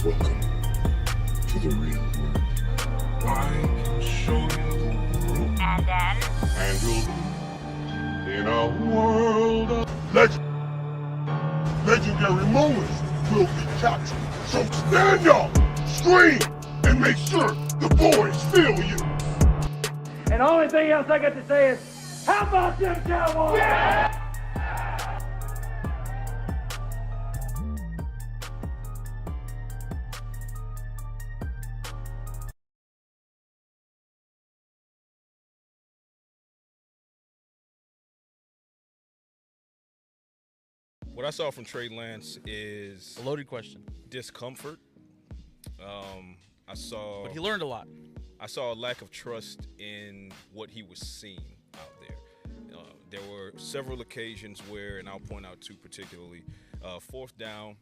Welcome to the real world. I can show you the world. And then? And you'll in a world of legendary moments will be captured. So stand up, scream, and make sure the boys feel you. And the only thing else I got to say is, how about them Cowboys? Yeah! What I saw from Trey Lance is A loaded question. discomfort. But he learned a lot. I saw a lack of trust in what he was seeing out there. There were several occasions where, and I'll point out two particularly, fourth down.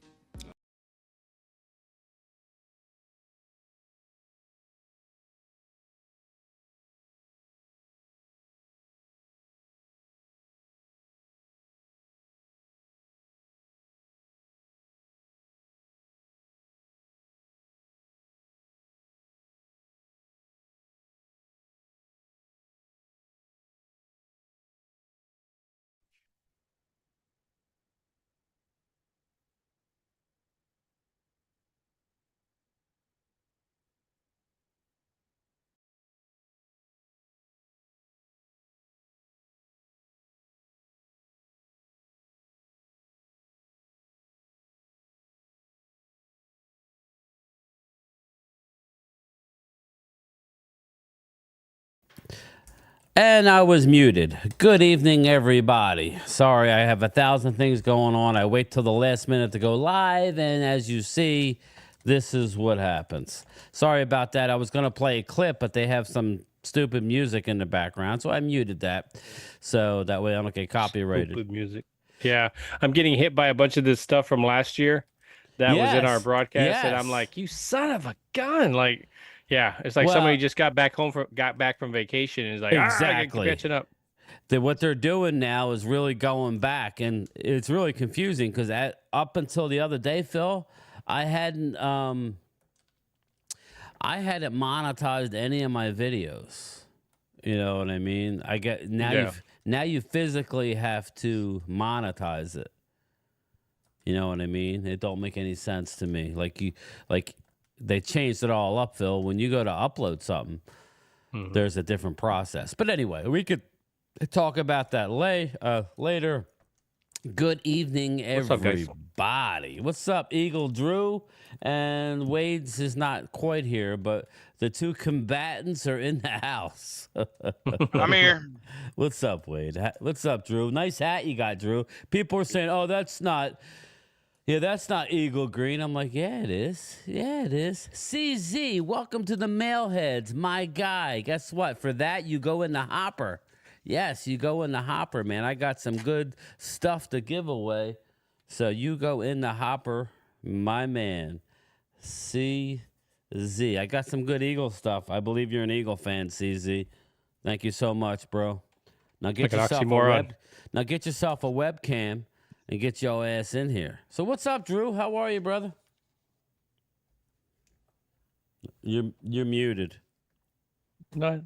And I was muted. Good evening, everybody. Sorry, I have 1,000 things going on. I wait till the last minute to go live, and as you see, this is what happens. Sorry about that. I was going to play a clip, but they have some stupid music in the background, so I muted that, so that way I don't get copyrighted. Stupid music. Yeah, I'm getting hit by a bunch of this stuff from last year that was in our broadcast, and I'm like, you son of a gun! Like, yeah, it's like somebody just got back from vacation and is like, exactly catching up. What they're doing now is really going back, and it's really confusing because up until the other day, Phil, I hadn't monetized any of my videos. You know what I mean? I get now. Now you physically have to monetize it. You know what I mean? It don't make any sense to me. They changed it all up, Phil. When you go to upload something, there's a different process. But anyway, we could talk about that later. Good evening, everybody. What's up, Eagle Drew? And Wade's is not quite here, but the two combatants are in the house. I'm here. What's up, Wade? What's up, Drew? Nice hat you got, Drew. People are saying, oh, that's not Eagle Green. I'm like, yeah, it is. Yeah, it is. CZ, welcome to the Mailheads, my guy. Guess what? For that, you go in the hopper. Yes, you go in the hopper, man. I got some good stuff to give away. So you go in the hopper, my man. CZ. I got some good Eagle stuff. I believe you're an Eagle fan, CZ. Thank you so much, bro. Now get yourself a webcam and get your ass in here. So what's up, Drew? How are you, brother? You're muted. No.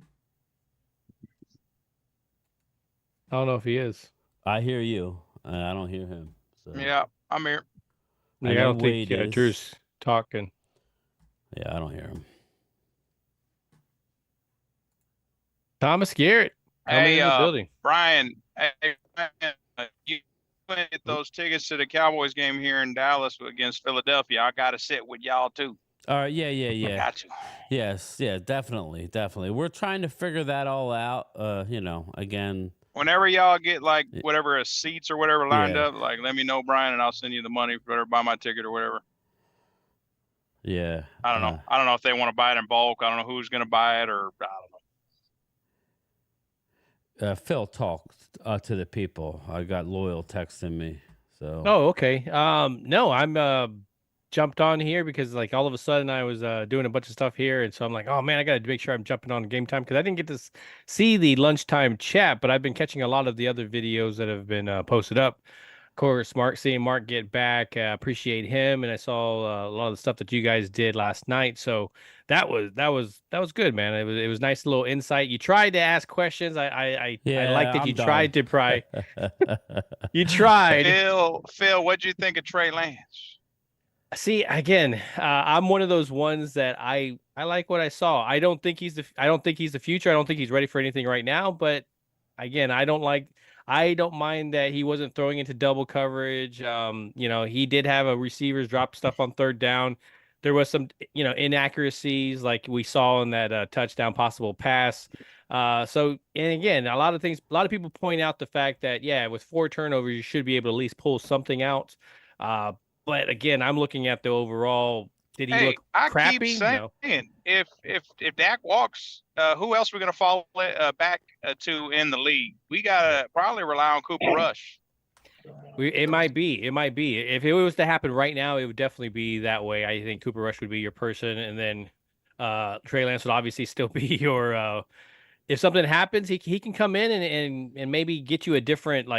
I don't know if he is. I hear you. I don't hear him. So. Yeah, I'm here. I don't think Drew's talking. Yeah, I don't hear him. Thomas Garrett. Hey, in the building. Brian. Hey, you get those tickets to the Cowboys game here in Dallas against Philadelphia. I got to sit with y'all too. All right, yeah. I got you. Yes, yeah, definitely. We're trying to figure that all out. Again. Whenever y'all get like whatever seats or whatever lined up, like let me know, Brian, and I'll send you the money for whatever, buy my ticket or whatever. Yeah. I don't know. I don't know if they want to buy it in bulk. I don't know who's going to buy it, or I don't know. Phil talked to the people. I got Loyal texting me. So. Oh, okay. No, I'm jumped on here because like all of a sudden I was doing a bunch of stuff here, and so I'm like, oh man, I got to make sure I'm jumping on game time because I didn't get to see the lunchtime chat, but I've been catching a lot of the other videos that have been posted up. Of course, seeing Mark get back, appreciate him, and I saw a lot of the stuff that you guys did last night. So that was good, man. It was nice little insight. You tried to ask questions. I like that I'm you done. tried to pry. You tried. Phil, what'd you think of Trey Lance? See, again, I'm one of those ones that I like what I saw. I don't think he's the future. I don't think he's ready for anything right now. But again, I don't mind that he wasn't throwing into double coverage. He did have a receivers drop stuff on third down. There was some, inaccuracies like we saw in that touchdown possible pass. And again, a lot of people point out the fact that, yeah, with 4 turnovers, you should be able to at least pull something out. But again, I'm looking at the overall. Did he look crappy? I keep saying, if Dak walks, who else are we going to fall back to in the league? We got to probably rely on Cooper Rush. It might be. If it was to happen right now, it would definitely be that way. I think Cooper Rush would be your person, and then Trey Lance would obviously still be your. If something happens, he can come in and maybe get you a different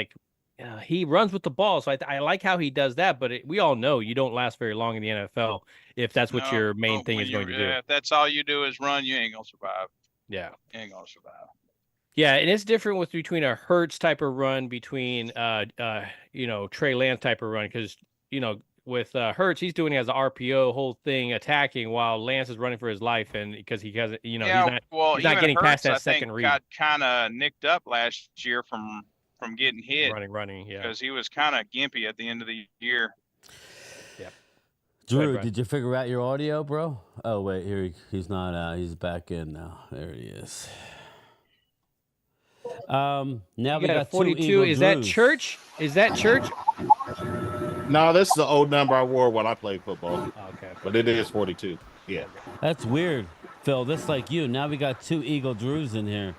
he runs with the ball, so I like how he does that. But we all know you don't last very long in the NFL if that's what your main thing is going to do. If that's all you do is run, you ain't gonna survive. Yeah, you ain't gonna survive. Yeah, and it's different between a Hurts type of run, between Trey Lance type of run, because with Hurts, he's doing it as an RPO whole thing, attacking, while Lance is running for his life, and because he hasn't, he's not getting Hurts, past that I second think, read. Got kind of nicked up last year from getting hit, running, yeah, because he was kind of gimpy at the end of the year. Yep. Drew, did you figure out your audio, bro? Oh wait, here he's not out. He's back in now. There he is. Now we got 42. Is that church? No, this is the old number I wore when I played football. Oh, okay. But it is 42. Yeah. That's weird, Phil. That's like you. Now we got 2 Eagle Drews in here.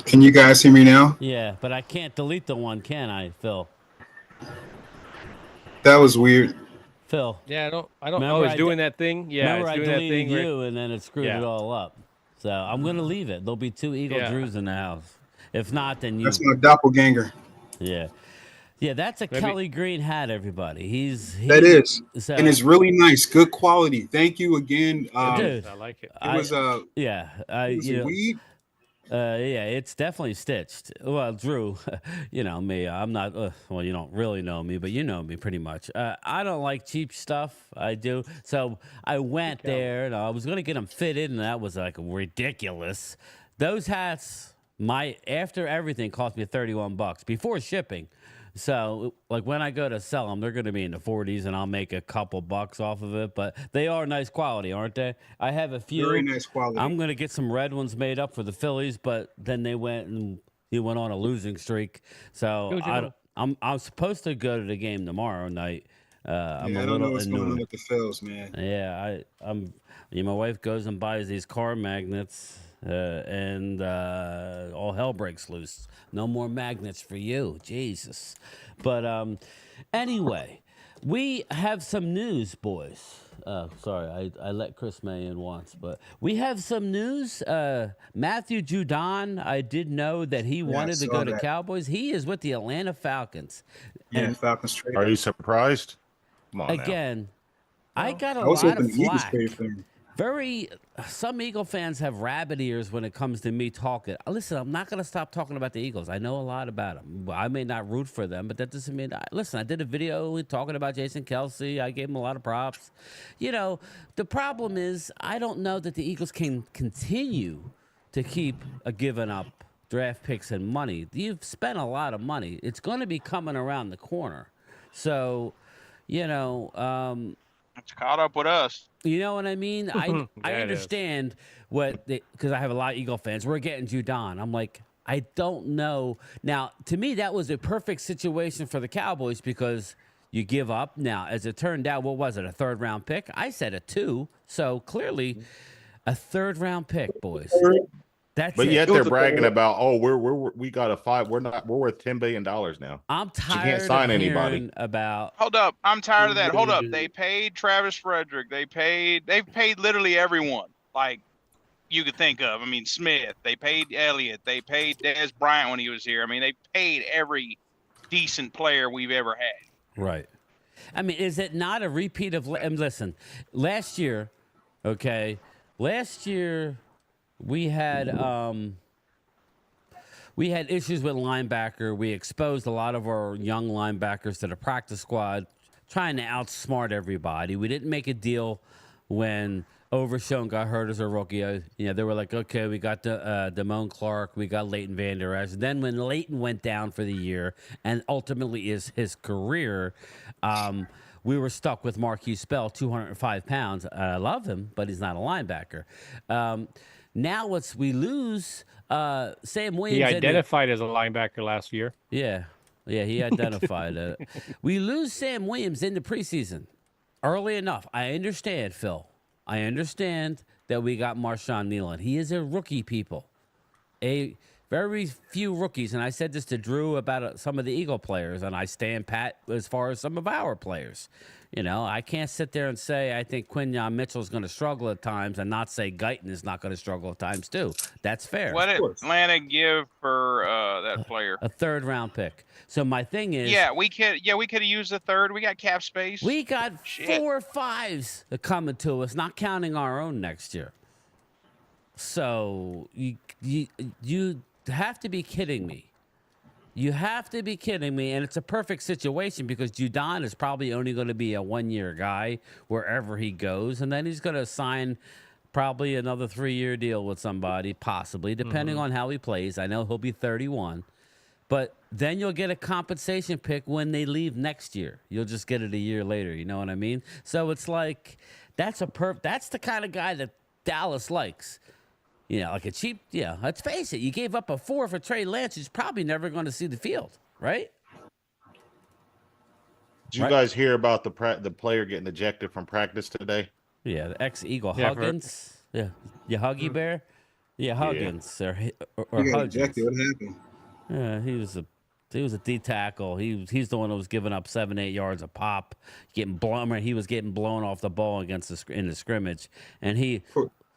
Can you guys hear me now? Yeah, but I can't delete the one, can I, Phil? That was weird. Phil. Yeah, I don't know. It's doing that thing. Yeah, remember it's doing I that deleted thing. you, and then it screwed it all up. So I'm gonna leave it. There'll be 2 Eagle Drews in the house. If not, then you. That's my doppelganger. Yeah. Yeah, that's a Kelly Green hat, everybody. That is. So, and it's really nice. Good quality. Thank you again. Dude, I like it. It was weed. Yeah, it's definitely stitched. Well, Drew, you know me. I'm not. Well, you don't really know me, but you know me pretty much. I don't like cheap stuff. I do. So I went there, and I was gonna get them fitted, and that was like ridiculous. Those hats, after everything, cost me $31 before shipping. So, like, when I go to sell them, they're going to be in the 40s, and I'll make a couple bucks off of it. But they are nice quality, aren't they? I have a few. Very nice quality. I'm going to get some red ones made up for the Phillies, but then he went on a losing streak. So I'm supposed to go to the game tomorrow night. I don't know what's going on with the Phils, man. Yeah, my wife goes and buys these car magnets. And all hell breaks loose. No more magnets for you, Jesus. But anyway, we have some news, boys. Sorry, I let Chris May in once, but we have some news. Matthew Judon, I did know that he wanted to go to Cowboys. He is with the Atlanta Falcons. Yeah, Falcons trade. Are you surprised? Come on again, now. I got a lot of flack. Some Eagle fans have rabbit ears when it comes to me talking. Listen, I'm not going to stop talking about the Eagles. I know a lot about them. I may not root for them, but that doesn't mean listen, I did a video talking about Jason Kelsey. I gave him a lot of props. You know, the problem is I don't know that the Eagles can continue to keep giving up draft picks and money. You've spent a lot of money. It's going to be coming around the corner. So, you know, it's caught up with us. You know what I mean? I understand because I have a lot of Eagle fans. We're getting Judon. I'm like, I don't know. Now, to me, that was a perfect situation for the Cowboys because you give up. Now, as it turned out, what was it, a third-round pick? I said a 2, so clearly a third-round pick, boys. That's But it. yet they're bragging about, oh, we got a 5. We're worth $10 billion now. I'm tired you can't sign of anybody. hearing about. Hold up, I'm tired of that. Hold up, they paid Travis Frederick. They've paid literally everyone like you could think of. I mean, Smith. They paid Elliott. They paid Dez Bryant when he was here. I mean, they paid every decent player we've ever had. Right. I mean, is it not a repeat of? And listen, last year, okay, we had issues with linebacker. We exposed a lot of our young linebackers to the practice squad, trying to outsmart everybody. We didn't make a deal when Overshown got hurt as a rookie. They were like, okay, we got Damone Clark, we got Leighton Vander Esch. Then when Leighton went down for the year, and ultimately is his career, we were stuck with Marquise Bell, 205 pounds. I love him, but he's not a linebacker. Now we lose Sam Williams. He identified as a linebacker last year. Yeah, he identified it. We lose Sam Williams in the preseason early enough. I understand, Phil. I understand that we got Marshawn Nealon. He is a rookie, people. A very few rookies. And I said this to Drew about some of the Eagle players, and I stand pat as far as some of our players. I can't sit there and say I think Quinyon Mitchell is going to struggle at times and not say Guyton is not going to struggle at times too. That's fair. What did Atlanta give for that player? A third-round pick. So my thing is, we could have used a third. We got cap space. We got 4 5s coming to us, not counting our own next year. So you have to be kidding me. You have to be kidding me, and it's a perfect situation because Judon is probably only going to be a 1-year guy wherever he goes, and then he's going to sign probably another 3-year deal with somebody, possibly, depending on how he plays. I know he'll be 31, but then you'll get a compensation pick when they leave next year. You'll just get it a year later, you know what I mean? So it's like that's the kind of guy that Dallas likes. Like a cheap, let's face it. You gave up a 4 for Trey Lance, who's probably never going to see the field, right? Did you guys hear about the player getting ejected from practice today? Yeah, the ex-Eagle Huggins. Yeah, Huggy Bear. Yeah, Huggins or Huggins. Ejected. What happened? Yeah, he was a D tackle. He's the one who was giving up 7-8 yards a pop, getting blown. He was getting blown off the ball in the scrimmage, and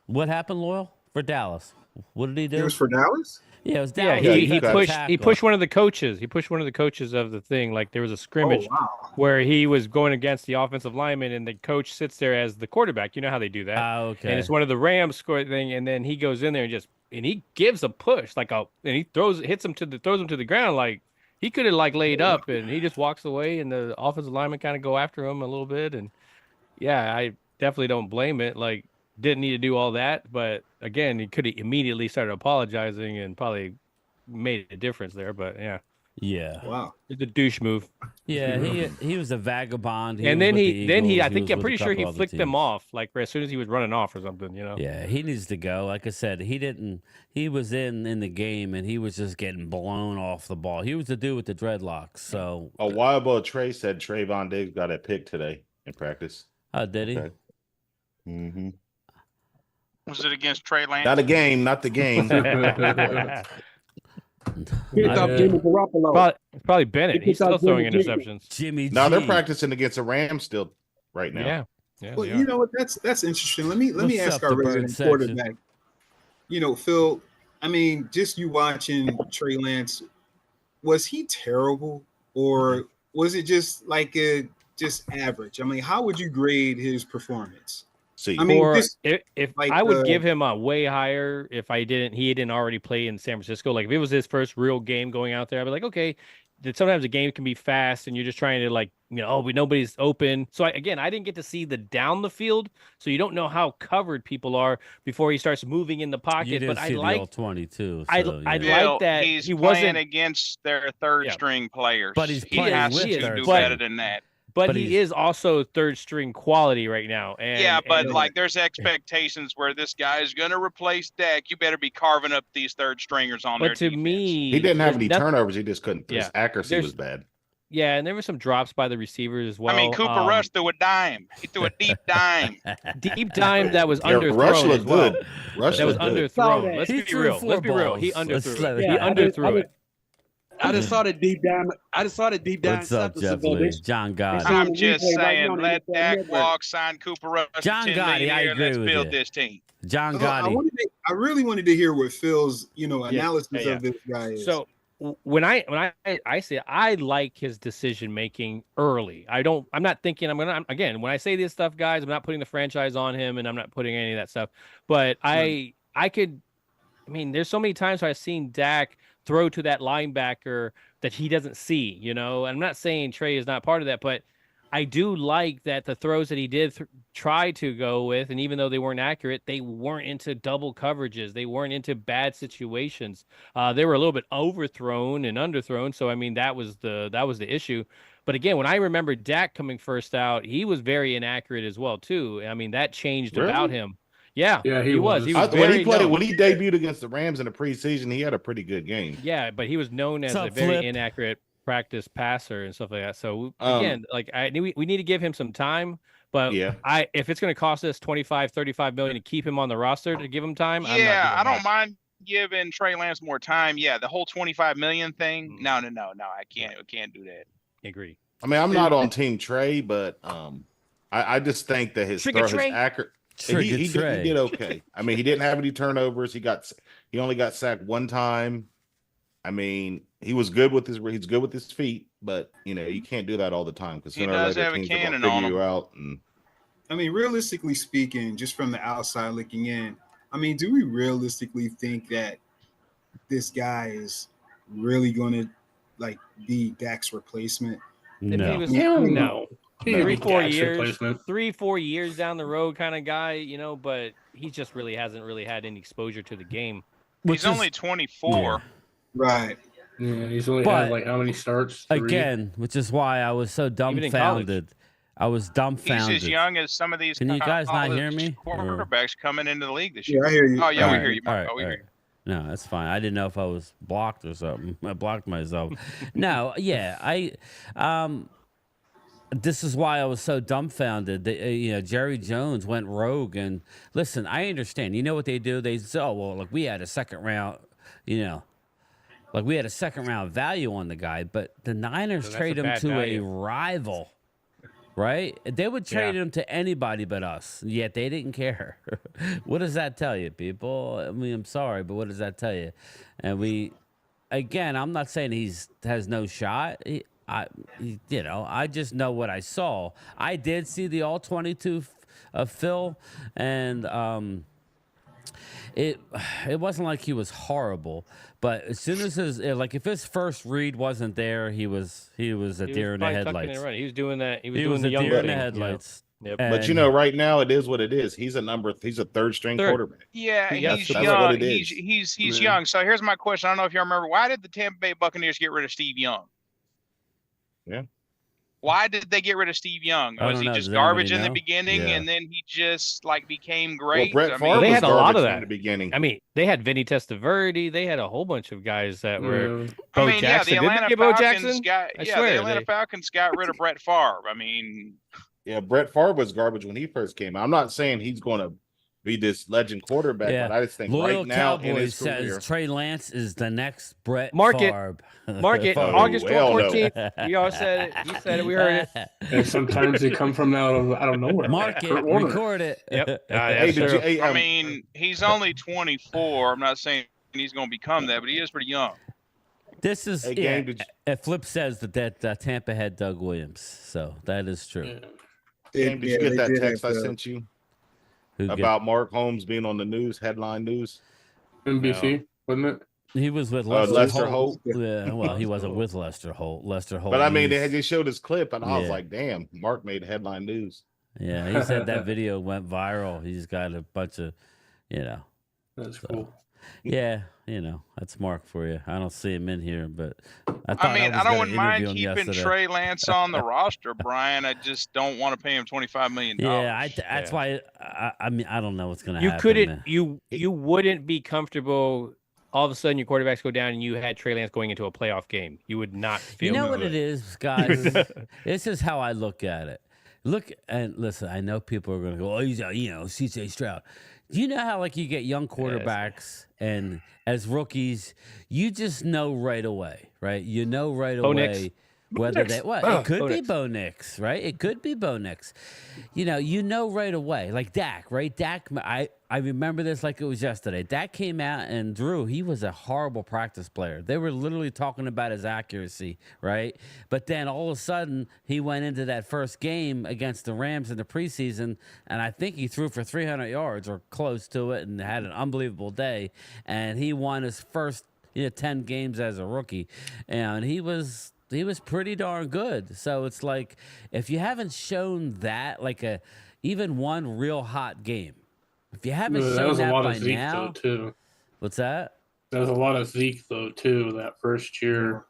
what happened, Loyal? For Dallas. What did he do? It was for Dallas? Yeah, it was Dallas. Yeah, he pushed one of the coaches. He pushed one of the coaches of the thing. Like there was a scrimmage where he was going against the offensive lineman, and the coach sits there as the quarterback. You know how they do that. Okay. And it's one of the Rams score thing, and then he goes in there and he gives a push, and he throws him to the ground. Like he could have laid up, and he just walks away, and the offensive lineman kind of go after him a little bit. And yeah, I definitely don't blame it. Like, didn't need to do all that, but again, he could have immediately started apologizing and probably made a difference there. But yeah, wow, it's a douche move. Yeah, he was a vagabond. And then I'm pretty sure he flicked them off like as soon as he was running off or something. Yeah, he needs to go. Like I said, he was in the game and he was just getting blown off the ball. He was the dude with the dreadlocks. So a while ago, Trey said Trayvon Diggs got a pick today in practice. Oh, did he? Okay. Mm-hmm. Was it against Trey Lance? Not a game, not the game. Jimmy Garoppolo. Probably Bennett. He's still throwing interceptions. Jimmy G. Now they're practicing against the Rams still right now. Yeah. Well, you know what? That's interesting. Let me ask our resident quarterback. Phil. I mean, just you watching Trey Lance, was he terrible, or was it just just average? I mean, how would you grade his performance? I mean, if I would give him a way higher if he didn't already play in San Francisco. Like if it was his first real game going out there, I'd be like, okay. Sometimes a game can be fast, and you're just trying to nobody's open. So I didn't get to see the down the field, so you don't know how covered people are before he starts moving in the pocket. You didn't but see I like all 22. So, I like that he's he playing wasn't against their third string players, but he's playing has to do better than that. But he is also third string quality right now. And there's expectations where this guy is going to replace Dak. You better be carving up these third stringers on there. But to me, he didn't have any turnovers. He just couldn't. His accuracy was bad. Yeah, and there were some drops by the receivers as well. I mean, Cooper Rush threw a dime. He threw a deep dime. Deep dime that was Rush underthrown looked as well. good. Rush That was looked good. underthrown. Let's He be threw real. 4 Let's be real. He balls. underthrew it. Yeah, He underthrew it. I just saw the deep down. I just saw the deep down. What's up, Jeff Lee? John Gotti. I'm just saying, let Dak walk, sign Cooper Rush for John $10 Gotti, million I here, agree let's with build you. this team. John I Gotti. really wanted to hear what Phil's, analysis of this guy is. So when I say I like his decision making early. I'm not thinking again, when I say this stuff, guys, I'm not putting the franchise on him and I'm not putting any of that stuff. But there's so many times I've seen Dak throw to that linebacker that he doesn't see, I'm not saying Trey is not part of that, but I do like that the throws that he did try to go with, and even though they weren't accurate, they weren't into double coverages. They weren't into bad situations. They were a little bit overthrown and underthrown. So, that was the issue. But again, when I remember Dak coming first out, he was very inaccurate as well, too. That changed about him. Yeah, he was. He was when he debuted against the Rams in the preseason, he had a pretty good game. Yeah, but he was known as a very inaccurate practice passer and stuff like that. So again, we need to give him some time. But if it's going to cost us $25-35 million to keep him on the roster to give him time, I don't mind giving Trey Lance more time. Yeah, the whole $25 million thing. No, I can't do that. Agree. I'm not on Team Trey, but I just think that his throw is accurate. He did okay. He didn't have any turnovers. He only got sacked one time. He was good with he's good with his feet, but you can't do that all the time because sooner or later teams are going to figure you out. And realistically speaking, just from the outside looking in, do we realistically think that this guy is really going to be Dak's replacement? No. No. 3-4 years down the road kind of guy, but he just really hasn't had any exposure to the game. He's only 24. Yeah. Right. Yeah, he's only had how many starts? 3? Again, which is why I was so dumbfounded. I was dumbfounded. He's as young as some of these. Can you guys not hear me? Quarterbacks coming into the league this year. Yeah, I hear you. Oh yeah, we right. hear you. Right. We hear you. No, that's fine. I didn't know if I was blocked or something. I blocked myself. No, yeah, this is why I was so dumbfounded. Jerry Jones went rogue. And listen, I understand. You know what they do? They say, we had a second round, we had a second round value on the guy, but the Niners trade him to a rival, right? They would trade him to anybody but us, yet they didn't care. What does that tell you, people? I'm sorry, but what does that tell you? And I'm not saying he has no shot. I just know what I saw. I did see the all 22 of Phil, and it wasn't like he was horrible, but as soon as if his first read wasn't there, he was a deer in the headlights. He was doing that. He was doing the a young deer in the headlights. Yep. But right now it is what it is. He's a third string quarterback. Yeah, he's young. He's young. So here's my question. I don't know if you remember. Why did the Tampa Bay Buccaneers get rid of Steve Young? Yeah. Why did they get rid of Steve Young? Was he just garbage in the beginning, and then he just became great? Well, Brett Favre they had a lot of that in the beginning. They had Vinny Testaverde. They had a whole bunch of guys that were. Bo Jackson. The Atlanta Falcons Atlanta Falcons got rid of Brett Favre. Brett Favre was garbage when he first came out. I'm not saying he's going to be this legend quarterback, but I just think Loyal right now Cowboys in his says career, Trey Lance is the next Brett Favre. August 14th. You all said it. You said it. We heard it. And sometimes they come from out of nowhere. Mark it. Record it. Yep. He's only 24. I'm not saying he's going to become that, but he is pretty young. This is Flip says that Tampa had Doug Williams, so that is true. Did you get that text I sent you about Mark Holmes being on the news, headline news? NBC, wasn't it? He was with Lester Holt. Yeah, well, he wasn't with Lester Holt. But they just showed his clip, and I was like, "Damn, Mark made headline news." Yeah, he said that video went viral. He's got a bunch of, That's cool. Yeah, that's Mark for you. I don't see him in here, but I don't mind keeping Trey Lance on the roster, Brian. I just don't want to pay him $25 million. Yeah, that's why. I don't know what's going to happen. You wouldn't be comfortable all of a sudden your quarterbacks go down and you had Trey Lance going into a playoff game. You would not feel You know good. what it is, guys? This is how I look at it. Look and listen, I know people are going to go, oh, he's C.J. Stroud. Do you know how like you get young quarterbacks and as rookies, you just know right away, right? You know right away whether they it could be Bo Nix, right? It could be Bo Nix. You know right away. Like Dak, right? Dak, I remember this like it was yesterday. Dak came out and Drew, he was a horrible practice player. They were literally talking about his accuracy, right? But then all of a sudden, he went into that first game against the Rams in the preseason, and I think he threw for 300 yards or close to it and had an unbelievable day. And he won his first 10 games as a rookie. And he was pretty darn good. So it's like, if you haven't shown that, like even one real hot game, if you haven't shown that by Zeke, now, though, too. What's that? There was a lot of Zeke though too that first year.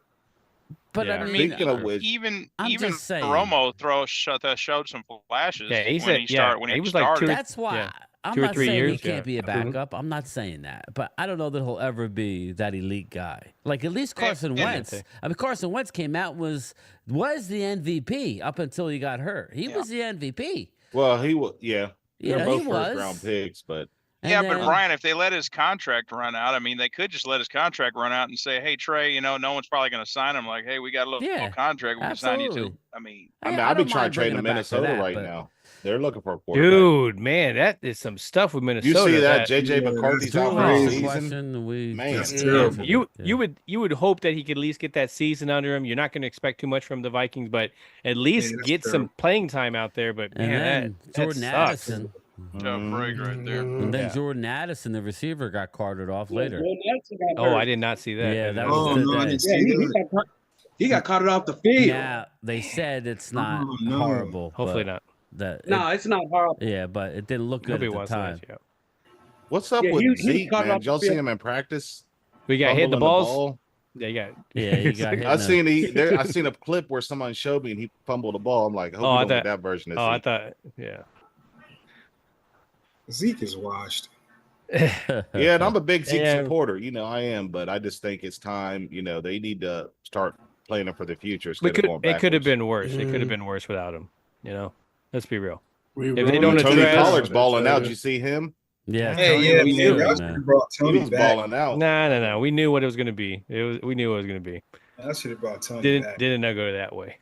But I mean, even just saying. Romo showed some flashes. Yeah, he when he was started. like that's why I'm 2 or not 3 saying years. he can't be a backup. I'm not saying that, but I don't know that he'll ever be that elite guy. Like at least Carson Wentz. I mean, Carson Wentz came out was the MVP up until he got hurt. He was the MVP. Well, he was. Yeah, they're both he was. first-round picks, but. But Brian, if they let his contract run out, I mean, they could just let his contract run out and say, "Hey, Trey, no one's probably going to sign him. Like, hey, we got a little contract. We can sign you to." I mean, I've been trying to trade to Minnesota right now. They're looking for a quarterback. Dude, man, that is some stuff with Minnesota. You see that JJ McCarthy's out for the season? Man, you would hope that he could at least get that season under him. You're not going to expect too much from the Vikings, but at least get some playing time out there. But man, Jordan Addison. Break right there. And then Jordan Addison, the receiver, got carted off later. Oh, I did not see that. Yeah, that was he got carted off the field. Yeah, they said it's not horrible. Hopefully not. It's not horrible. Yeah, but it didn't look good at the time. What's up with Zeke, man? Did y'all see him in practice? We got hit the balls. Yeah, he got hit. I seen a clip where someone showed me and he fumbled the ball. I'm like, I hope you don't get that version of Zeke. I thought, yeah. Zeke is washed. Yeah, and I'm a big Zeke supporter. I am, but I just think it's time. They need to start playing him for the future. It could have been worse. It could have been worse without him. Let's be real. If they don't Tony Pollard's balling out. Did you see him? Yeah. We knew. He was balling out. No. We knew what it was going to be. We knew what it was going to be. I should have brought Tony back. Didn't go that way.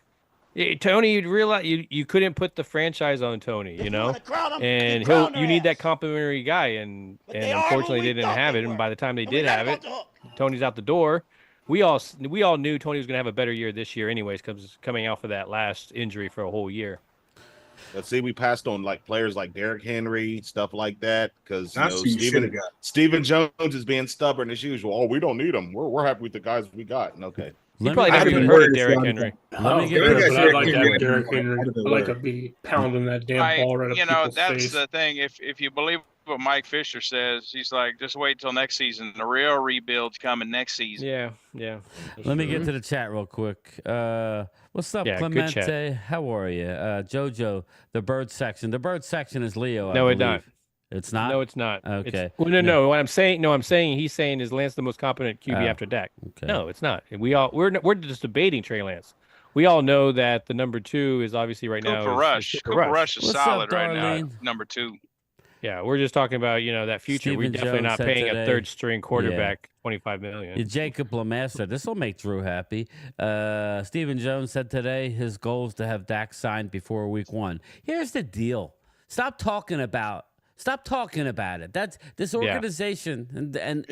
Tony, you'd realize you couldn't put the franchise on Tony, and you need that complimentary guy, and unfortunately they didn't have it. And by the time they did have it, Tony's out the door. We all knew Tony was going to have a better year this year, anyways, because coming out for that last injury for a whole year. Let's see, we passed on like players like Derrick Henry, stuff like that, because Steven Jones is being stubborn as usual. Oh, we don't need him. We're happy with the guys we got. Okay. He probably never even heard of Derrick Henry. I'd like to have Derrick Henry. I'd like to be pounding that damn ball right up people's that's face. the thing. If you believe what Mike Fisher says, he's like, just wait till next season. The real rebuild's coming next season. Yeah. Let me get to the chat real quick. What's up, Clemente? How are you? Jojo, the bird section. The bird section is Leo. No, it's not. It's not? No, it's not. Okay. No. What I'm saying, he's saying is Lance the most competent QB after Dak. Okay. No, it's not. We're just debating Trey Lance. We all know that the number 2 is obviously right now. Cooper Rush is solid up, right now. Number 2. Yeah, we're just talking about that future. We're definitely not paying a third string quarterback $25 million. Jacob Lemaster, this will make Drew happy. Stephen Jones said today his goal is to have Dak signed before week 1. Here's the deal. Stop talking about it. That's this organization and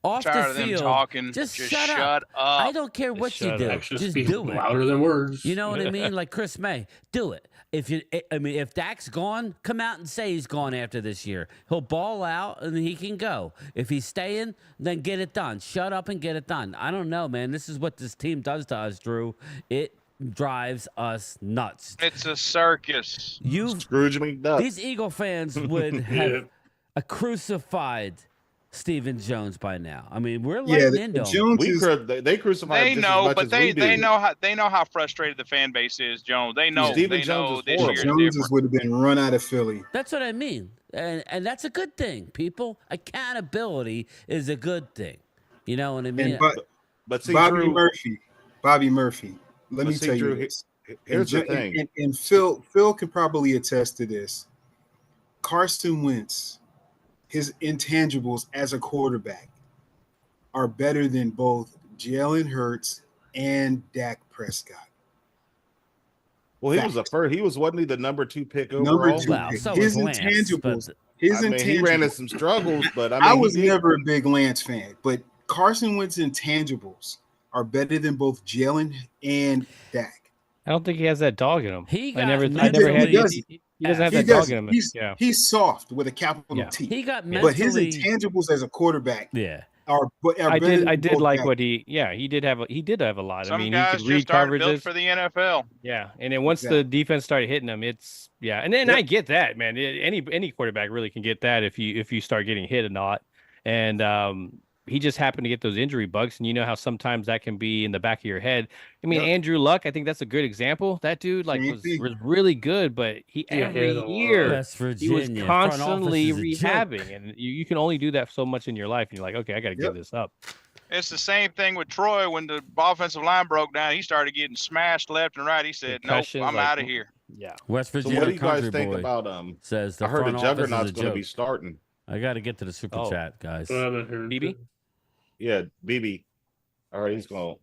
off the field. Talking, just shut up. I don't care what you do. Just do it. Louder than words. You know what I mean? Like Chris May, do it. If Dak's gone, come out and say he's gone after this year. He'll ball out and he can go. If he's staying, then get it done. Shut up and get it done. I don't know, man. This is what this team does to us, Drew. It drives us nuts. It's a circus. Scrooge McDuck. These Eagle fans would have crucified Stephen Jones by now. I mean, we're letting into him. They crucified. They know, but they know how frustrated the fan base is. Jones. They know. Stephen Jones this year Jones would have been run out of Philly. That's what I mean, and that's a good thing. People, accountability is a good thing. You know what I mean? But see, Bobby Drew, Murphy. Let me tell you this. Here's the thing. And Phil can probably attest to this. Carson Wentz, his intangibles as a quarterback are better than both Jalen Hurts and Dak Prescott. Well, wasn't he the number 2 pick overall? Number 2 pick. So his Lance, intangibles. He ran into some struggles, but I was never a big Lance fan, but Carson Wentz intangibles are better than both Jalen and Dak. I don't think he has that dog in him. He doesn't have that dog in him. He's soft with a capital T. He got mentally, but his intangibles as a quarterback, I did like what he did have a lot. Some I mean, guys he could read just started built coverages for the NFL. Yeah, and then once the defense started hitting him, and then I get that, man. Any quarterback really can get that if you start getting hit a lot, and he just happened to get those injury bugs, and you know how sometimes that can be in the back of your head. I mean, Andrew Luck, I think that's a good example. That dude was really good, but every year he was constantly rehabbing, and you can only do that so much in your life. And you're like, okay, I got to give this up. It's the same thing with Troy when the offensive line broke down. He started getting smashed left and right. He said, "Nope, I'm out of here." Yeah. West Virginia. So what do you guys think boy about says I heard the Juggernaut's going to be starting. I got to get to the super chat, guys. BB? Yeah, BB. All right, he's going to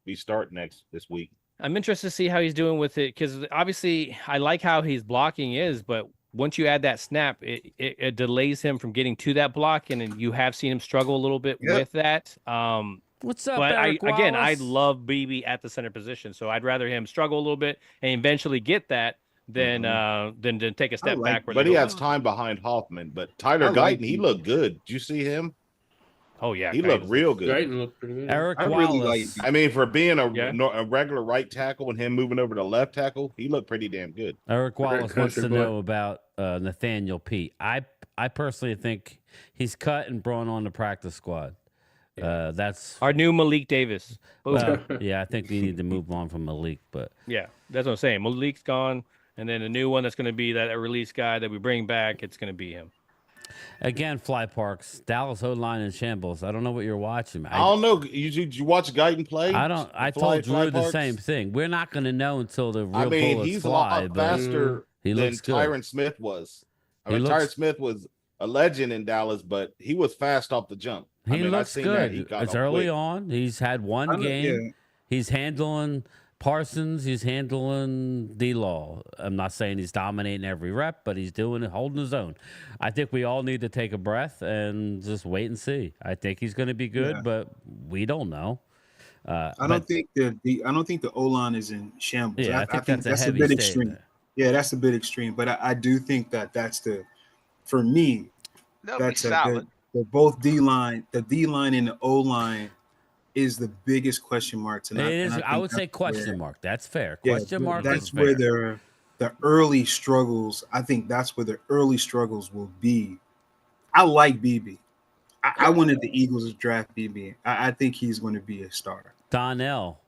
be starting this week. I'm interested to see how he's doing with it because obviously I like how his blocking is, but once you add that snap, it delays him from getting to that block, and you have seen him struggle a little bit with that. What's up, but Eric Wallace? I love BB at the center position, so I'd rather him struggle a little bit and eventually get that than take a step backward. But he has time behind Hoffman. But Tyler Guyton, he looked good. Did you see him? Oh yeah, he looked real good. Guyton looked pretty good. Eric Wallace. I mean, for being a regular right tackle and him moving over to left tackle, he looked pretty damn good. Eric Wallace wants to know about Nathaniel Pete. I personally think he's cut and brought on the practice squad. That's our new Malik Davis. Yeah, I think we need to move on from Malik, but yeah, that's what I'm saying. Malik's gone, and then the new one that's going to be that release guy that we bring back. It's going to be him. Again, Fly Parks, Dallas O-line in shambles. I don't know what you're watching. I don't know. Did you watch Guyton play? I don't. I told Drew the same thing. We're not going to know until the real bullets he's fly. A lot faster than Tyron Smith was. Tyron Smith was a legend in Dallas, but he was fast off the jump. He looks good. It's early on. He's had one game. Yeah. He's handling Parsons. He's handling D-Law. I'm not saying he's dominating every rep, but he's doing it, holding his own. I think we all need to take a breath and just wait and see. I think he's going to be good, but we don't know. I don't think the O-line is in shambles. Yeah, I think that's a bit extreme. Yeah, that's a bit extreme. But I do think that's for me. That's solid. Both D-line, the D-line and the O-line is the biggest question mark tonight. It is. I would say question mark. That's fair. Question mark. That's where the early struggles. I think that's where the early struggles will be. I like BB. I wanted the Eagles to draft BB. I think he's going to be a starter. Donnell,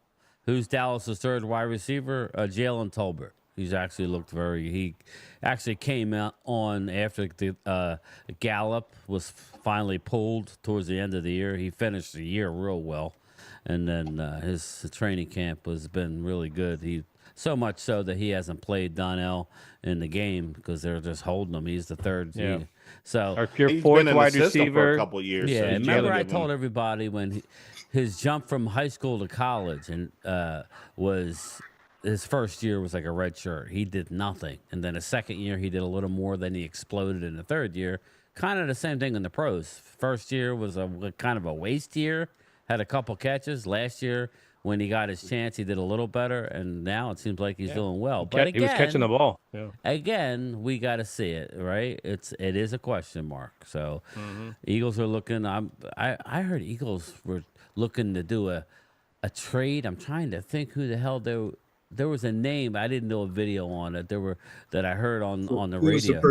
who's Dallas's third wide receiver, Jalen Tolbert. He's actually looked he actually came out on after the Gallup was finally pulled towards the end of the year. He finished the year real well. And then his training camp has been really good. He so much so that he hasn't played Donnell in the game because they're just holding him. He's the third. Yeah. So our fourth wide receiver for a couple of years. Yeah. So remember, I told everybody when his jump from high school to college and was. His first year was like a red shirt. He did nothing. And then the second year, he did a little more. Then he exploded in the third year. Kind of the same thing in the pros. First year was a kind of a waste year. Had a couple catches. Last year, when he got his chance, he did a little better. And now it seems like he's doing well. But again, he was catching the ball. Yeah. Again, we got to see it, right? It is a question mark. So Eagles are looking. I heard Eagles were looking to do a trade. I'm trying to think who the hell there was a name. I didn't know a video on it. That I heard on the radio.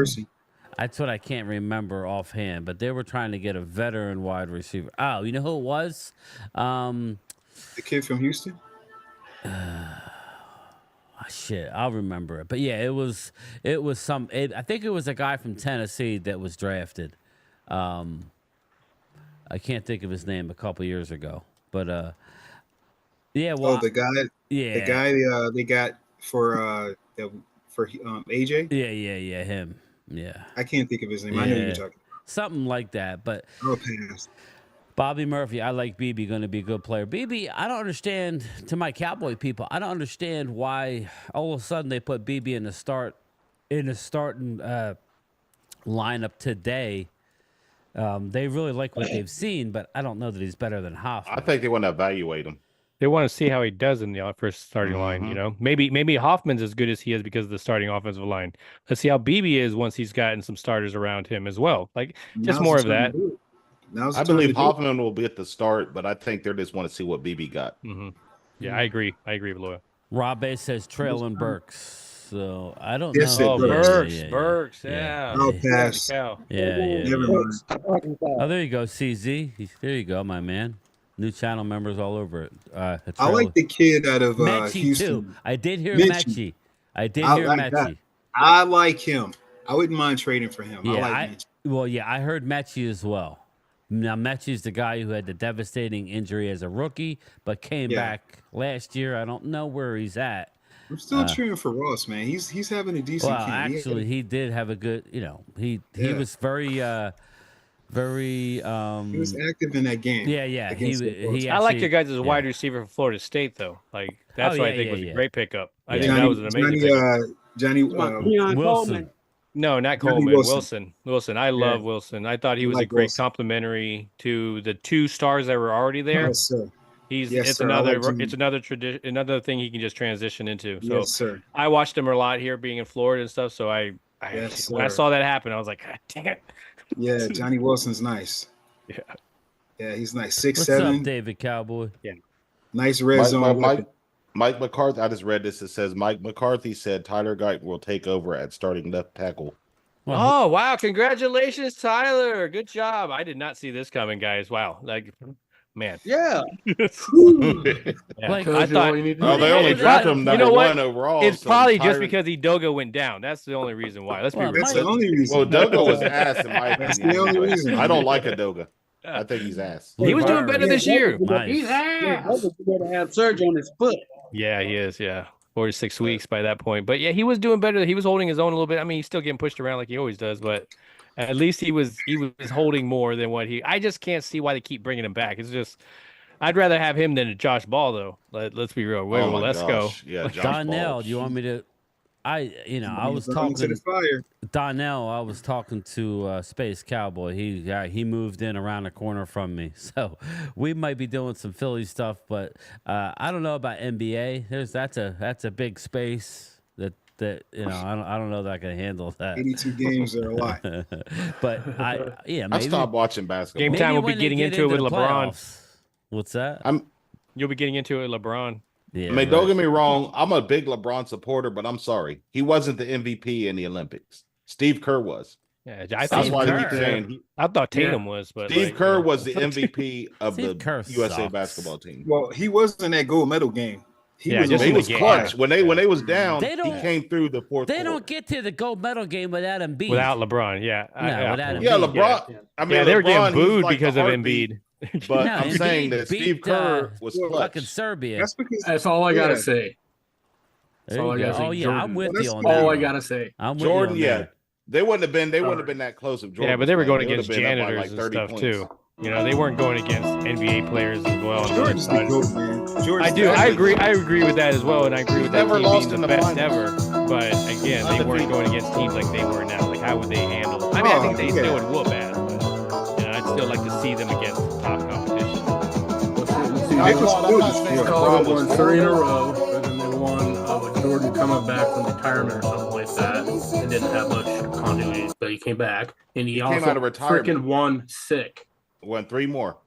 That's what I can't remember offhand. But they were trying to get a veteran wide receiver. Oh, you know who it was? The kid from Houston. Shit, I'll remember it. But yeah, it was I think it was a guy from Tennessee that was drafted. I can't think of his name a couple years ago, but yeah. Oh, Well, the guy they got for AJ. Yeah, him. Yeah, I can't think of his name. I know you're talking. Something like that, but I'll pass. Bobby Murphy, I like BB, going to be a good player. BB, I don't understand, to my Cowboy people, I don't understand why all of a sudden they put BB in the starting lineup today. They really like what they've seen, but I don't know that he's better than Hoffman. I think they want to evaluate him. They want to see how he does in the first starting line. You know, maybe Hoffman's as good as he is because of the starting offensive line. Let's see how BB is once he's gotten some starters around him as well. Like just more of that. I believe Hoffman will be at the start, but I think they just want to see what BB got. Yeah, I agree. I agree with Loya. Rob A says Traylon Burks. So I don't know. Oh, Burks. Yeah. I'll pass. Yeah. Never mind. Oh, there you go, CZ. There you go, my man. New channel members all over it. I like the kid out of Houston. Too. I did hear Mechie. I like him. I wouldn't mind trading for him. Yeah, I like Mechie. I heard Mechie as well. Now, Mechie's the guy who had the devastating injury as a rookie, but came back last year. I don't know where he's at. I'm still cheering for Ross, man. He's having a decent camp. Actually, he did have a good, he was very he was active in that game. Yeah. I like your guys as a wide receiver for Florida State, though. Like that's what I think was a great pickup. I think that was an amazing pickup. Johnny Wilson. No, not Coleman. Wilson. I love Wilson. I thought he was a great complementary to the two stars that were already there. Yes, sir. It's another tradition, another thing he can just transition into. So yes, sir. I watched him a lot here, being in Florida and stuff. So when I saw that happen, I was like, God dang it. Yeah, Johnny Wilson's nice. Yeah, he's nice. 6'7". What's up, David Cowboy? Yeah, nice red zone. Mike McCarthy. I just read this. It says Mike McCarthy said Tyler Guyton will take over at starting left tackle. Oh wow! Congratulations, Tyler. Good job. I did not see this coming, guys. Wow, like. Man, yeah. Like I thought, they only dropped him number one overall. It's probably just because Doga went down. That's the only reason why. Let's be real. That's the only reason. Well, Doga was ass in my opinion. That's the only reason. I don't like Doga. I think he's ass. He was doing better this year. He's ass. He's going to have surgery on his foot. Yeah, he is. Yeah, 4 to 6 weeks by that point. But yeah, he was doing better. He was holding his own a little bit. I mean, he's still getting pushed around like he always does, but. At least he was holding more than what I just can't see why they keep bringing him back. It's just I'd rather have him than Josh Ball though. Let's be real. Let's go. Yeah, Donnell, do you want me to? I was talking to the fire. Donnell. I was talking to Space Cowboy. He moved in around the corner from me, so we might be doing some Philly stuff. But I don't know about NBA. That's a big space. That I don't know that I can handle that. 82 games are a lot. But maybe I stopped watching basketball. Game time will be getting into it with LeBron. What's that? You'll be getting into it with LeBron. Yeah, I mean, don't get me wrong. I'm a big LeBron supporter, but I'm sorry, he wasn't the MVP in the Olympics. Steve Kerr was. Yeah, that's why he keeps saying. I thought Tatum was, but Steve Kerr was the MVP of the USA sucks. basketball team. Well, he was in that gold medal game. He was clutch when they was down. He came through the fourth. They don't get to the gold medal game without Embiid. Without LeBron, without Embiid. Yeah, LeBron. Yeah. I mean, they were getting booed because of Embiid. But I'm saying that Steve Kerr was clutch. Fucking Serbia. That's all I gotta say. That's all I gotta say. Oh yeah, Jordan. I'm with you on that. all I gotta say. I'm with Jordan, you on that. They wouldn't have been. They wouldn't have been that close if Jordan. Yeah, but they were going playing. against janitors and stuff too. You know, they weren't going against NBA players as well. Jordan's the GOAT, man. I agree with that as well, and I agree with that never team lost being in the the best finals. ever. But again, they weren't going against teams like they were now. Like, how would they handle? I mean, I think they still would whoop ass, but I'd still like to see them against top competition. Chicago won 3 in a row, and then they won with Jordan coming back from retirement or something like that, and didn't have much continuity, but he came back, and he also came out of retirement. Freaking won sick. Won 3 more.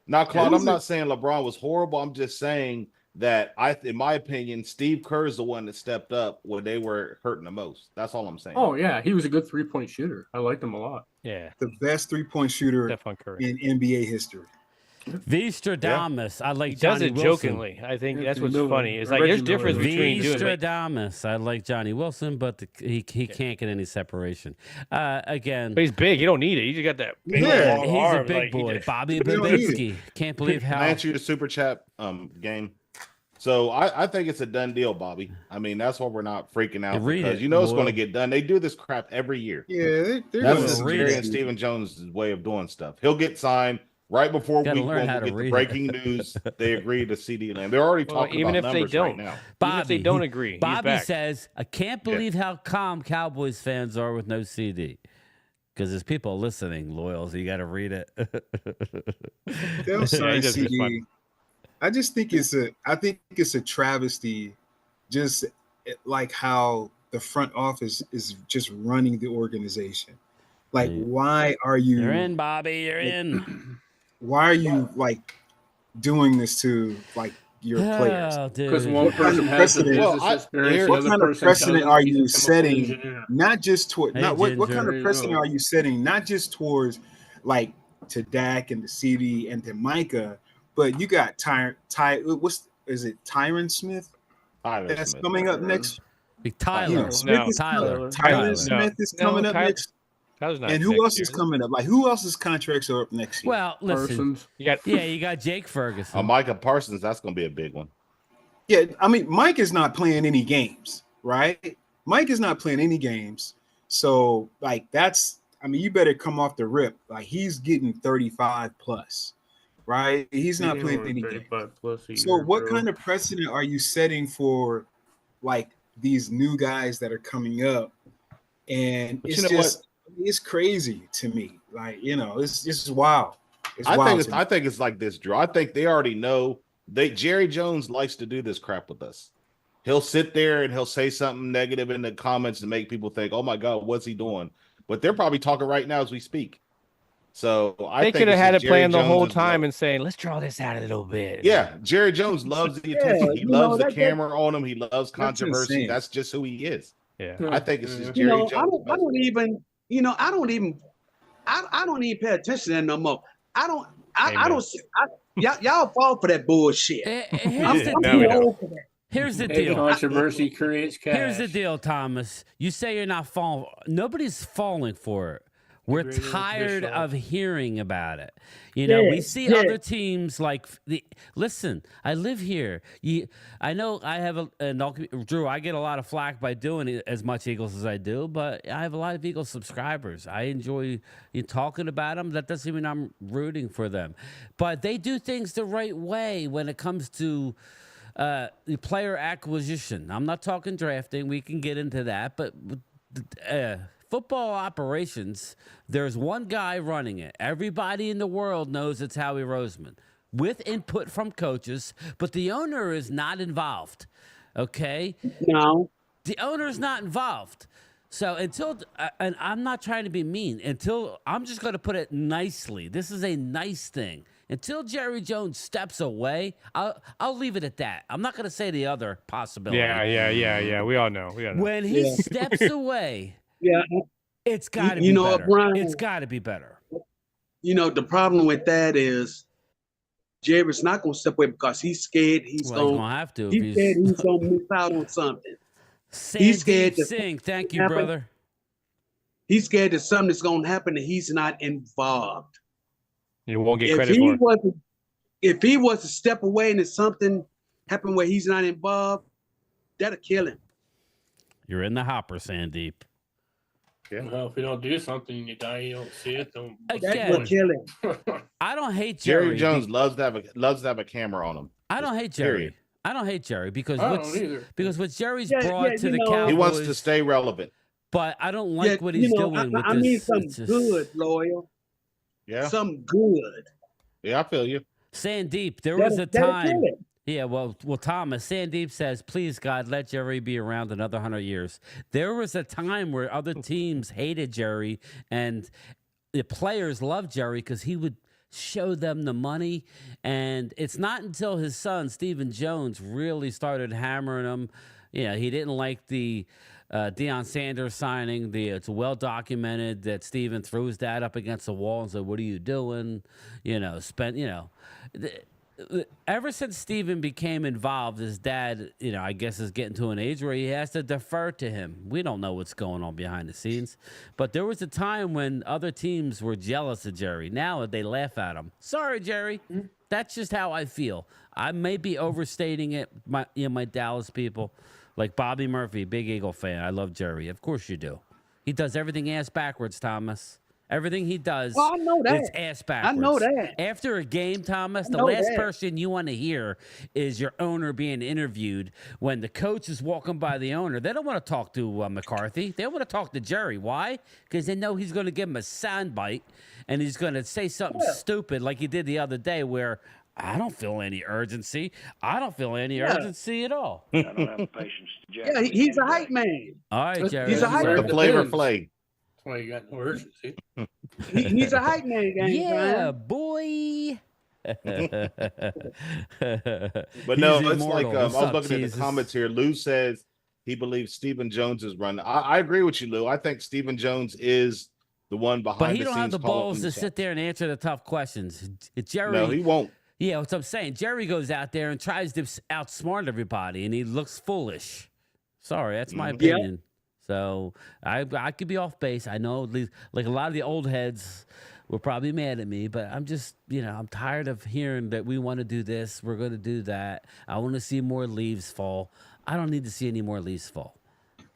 Now, Claude, I'm not saying LeBron was horrible. I'm just saying that in my opinion, Steve Kerr is the one that stepped up when they were hurting the most. That's all I'm saying. Oh yeah, he was a good 3-point shooter. I liked him a lot. Yeah, the best 3-point shooter in NBA history. Vstradamus. I like He Johnny does it Wilson. jokingly. I think that's what's funny. It's like there's difference between doing it. Vstradamus. I like Johnny Wilson, but he can't get any separation. Again, but he's big. You don't need it. You just got that big long he's arm. a big boy. Bobby Babinski. Can't believe how. Can I answer your super chat game? So I think it's a done deal, Bobby. I mean, that's why we're not freaking out because you know it's going to get done. They do this crap every year. Yeah, that's Jerry and Stephen Jones' way of doing stuff. He'll get signed right before we get the breaking news. They agree to CD Lamb. They're already talking even about if they don't. Right now. Bobby, even if they don't agree, Bobby says, "I can't believe how calm Cowboys fans are with no CD." Because there's people listening, loyal, so you got to read it. They'll sign CD. I just think it's a travesty, just like how the front office is just running the organization. Like, why are you? You're in, Bobby. You're in. Why are you like doing this to like your players? Because one person has the business experience. What kind of precedent are you setting? Not just toward what kind of precedent are you setting? Not just towards like to Dak and to CD and to Micah. But you got Tyron Smith? That's coming up next. Tyler. Tyler Smith is coming up next. And who else is coming up? Like, who else's contracts are up next year? Well, listen. You got Jake Ferguson. Micah Parsons, that's going to be a big one. Yeah, I mean, Mike is not playing any games, right? Mike is not playing any games. So, like, you better come off the rip. Like, he's getting 35 plus. Right, he's not playing any games. So, what kind of precedent are you setting for, like these new guys that are coming up? And it's crazy to me. Like it's just wild. I think it's like this, Drew. I think they already know. Jerry Jones likes to do this crap with us. He'll sit there and he'll say something negative in the comments to make people think, "Oh my God, what's he doing?" But they're probably talking right now as we speak. So they could have had it planned the whole time and saying, "Let's draw this out a little bit." Yeah, Jerry Jones loves the attention. He loves the camera on him. He loves controversy. That's just who he is. Yeah, I think it's just Jerry Jones. I don't even pay attention to that no more. Y'all fall for that bullshit. Here's the deal. Controversy creates cash. Here's the deal, Thomas. You say you're not falling. Nobody's falling for it. We're tired of hearing about it. We see other teams like listen, I live here. I know I have Drew, I get a lot of flack by doing as much Eagles as I do, but I have a lot of Eagles subscribers. I enjoy talking about them. That doesn't mean I'm rooting for them. But they do things the right way when it comes to the player acquisition. I'm not talking drafting. We can get into that, but football operations, there's one guy running it. Everybody in the world knows it's Howie Roseman with input from coaches, but the owner is not involved. Okay? No. The owner is not involved. So and I'm not trying to be mean, I'm just going to put it nicely. This is a nice thing. Until Jerry Jones steps away, I'll leave it at that. I'm not going to say the other possibility. Yeah. We all know. When he steps away, it's got to be better. Brian, it's got to be better. The problem with that is Jerry's not going to step away because he's scared. He's going to have to. He's scared he's going to miss out on something. He's scared to sing. Thank you, brother. He's scared that something's going to happen and he's not involved. You won't get credit for it. If he was to step away and something happened where he's not involved, that'll kill him. You're in the hopper, Sandeep. Yeah. Well, if you don't do something, you die. You don't see it. That will kill him. I don't hate Jerry. Jerry Jones loves to have a camera on him. I don't hate Jerry. Period. I don't hate Jerry because what Jerry's brought to the Cowboys. He wants to stay relevant. But I don't like what he's doing with this. I mean something good, Loyal. Yeah. Something good. Yeah, I feel you. Sandeep, there was a time. Yeah, well, Thomas, Sandeep says, please, God, let Jerry be around another 100 years. There was a time where other teams hated Jerry, and the players loved Jerry because he would show them the money. And it's not until his son, Stephen Jones, really started hammering him. He didn't like the Deion Sanders signing. It's well documented that Steven threw his dad up against the wall and said, "What are you doing?" Ever since Steven became involved, his dad, I guess is getting to an age where he has to defer to him. We don't know what's going on behind the scenes. But there was a time when other teams were jealous of Jerry. Now they laugh at him. Sorry, Jerry. That's just how I feel. I may be overstating it, my Dallas people. Like Bobby Murphy, big Eagle fan. I love Jerry. Of course you do. He does everything ass backwards, Thomas. Everything he does, I know that. It's ass backwards. I know that. After a game, Thomas, the last person you want to hear is your owner being interviewed when the coach is walking by the owner. They don't want to talk to McCarthy. They want to talk to Jerry. Why? Because they know he's going to give him a soundbite and he's going to say something stupid like he did the other day where I don't feel any urgency. I don't feel any urgency at all. I don't have the patience to jack. Yeah, he's a hype man. All right, Jerry. He's a hype man. The Flavor Flay. That's why you got no urgency. He's a hype man, Yeah, boy. But no, it's like I was looking at the comments here. Lou says he believes Stephen Jones is running. I agree with you, Lou. I think Stephen Jones is the one behind the scenes. But he don't have the balls to sit there and answer the tough questions. Jerry, no, he won't. Yeah, what I'm saying. Jerry goes out there and tries to outsmart everybody, and he looks foolish. Sorry, that's my opinion. So I could be off base. I know, like a lot of the old heads were probably mad at me, but I'm just, I'm tired of hearing that we want to do this, we're going to do that. I want to see more leaves fall. I don't need to see any more leaves fall.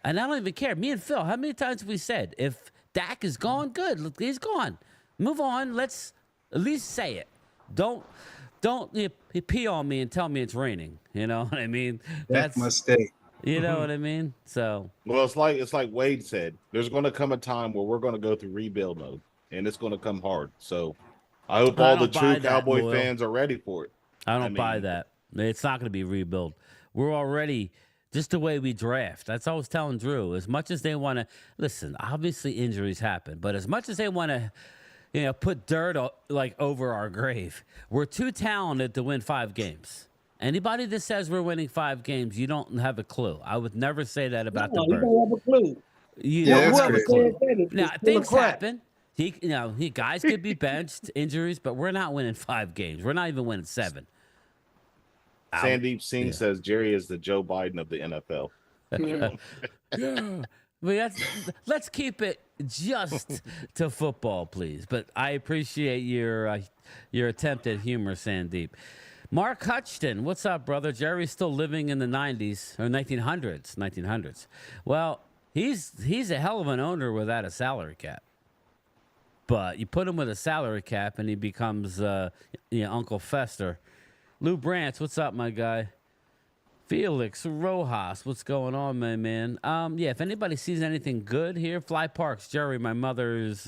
And I don't even care. Me and Phil, how many times have we said, if Dak is gone, good, look, he's gone. Move on. Let's at least say it. Don't pee on me and tell me it's raining. You know what I mean? That's my mistake. You know what I mean? So well, it's like Wade said. There's going to come a time where we're going to go through rebuild mode, and it's going to come hard. So I hope all the true Cowboy fans are ready for it. I don't buy that. It's not going to be rebuild. We're already just the way we draft. That's what I was telling Drew. As much as they want to listen, obviously injuries happen, but as much as they want to, put dirt over our grave, we're too talented to win 5 games. Anybody that says we're winning 5 games, you don't have a clue. I would never say that about the Birds. You don't have a clue. You don't have a clue. Now, things happen. Guys could be benched, injuries, but we're not winning 5 games. We're not even winning 7. Sandeep Singh says Jerry is the Joe Biden of the NFL. Yeah. But let's keep it just to football, please. But I appreciate your attempt at humor, Sandeep. Mark Hutchton, what's up, brother? Jerry's still living in the 90s or 1900s. Well, he's a hell of an owner without a salary cap. But you put him with a salary cap and he becomes Uncle Fester. Lou Brantz, what's up, my guy? Felix Rojas, what's going on, my man? Yeah, if anybody sees anything good here, Fly Parks, Jerry, my mother's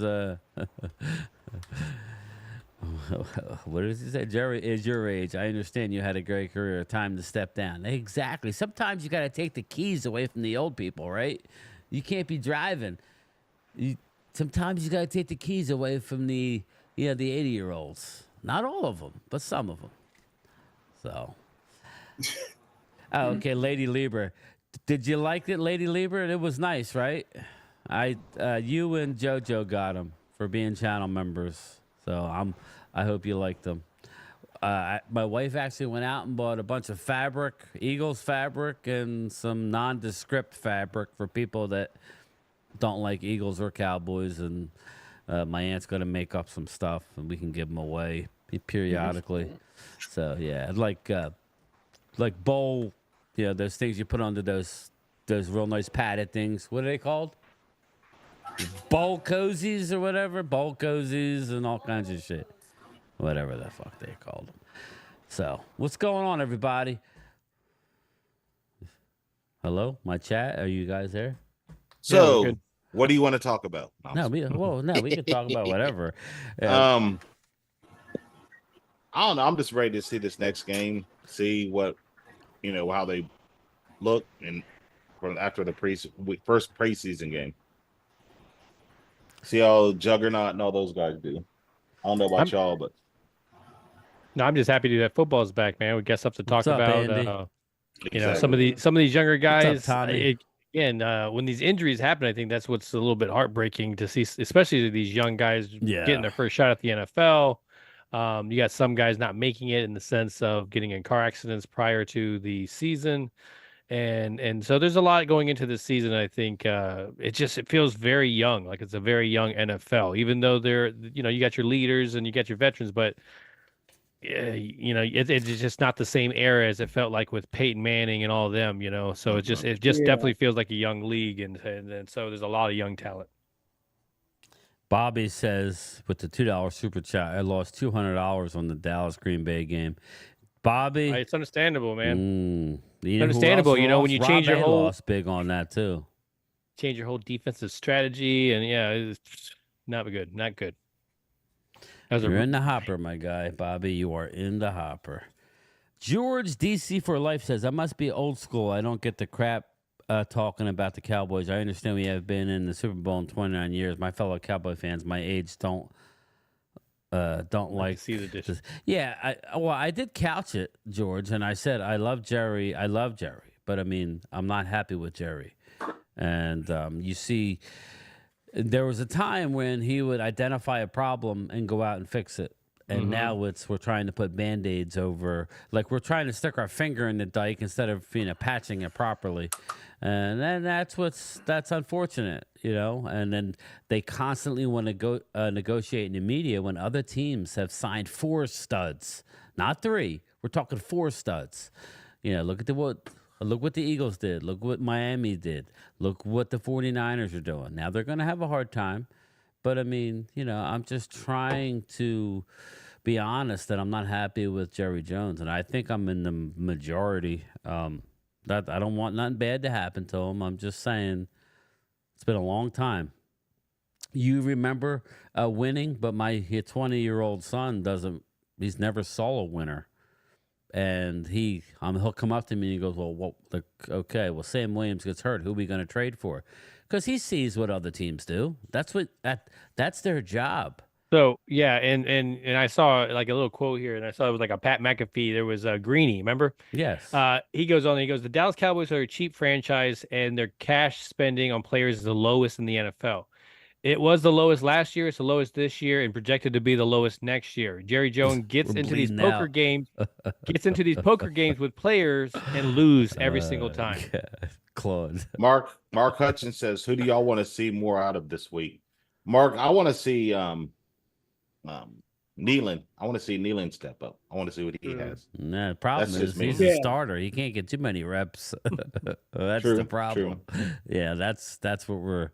what does he say? Jerry is your age. I understand you had a great career. Time to step down. Exactly. Sometimes you got to take the keys away from the old people, right? You can't be driving. Sometimes you got to take the keys away from the 80-year-olds. Not all of them, but some of them. So. Oh, okay, Lady Lieber. Did you like it, Lady Lieber? It was nice, right? You and JoJo got them for being channel members. So I hope you liked them. My wife actually went out and bought a bunch of fabric, Eagles fabric, and some nondescript fabric for people that don't like Eagles or Cowboys. And my aunt's going to make up some stuff, and we can give them away periodically. So yeah, like bowl, those things you put under those real nice padded things. What are they called? Bowl cozies or whatever. Bowl cozies and all kinds of shit. Whatever the fuck they called them. So, what's going on, everybody? Hello? My chat? Are you guys there? So, what do you want to talk about? No, we can talk about whatever. I don't know. I'm just ready to see this next game. See what, how they look and after the first preseason game. See how Juggernaut and all those guys do. I don't know about y'all, but no, I'm just happy that football's back, man. We got stuff to talk about. Andy? Some of these younger guys. Tommy? Yeah, and when these injuries happen, I think that's what's a little bit heartbreaking to see, especially these young guys getting their first shot at the NFL. You got some guys not making it in the sense of getting in car accidents prior to the season. And so there's a lot going into this season. I think it feels very young, like it's a very young NFL, even though you got your leaders and you got your veterans, but it's just not the same era as it felt like with Peyton Manning and all of them, So it just definitely feels like a young league, and so there's a lot of young talent. Bobby says with the $2 super chat, I lost $200 on the Dallas Green Bay game. Bobby, it's understandable, man. It's understandable, when you change your whole lost big on that too. Change your whole defensive strategy, and it's not good. You're in the hopper, my guy, Bobby. You are in the hopper. George DC for Life says, I must be old school. I don't get the crap talking about the Cowboys. I understand we have been in the Super Bowl in 29 years. My fellow Cowboy fans, my age, don't like see the dishes. Yeah, I did couch it, George, and I said I love Jerry. But I mean, I'm not happy with Jerry. And you see, there was a time when he would identify a problem and go out and fix it. And now we're trying to put Band-Aids over, like we're trying to stick our finger in the dike instead of patching it properly. And then that's unfortunate, And then they constantly want to go negotiate in the media when other teams have signed 4 studs, not 3. We're talking 4 studs. Look what the Eagles did. Look what Miami did. Look what the 49ers are doing. Now they're going to have a hard time. But, I mean, I'm just trying to be honest that I'm not happy with Jerry Jones. And I think I'm in the majority. That I don't want nothing bad to happen to him. I'm just saying it's been a long time. You remember winning, but my 20-year-old son he's never saw a winner. And he'll come up to me and he goes, well, Sam Williams gets hurt. Who are we going to trade for? Because he sees what other teams do. That's their job. So yeah, and I saw like a little quote here, and I saw it was like a Pat McAfee. There was Greeny, remember? Yes. He goes, the Dallas Cowboys are a cheap franchise, and their cash spending on players is the lowest in the NFL. It was the lowest last year. It's the lowest this year, and projected to be the lowest next year. Jerry Jones gets into these poker games, with players and lose every single time. Claude. Mark Hutchins says, "Who do y'all want to see more out of this week?" Mark, I want to see Nealon. I want to see Nealon step up. I want to see what he has. Nah, the problem is he's a starter. He can't get too many reps. That's the problem. True. Yeah, that's what we're.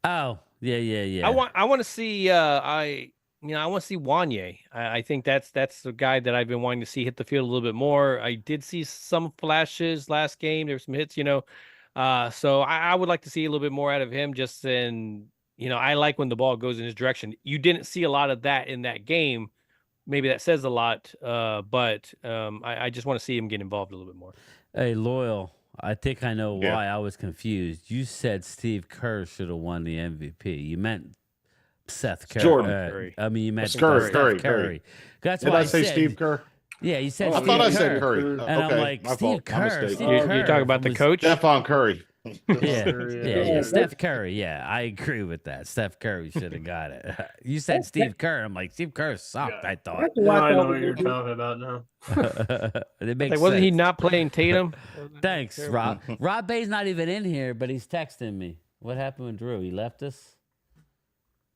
Oh, yeah. I want to see I want to see Wanye. I think that's the guy that I've been wanting to see hit the field a little bit more. I did see some flashes last game. There were some hits, so I would like to see a little bit more out of him. Just in, I like when the ball goes in his direction. You didn't see a lot of that in that game. Maybe that says a lot, but I just want to see him get involved a little bit more. Hey, Loyal. I think I know why I was confused. You said Steve Kerr should have won the MVP. You meant Seth Curry. Jordan. You meant Steph Curry. That's Did why I say Steve Kerr? Yeah, you said I thought I said Curry. And I'm like, Steve Kerr. You're talking about the coach? Stephon Curry. Yeah. Steph Curry. Yeah, I agree with that. Steph Curry should have got it. You said Steve Kerr. I'm like, Steve Kerr sucked, I thought. No, I know what you're talking about now. It makes sense. Wasn't he not playing Tatum? Thanks, Rob. Rob Bay's not even in here, but he's texting me. What happened with Drew? He left us?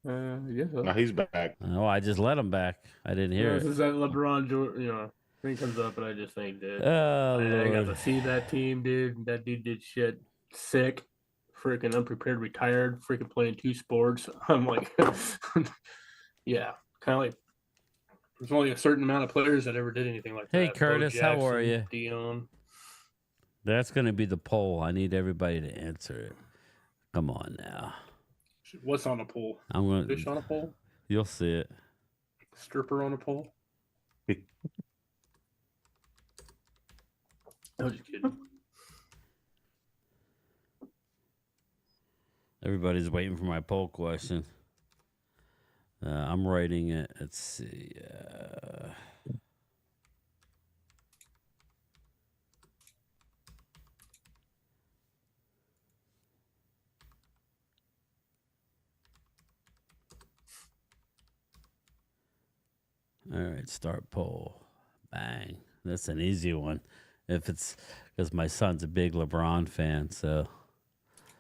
Yeah. No, he's back. Oh, I just let him back. I didn't hear it. This is that LeBron, thing comes up, and I just think that I got to see that team, dude. That dude did shit. Sick, freaking unprepared, retired, freaking playing 2 sports. I'm like, yeah, kind of like there's only a certain amount of players that ever did anything like that. Hey, Curtis, Jackson, how are you? Dion. That's going to be the poll. I need everybody to answer it. Come on now. What's on a pole? I'm going Fish on a pole? You'll see it. Stripper on a pole? I was just kidding. Everybody's waiting for my poll question. I'm writing it. Let's see. All right, start poll. Bang. That's an easy one. If it's because my son's a big LeBron fan, so.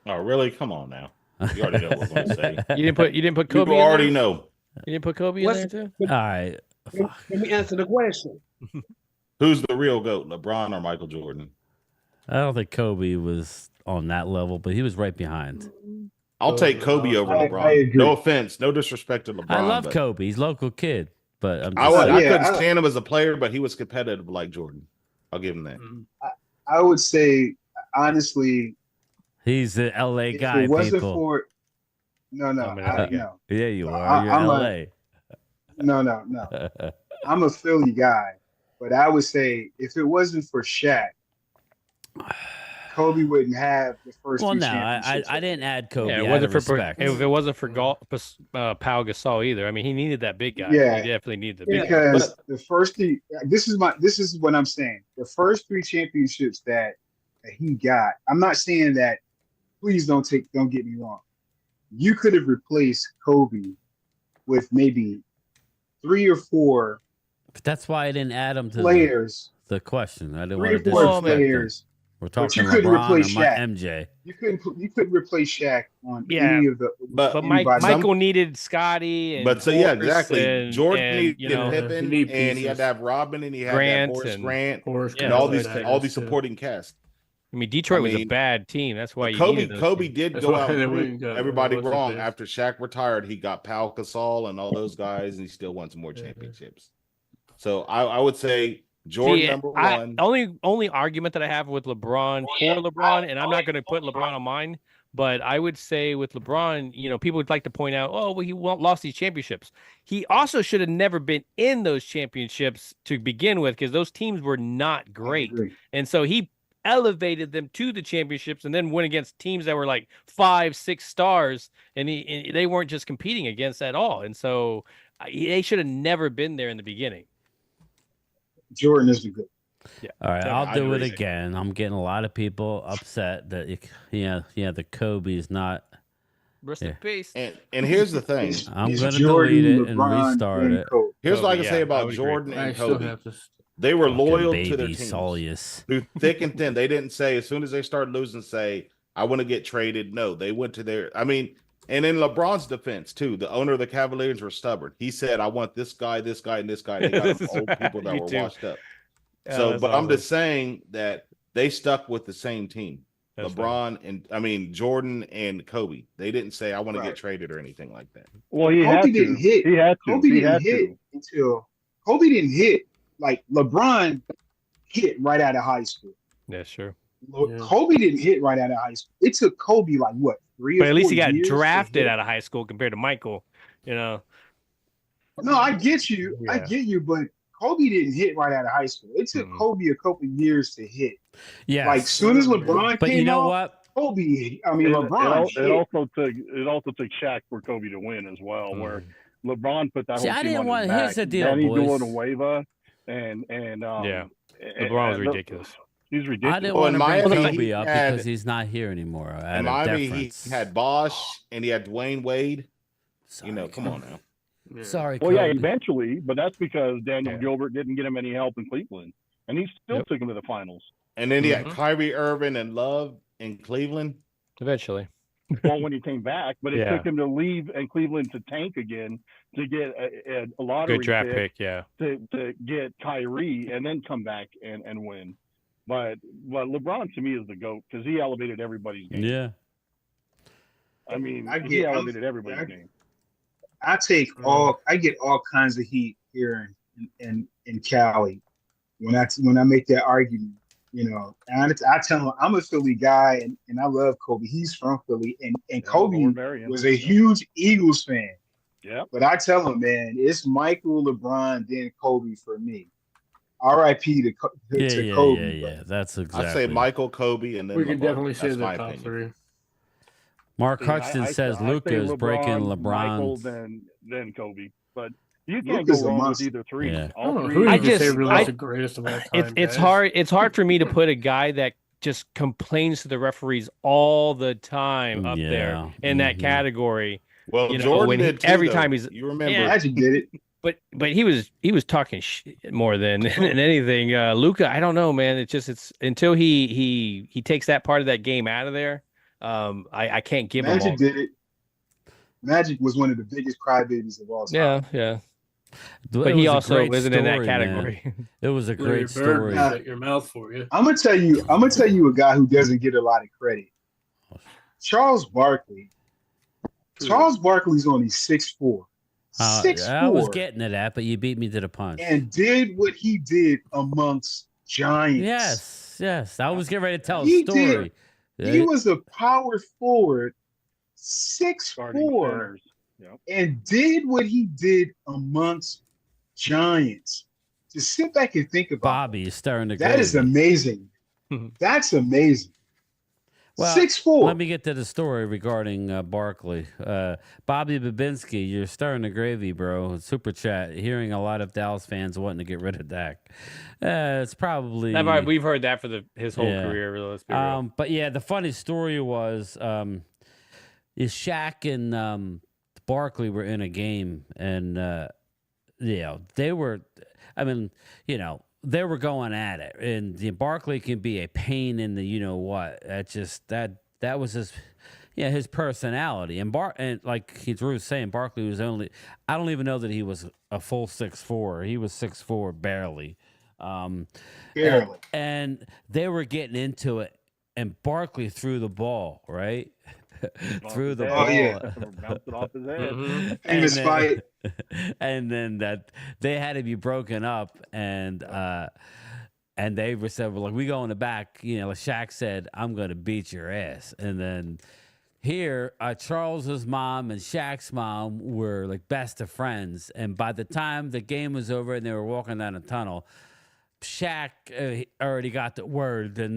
Oh, really? Come on now. You already know what we're going to say. You didn't put Kobe. You already know. You didn't put Kobe in there too. All right. Let me answer the question. Who's the real GOAT, LeBron or Michael Jordan? I don't think Kobe was on that level, but he was right behind. I'll take Kobe over LeBron. I agree. No offense, no disrespect to LeBron. I love Kobe. He's a local kid, but I'm just I couldn't stand him as a player, but he was competitive like Jordan. I'll give him that. I would say, honestly, he's the LA guy. If it wasn't people. For no. Yeah, you are. You're LA. No. I'm a Philly guy, but I would say if it wasn't for Shaq, Kobe wouldn't have the first. Well, no, I didn't add Kobe. Yeah, it wasn't for respect. If it wasn't for Pau Gasol either. I mean, he needed that big guy. Yeah, he definitely needed the big guy. Because the first thing, this is what I'm saying. The first 3 championships that he got. I'm not saying that. Please don't get me wrong. You could have replaced Kobe with maybe 3 or 4. But that's why I didn't add him to players. The question. I didn't 3 want to or 4 disrespect players. Them. We're talking you couldn't LeBron replace or Shaq. MJ. You couldn't replace Shaq on any of the. But Michael needed Scotty. And exactly. Jordan needed Pippen, and he had to have Robin, and he had Horace Grant, and all these supporting cast. I mean, Detroit was a bad team. That's why Kobe did go out and prove everybody wrong. After Shaq retired, he got Pau Gasol and all those guys, and he still won some more championships. So I would say Jordan number one. Only argument that I have with LeBron and I'm not going to put LeBron on mine, but I would say with LeBron, people would like to point out, oh, well, he lost these championships. He also should have never been in those championships to begin with because those teams were not great. And so he elevated them to the championships and then went against teams that were like 5-6 stars and they weren't just competing against at all. And so they should have never been there in the beginning. Jordan is the good. Yeah. All right, I'll do it again. I'm getting a lot of people upset that the Kobe's not. Rest in peace. And here's the thing. I'm going to delete it and restart it. Here's what I can say about Jordan and Kobe. They were loyal to their teams through thick and thin. They didn't say as soon as they started losing, say, I want to get traded. No, they went to their. I mean, and in LeBron's defense too, the owner of the Cavaliers were stubborn. He said, "I want this guy, and this guy." And they got old people that were washed up. So, but I'm just saying that they stuck with the same team. That's LeBron and Jordan and Kobe. They didn't say, "I want to get traded" or anything like that. Well, Kobe didn't hit. He had to. Kobe didn't hit until Kobe didn't hit. Like LeBron hit right out of high school. Yeah, sure. Kobe didn't hit right out of high school. It took Kobe like what 3 or 4 years. But at least he got drafted out of high school compared to Michael. No, I get you. Yeah. I get you, but Kobe didn't hit right out of high school. It took Kobe a couple years to hit. Yeah. Like soon as LeBron but came you know out, what? Kobe. LeBron. It also took Shaq for Kobe to win as well. Where LeBron put that whole team on his back. Here's the deal, Danny boys. Villanueva and LeBron was ridiculous. He's ridiculous. I didn't want to bring Kobe up because he's not here anymore. In Miami, he had Bosh and he had Dwayne Wade. Sorry, come on now. Yeah. Sorry, Kobe. Kobe. Eventually, but that's because Daniel Gilbert didn't get him any help in Cleveland, and he still took him to the finals. And then he had Kyrie Irving and Love in Cleveland. Eventually. Well, when he came back, but it took him to leave and Cleveland to tank again to get a lottery good draft pick, to get Kyrie and then come back and win. But LeBron to me is the GOAT because he elevated everybody's game. Yeah, I mean, he elevated everybody's game. I get all kinds of heat here in Cali when I make that argument. And I tell him I'm a Philly guy and I love Kobe. He's from Philly and Kobe was a huge Eagles fan. Yeah. But I tell him, man, it's Michael, LeBron, then Kobe for me. R.I.P. to Kobe. Yeah. That's exactly. I say Michael, Kobe, and then we LeBron. can definitely say That's the my top opinion. 3. Mark Hutchins says Luka is breaking LeBron. Michael, then Kobe, but you can't go wrong with either 3. Yeah. All 3. I just the greatest of all time. It's hard. It's hard for me to put a guy that just complains to the referees all the time up there in that category. Well, Jordan did too, every though. time he's you remember Magic did it. But he was talking shit more than anything. Luka, I don't know, man. It's until he takes that part of that game out of there. I can't give him all. Magic did it. Magic was one of the biggest crybabies of all time. Yeah. But he also isn't in that category. Man. It was a great story. Shut your mouth for you. I'm gonna tell you a guy who doesn't get a lot of credit. Charles Barkley. Charles Barkley's only 6'4". 6'4". I was getting to that, but you beat me to the punch. And did what he did amongst giants. Yes. I was getting ready to tell a story. He was a power forward, 6'4", and did what he did amongst giants. To sit back and think about Bobby is stirring the that is amazing. That's amazing. Well, 6'4". Let me get to the story regarding Barkley. Bobby Babinski, you're stirring the gravy, bro. Super chat. Hearing a lot of Dallas fans wanting to get rid of Dak. It's probably we've heard that for his whole career. Let's be real. But yeah, the funny story was is Shaq and Barkley were in a game, and they were. I mean, they were going at it, and Barkley can be a pain in the what. That was his personality, and like Drew was saying, Barkley was only. I don't even know that he was a full 6'4". He was 6'4" barely. Barely. And they were getting into it, and Barkley threw the ball right. Threw the ball. Bounced it off his head. Famous fight. And then that they had to be broken up, and they were said, well, like, we go in the back. Shaq said, "I'm going to beat your ass." And then here, Charles's mom and Shaq's mom were like best of friends. And by the time the game was over and they were walking down a tunnel, Shaq already got the word to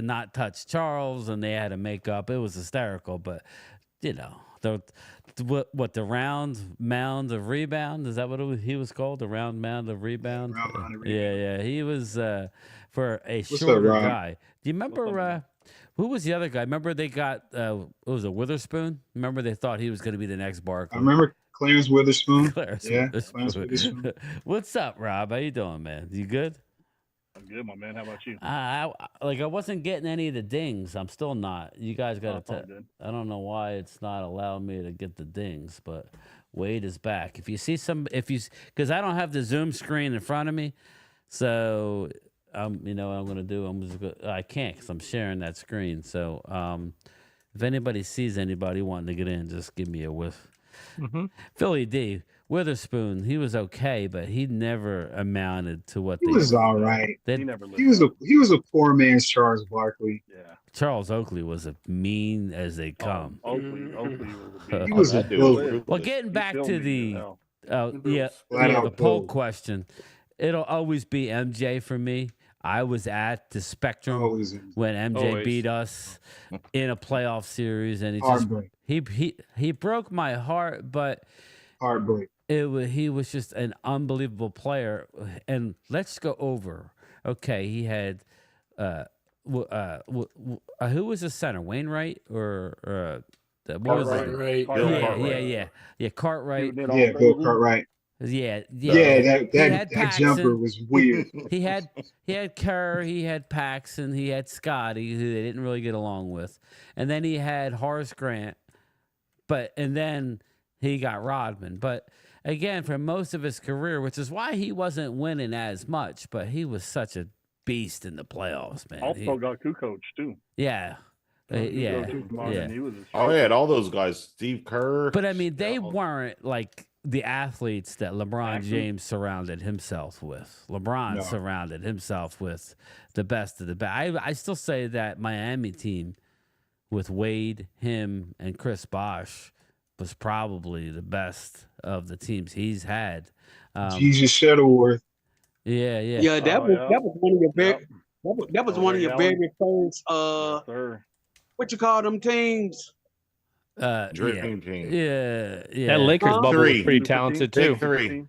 not touch Charles, and they had to make up. It was hysterical, but the round mound of rebound, is that what he was called? The round mound of rebound. Yeah. He was for a shorter guy. Do you remember who was the other guy? Remember they got what was it, Witherspoon? Remember they thought he was going to be the next Barkley. I remember Clarence Witherspoon. Clarence Witherspoon. What's up, Rob? How you doing, man? You good? I'm good, my man. How about you? I wasn't getting any of the dings. I'm still not. You guys got to. I don't know why it's not allowing me to get the dings, but Wade is back. If you see because I don't have the Zoom screen in front of me, so what I'm gonna do. I can't because I'm sharing that screen. So if anybody sees anybody wanting to get in, just give me a whiff. Mm-hmm. Philly D. Witherspoon, he was okay, but he never amounted to what he was all right. He was a poor man's Charles Barkley. Yeah. Charles Oakley was as mean as they come. Oakley was he was a dude. Well, getting back to the poll question, it'll always be MJ for me. I was at the Spectrum when MJ beat us in a playoff series, and he broke my heart, but heartbreak. He was just an unbelievable player. And let's go over. Okay, he had who was the center? Wainwright or what was it? Yeah, Cartwright. Yeah, Bill Cartwright. Yeah. That jumper was weird. He had Kerr, he had Paxson, he had Scotty, who they didn't really get along with, and then he had Horace Grant, and then he got Rodman. But again, for most of his career, which is why he wasn't winning as much, but he was such a beast in the playoffs, man. Also got Kukoc too. Yeah. He had all those guys, Steve Kerr. But I mean, they weren't like the athletes that LeBron James surrounded himself with. LeBron surrounded himself with the best of the best. I still say that Miami team with Wade, him, and Chris Bosh was probably the best of the teams he's had. Jesus Shuttleworth. Yeah. Yeah, that was one of your very that was one of your very first what you call them teams? Dream team. Yeah. That Lakers bubble was pretty talented too. Three.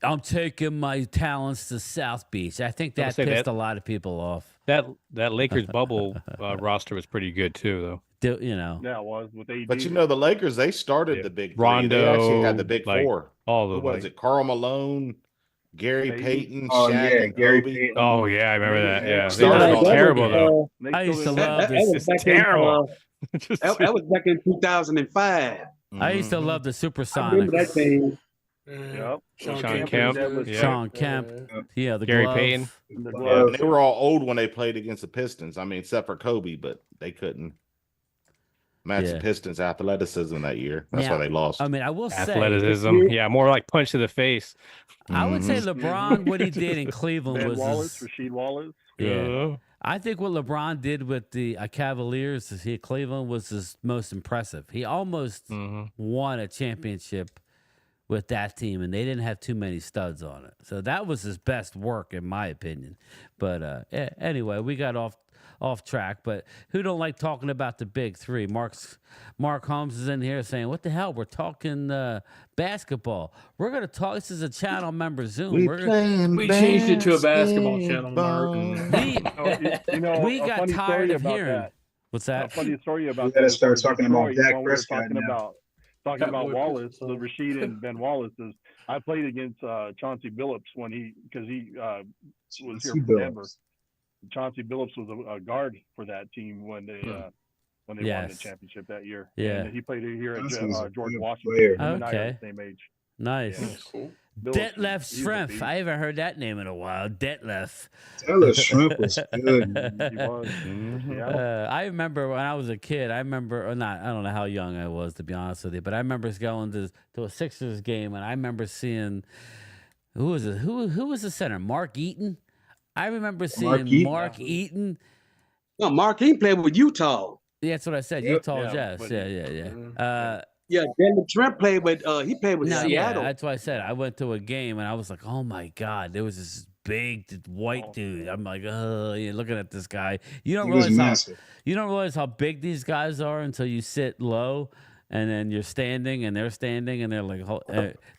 I'm taking my talents to South Beach. I think that pissed a lot of people off. That Lakers bubble roster was pretty good too, though. Yeah, it was with AD. But the Lakers, they started the big Rondo. three. They actually had the big four. All Who the was way. it? Carl Malone, Gary Payton, Oh Shaq, yeah, and Gary Kobe. Payton. Oh yeah, I remember that. Yeah, they Started were all that terrible game. though. I used to That, love that was this. back terrible. that was back in 2005. I used to love the I remember that Supersonics. thing. Yep. Sean Kemp. Yeah. Sean Kemp. Yeah, the Gary glove. Payton. The Yeah, glove. they were all old when they played against the Pistons. I mean, except for Kobe, but they couldn't match the Pistons' athleticism that year. That's why they lost. I mean, I will say athleticism. Yeah, more like punch to the face. I would say LeBron, what he did in Cleveland Ben was Wallace, Rasheed Wallace. Yeah. I think what LeBron did with the Cavaliers Cleveland was his most impressive. He almost won a championship with that team, and they didn't have too many studs on it. So that was his best work, in my opinion. But anyway, we got off track. But who don't like talking about the big three? Mark Holmes is in here saying, what the hell? We're talking basketball. We're going to talk. This is a channel member Zoom. We changed it to a basketball channel, Mark. We got tired of hearing. That. What's that? A funny story about We gotta that. start talking about Detroit, Dak when we were Prescott talking now. about Wallace, the Rasheed and Ben Wallace. I played against Chauncey Billups because he was here from Denver. Chauncey Billups was a guard for that team when they won the championship that year. Yeah, and he played here at George Washington. Player. Him and I are Okay. the same age. Nice. Yeah, that's cool. Detlef Schrempf. I haven't heard that name in a while. Detlef. Schrempf was good. He was. I remember when I was a kid. I don't know how young I was, to be honest with you, but I remember going to a Sixers game, and I remember seeing who was it? Who was the center? Mark Eaton. I remember seeing Mark Eaton. No, Mark Eaton played with Utah. Yeah, that's what I said. Utah Jazz. Yeah. Yeah, Denver Trent played with he played with Seattle. Yeah, that's what I said. I went to a game and I was like, oh my God, there was this big white dude. I'm like, you're looking at this guy. You don't realize how big these guys are until you sit low and then you're standing and they're standing and they're like,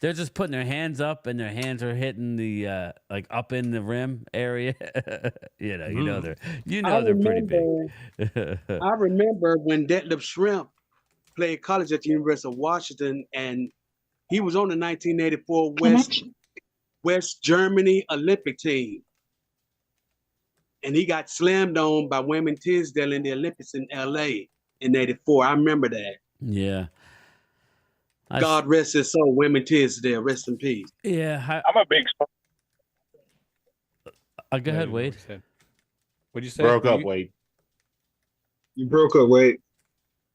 they're just putting their hands up and their hands are hitting the like up in the rim area. They're pretty big. I remember when Detlef Schrempf played college at the University of Washington, and he was on the 1984 West Germany Olympic team. And he got slammed on by Wayman Tisdale in the Olympics in LA in 84. I remember that. Yeah. God rest his soul, Wayman Tisdale. Rest in peace. Yeah. I'm a big go ahead, Wade. What'd you say? Broke up, Wade. You broke up, Wade.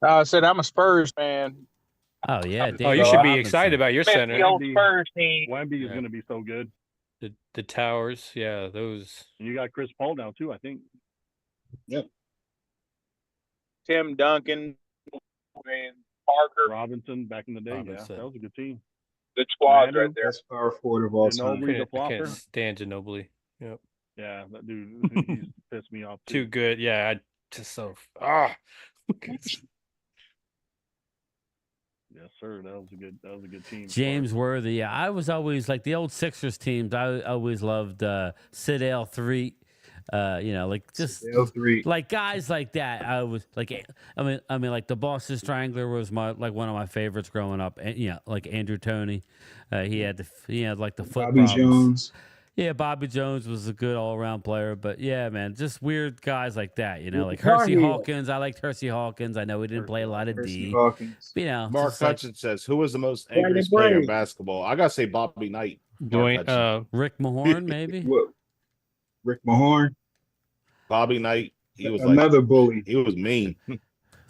I said I'm a Spurs fan. Oh yeah. You should be excited about your center. The old Spurs team. Wemby is going to be so good. The towers, yeah, those. And you got Chris Paul now too, I think. Yep. Tim Duncan and Parker Robinson back in the day. Yeah, that was a good team. Good squad right there. Best power forward of all time. I can't stand Ginobili. Yep. Yeah, that dude, he's pissed me off too good. Yeah, Yes, sir. That was a good team. James Worthy. Yeah, I was always like the old Sixers teams. I always loved Sid L3. Like guys like that. I was like, I mean, like the Boston Strangler was one of my favorites growing up. And like Andrew Toney. He had like the foot Bobby problems. Jones. Yeah, Bobby Jones was a good all-around player, but yeah, man, just weird guys like that, like Hersey Hawkins. I liked Hersey Hawkins. I know he didn't play a lot of D. Mark Hutchins says, "Who was the most angriest player in basketball?" I gotta say Bobby Knight. Rick Mahorn, maybe. Rick Mahorn. Bobby Knight. He was another bully. He was mean.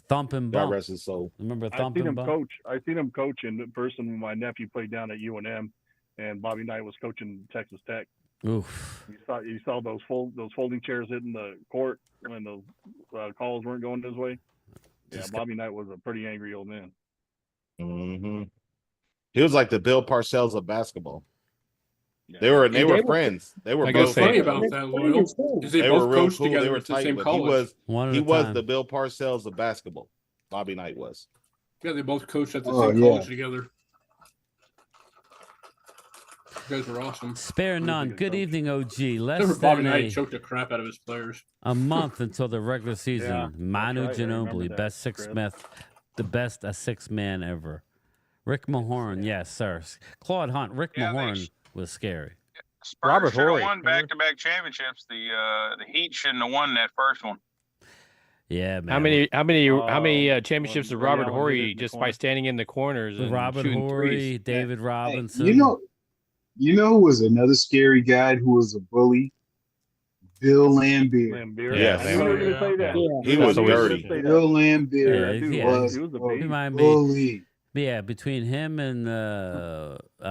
Thumping bump. God rest his soul. Remember thumping bump? I seen him coach in person when my nephew played down at UNM. And Bobby Knight was coaching Texas Tech. Oof! You saw those folding chairs hitting the court when those calls weren't going his way. Yeah, Bobby Knight was a pretty angry old man. Mm-hmm. He was like the Bill Parcells of basketball. Yeah. They were friends. They were both funny about that, Loyal. They were real cool. They were tight. He was the Bill Parcells of basketball. Bobby Knight was. Yeah, they both coached at the same college together. You guys were awesome. Spare none. Good evening, OG. Bobby Knight choked the crap out of his players. A month until the regular season. Manu Ginobili, best six-man ever. Rick Mahorn, yes, sir. Claude Hunt. Rick Mahorn was scary. Spurs Robert should have Horry, won back-to-back championships. The Heat shouldn't have won that first one. Yeah, man. How many championships did Robert Horry just by standing in the corners and Robert shooting Horry, threes? David Robinson. You know who was another scary guy who was a bully? Bill Lambier. Yeah, I knew you were going to say that. Yeah. He was dirty. Bill Lambier was a bully. Yeah, between him and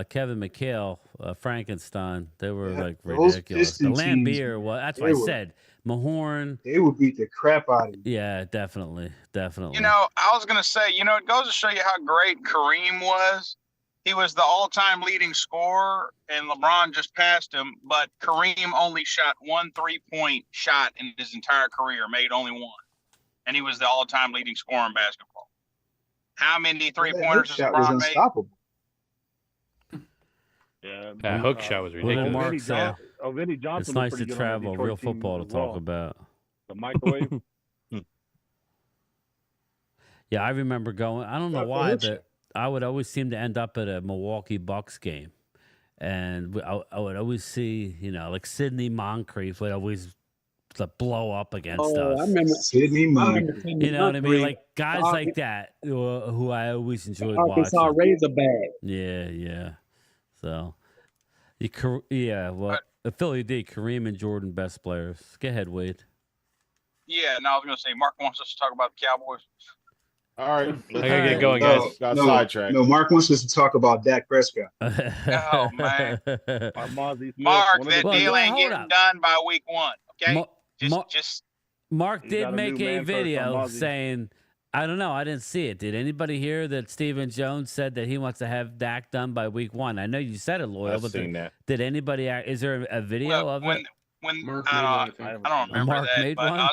Kevin McHale, Frankenstein, they were like ridiculous. The Lambier, that's what I said. Mahorn. They would beat the crap out of you. Yeah, definitely. You know, I was going to say, it goes to show you how great Kareem was. He was the all-time leading scorer, and LeBron just passed him. But Kareem only shot one three-point shot in his entire career, made only one. And he was the all-time leading scorer in basketball. How many three-pointers has LeBron made? Unstoppable. Yeah, that hook shot was ridiculous. Vinny Johnson it's nice to travel real football to talk about. The microwave. Yeah, I remember going. I don't know why, but I would always seem to end up at a Milwaukee Bucks game, and I would always see, like Sidney Moncrief would always blow up against us. I remember Sidney Moncrief. You know what I mean? Like guys like that who I always enjoyed Arkansas watching. Razorback. Yeah. So, Philly D, Kareem and Jordan, best players. Go ahead, Wade. Yeah, I was going to say, Mark wants us to talk about the Cowboys. All right. I gotta get going, guys. Got sidetracked. No, Mark wants us to talk about Dak Prescott. Oh, man. Mark, that deal ain't getting done by week 1, okay? Mark did make a video saying, I don't know, I didn't see it. Did anybody hear that Stephen Jones said that he wants to have Dak done by week 1? I know you said it, Loyal, but did anybody? Is there a video of it? I don't remember Mark that. made one?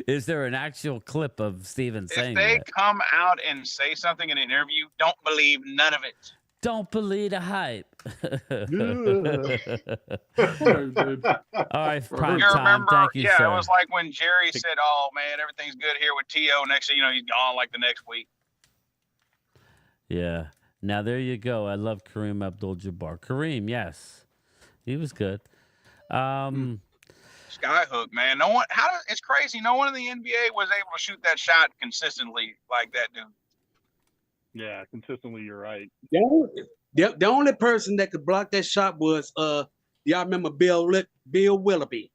Is there an actual clip of Steven saying that? If they come out and say something in an interview, don't believe none of it. Don't believe the hype. All right, prime time. Thank you, sir. It was like when Jerry said, "Oh man, everything's good here with T.O." Next thing you know, he's gone like the next week. Yeah. Now there you go. I love Kareem Abdul-Jabbar. Kareem, yes, he was good. Skyhook, man. It's crazy. No one in the NBA was able to shoot that shot consistently like that dude. Yeah, consistently. You're right. The only person that could block that shot was y'all remember Bill Willoughby.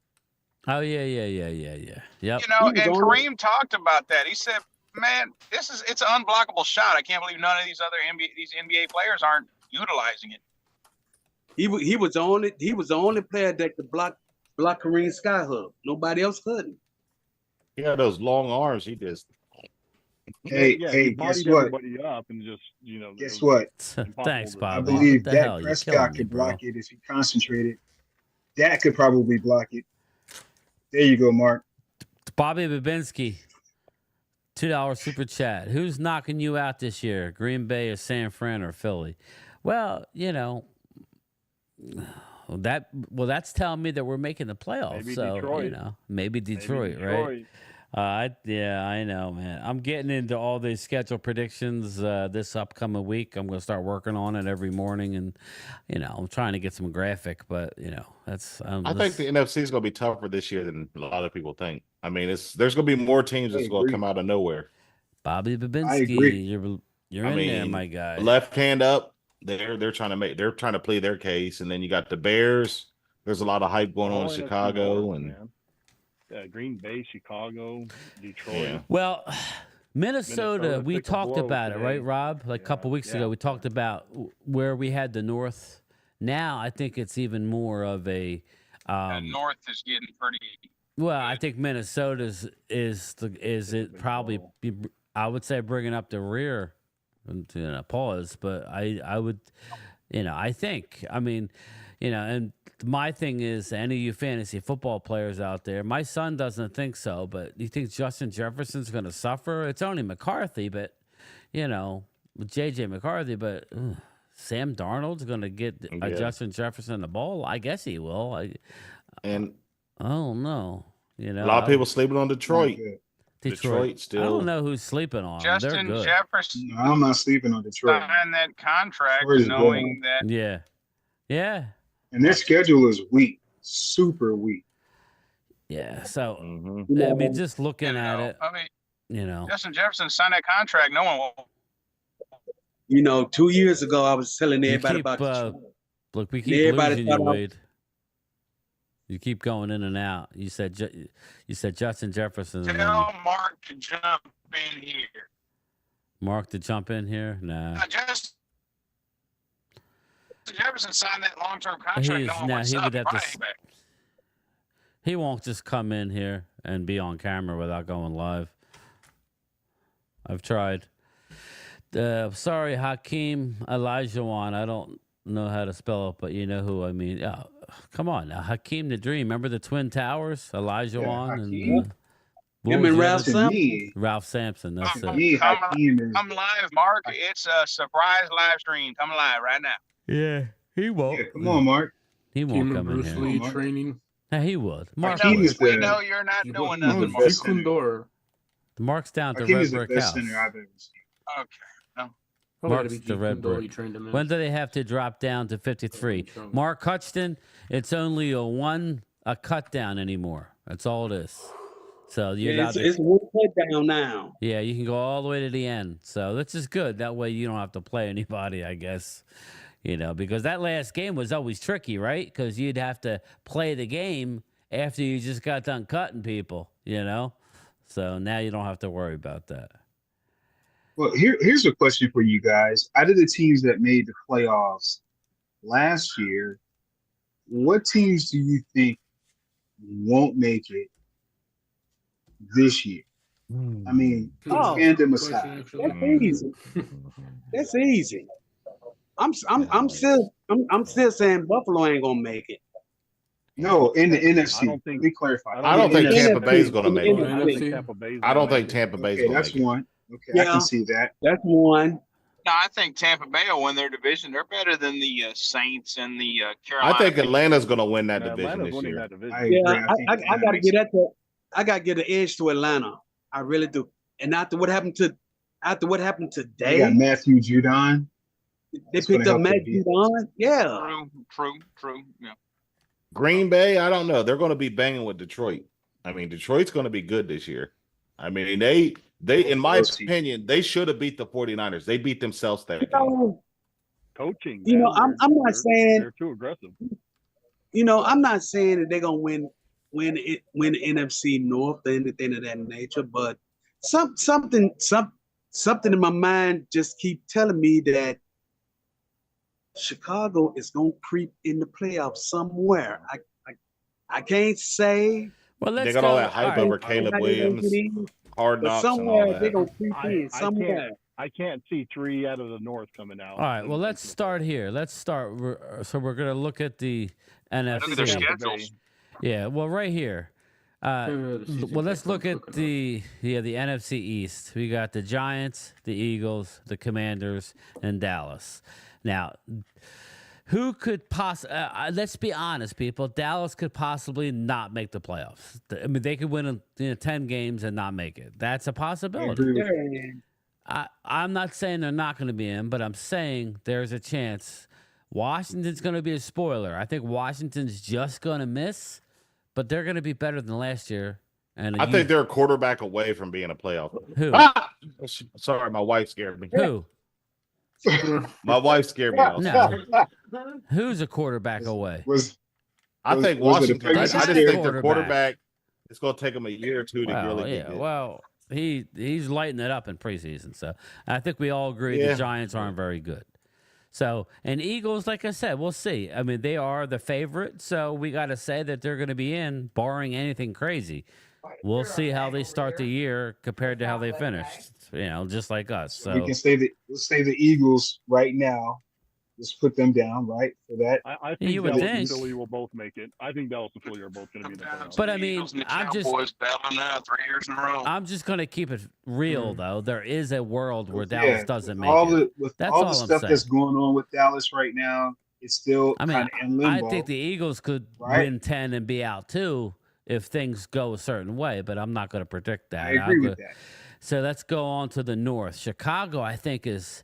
Oh yeah. Yep. And Kareem talked about that. He said, "Man, it's an unblockable shot. I can't believe none of these other NBA players aren't utilizing it." He was the only player that could block Kareem's skyhook. Nobody else couldn't. Yeah, those long arms. He just. Hey, guess what? Up and just, guess what? Thanks, Bob. I believe Dak Prescott could block it if he concentrated. Dak could probably block it. There you go, Mark. Bobby Babinski, $2 super chat. Who's knocking you out this year? Green Bay or San Fran or Philly? Well, that's telling me that we're making the playoffs. Maybe so Detroit. Maybe Detroit, right? I know, man. I'm getting into all these schedule predictions this upcoming week. I'm going to start working on it every morning, and I'm trying to get some graphic, but that's. I think the NFC is going to be tougher this year than a lot of people think. I mean, there's going to be more teams that's going to come out of nowhere. Bobby Babinski, you're in there, my guy. Left hand up. They're trying to play their case, and then you got the Bears. There's a lot of hype going on in Chicago and. Green Bay, Chicago, Detroit. Yeah. Well, Minnesota we talked about it, right, Rob? Like a couple weeks ago, we talked about where we had the North. Now I think it's even more of a. North is getting pretty. Well, I think Minnesota's is it probably? I would say bringing up the rear. Pause, but I would, I think. I mean, and. My thing is, any of you fantasy football players out there, my son doesn't think so, but you think Justin Jefferson's going to suffer? It's only McCarthy, but, with J.J. McCarthy, but Sam Darnold's going to get Justin Jefferson the ball? I guess he will. And oh, no. A lot of people sleeping on Detroit. Detroit still. I don't know who's sleeping on them. They're Justin good. Jefferson No, I'm not sleeping on Detroit. signed that contract Detroit is knowing good. that. Yeah. Yeah. And their schedule is weak, super weak. Yeah. So, Mm-hmm. I mean, just looking at it, I mean, you know. Justin Jefferson signed that contract. No one will. 2 years ago, I was telling everybody about Detroit. Look, we keep Everybody losing you, thought I- Wade. You keep going in and out. You said Justin Jefferson. and then Tell Mark to jump in here. Mark to jump in here? Nah. Justin Jefferson signed that long-term contract. No one wants up. He won't just come in here and be on camera without going live. I've tried. Sorry, Hakeem Olajuwon. I don't know how to spell it, but you know who I mean. Come on now, Hakeem the Dream. Remember the Twin Towers? Olajuwon and Him and Ralph Sampson. Ralph Sampson. That's it. Come live, Mark. It's a surprise live stream. Come live right now. Yeah, he won't. Yeah, come on, Mark. He won't Team come in Bruce here. Lee training. Yeah, he would. Mark. We know you're not doing nothing, Mark. Kundor. Mark's down to Hakeem Red is the Brick best House. center I've ever seen. Okay. No. Mark's the Red Brick. When do they have to drop down to 53? Mark Hutchton, it's only a cut down anymore. That's all it is. So you're it's one cut down now. Yeah, you can go all the way to the end. So this is good. That way you don't have to play anybody, I guess. Because that last game was always tricky, right? Because you'd have to play the game after you just got done cutting people, So now you don't have to worry about that. Well, here's a question for you guys. Out of the teams that made the playoffs last year, what teams do you think won't make it this year? I mean, fandom aside. That's easy. That's easy. I'm still saying Buffalo ain't gonna make it. No, in the NFC. Let me clarify. I don't think Tampa Bay's going to make it. I don't think Tampa Bay's going to make it. That's one. Okay, I can see that. That's one. No, I think Tampa Bay will win their division. They're better than the Saints and the Carolina. I think Atlanta's going to win that division this year. I gotta get that. I gotta get an edge to Atlanta. I really do. And after what happened today, You got Matthew Judon. they picked up Matthew Judon. Yeah. True. Yeah. Green Bay, I don't know. They're going to be banging with Detroit. I mean, Detroit's going to be good this year. I mean, they in my opinion, they should have beat the 49ers. They beat themselves that game. Coaching. I'm not saying they're too aggressive. I'm not saying that they're gonna win NFC North or anything of that nature, but something in my mind just keep telling me that Chicago is gonna creep in the playoffs somewhere. I can't say. Well, they got all that hype over Caleb Williams, Hard Knocks, and all that. They're gonna creep in somewhere. I can't see 3 out of the North coming out. All right, well, let's start here. So we're going to look at the NFC. Look at their schedules. Yeah, well, right here. Well, let's look at the NFC East. We got the Giants, the Eagles, the Commanders, and Dallas. Now, who could possibly? Let's be honest, people. Dallas could possibly not make the playoffs. I mean, they could win 10 games and not make it. That's a possibility. I'm not saying they're not going to be in, but I'm saying there's a chance. Washington's going to be a spoiler. I think Washington's just going to miss, but they're going to be better than last year. And I think they're a quarterback away from being a playoff. Who? Sorry, my wife scared me. Who? My wife scared me. No. Who's a quarterback away? I think Washington. I just think their quarterback. It's going to take them a year or two to really get good. Well, he's lighting it up in preseason. So I think we all agree the Giants aren't very good. So, and Eagles, like I said, we'll see. I mean, they are the favorite, so we got to say that they're going to be in, barring anything crazy. We'll see how they start the year compared to how they finished. Just like us. So we can say let's say the Eagles right now. Just put them down, right? For that. I think Dallas and Philly will both make it. I think Dallas and Philly are both going to be in the playoffs. But I mean, Cowboys battling now 3 years in a row. I'm just going to keep it real, though. There is a world where Dallas doesn't make it. That's all the stuff that's going on with Dallas right now, it's still kind of in limbo. I think the Eagles could win 10 and be out too. if things go a certain way, but I'm not going to predict that. I agree with that. So let's go on to the North. Chicago, I think, is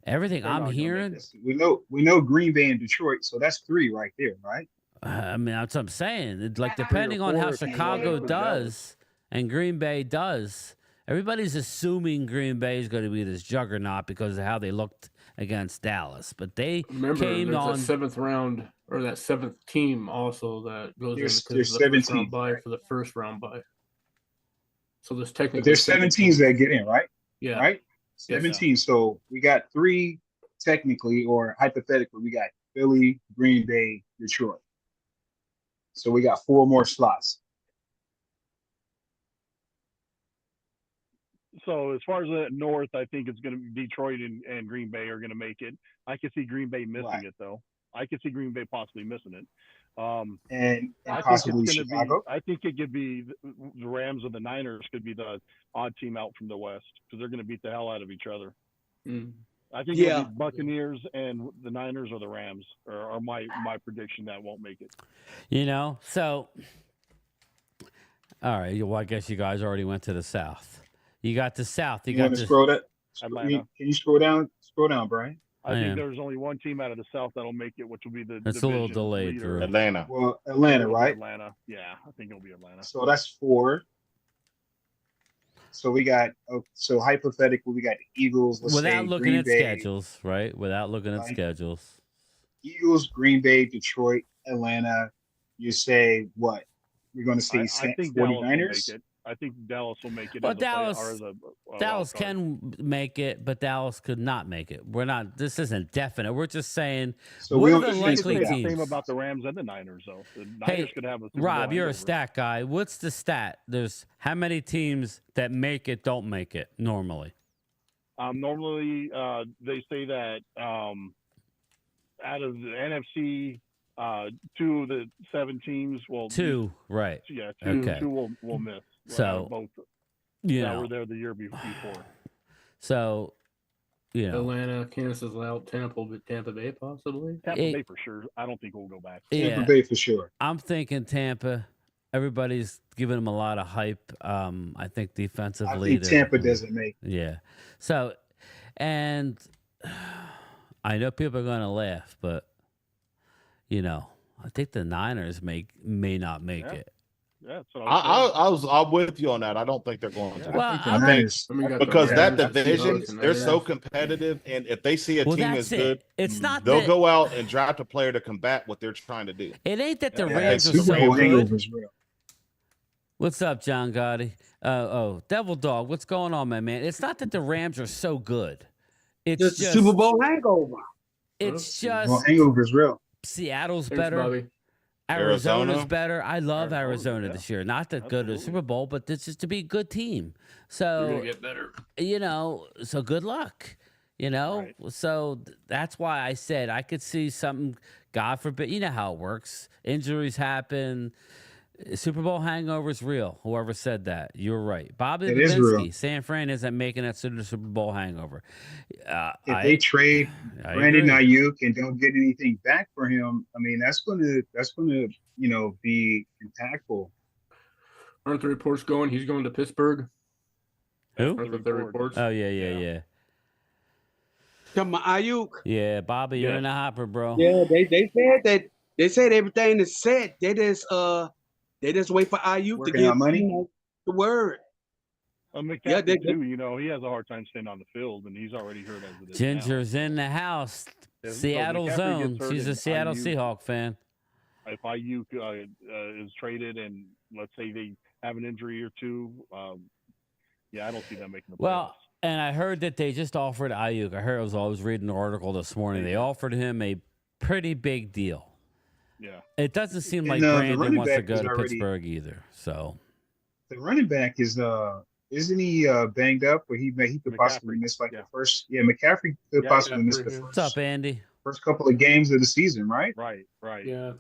everything I'm hearing. We know Green Bay and Detroit, so that's 3 right there, right? I mean, that's what I'm saying. It's like, depending on how Chicago does and Green Bay does, everybody's assuming Green Bay is going to be this juggernaut because of how they looked against Dallas. But they came on that 7th round, or that 7th team also that goes in because there's of the 17 first round bye for the first round bye. So there's technically. But there's 7 teams that get in, right? Yeah. Right? 17. So we got 3 technically, or hypothetically, we got Philly, Green Bay, Detroit. So we got 4 more slots. So as far as the North, I think it's going to be Detroit and Green Bay are going to make it. I could see Green Bay missing it, though. I could see Green Bay possibly missing it. And I possibly think it's Chicago. I think it could be the Rams or the Niners could be the odd team out from the West because they're going to beat the hell out of each other. I think it'll be Buccaneers and the Niners or the Rams are my prediction that won't make it. So all right. Well, I guess you guys already went to the South. You got the South. You got to scroll that. Can you scroll down? Scroll down, Brian. I think there's only one team out of the South that'll make it, which will be the. It's a little delayed, Drew. Atlanta. Well, Atlanta, right? Atlanta. Yeah, I think it'll be Atlanta. So that's 4. So we got. So hypothetically, we got the Eagles. Without looking at schedules, right? Without looking at schedules. Eagles, Green Bay, Detroit, Atlanta. You say what? You're going to say I think 49ers? I think Dallas will make it. Well, Dallas can make it, but Dallas could not make it. We're not. This isn't definite. We're just saying. So what are the likely teams? The same about the Rams and the Niners, though. The Niners could have a Super Rob, Bowl you're hangover. a stat guy. What's the stat? There's how many teams that make it don't make it normally? Normally, they say that out of the NFC. 2 of the 7 teams will 2, right? Yeah, 2 okay. 2 will miss. So both, were there the year before. So, Atlanta, Kansas is out. Tampa Bay possibly. Tampa Bay for sure. I don't think we'll go back. Tampa Bay for sure. I'm thinking Tampa. Everybody's giving them a lot of hype. I think defensively, I think Tampa doesn't make. Yeah. So, and I know people are going to laugh, but. I think the Niners may not make it. Yeah, so I'm with you on that. I don't think they're going to. Well, I think because that division, they're so competitive, and if they see a team is good, it's not. They'll go out and draft a player to combat what they're trying to do. It ain't that the Rams are so good. What's up, John Gotti? Devil Dog. What's going on, man? It's not that the Rams are so good. It's just just Super Bowl hangover. It's just hangover is real. Seattle's better. Arizona's better. I love Arizona this year. Not to go to the Super Bowl, but this is to be a good team. So you're gonna get better. So good luck. Right. So that's why I said I could see something. God forbid, you know how it works. Injuries happen. Super Bowl hangover is real. Whoever said that, you're right. Bobby Levinsky, San Fran isn't making that Super Bowl hangover. If they trade Brandon Ayuk and don't get anything back for him, I mean that's gonna be impactful. Aren't the reports going? He's going to Pittsburgh. Who? Aren't the reports? Oh yeah. Come on, Ayuk. Yeah, Bobby, you're in the hopper, bro. Yeah, they said everything is set. They just wait for Ayuk to get money. The word. McCaffrey too. He has a hard time staying on the field, and he's already hurt as it is. Ginger's in the house. Seattle zone. She's a Seattle Seahawks fan. If Ayuk is traded, and let's say they have an injury or two, I don't see them making the playoffs. Well, and I heard that they just offered Ayuk. I was reading an article this morning. They offered him a pretty big deal. Yeah. It doesn't seem like Brandon wants to go to Pittsburgh either. So the running back isn't he banged up, or he could possibly miss the first? Yeah, McCaffrey could possibly miss the first. What's up, Andy? First couple of games of the season, right? Right. Yeah.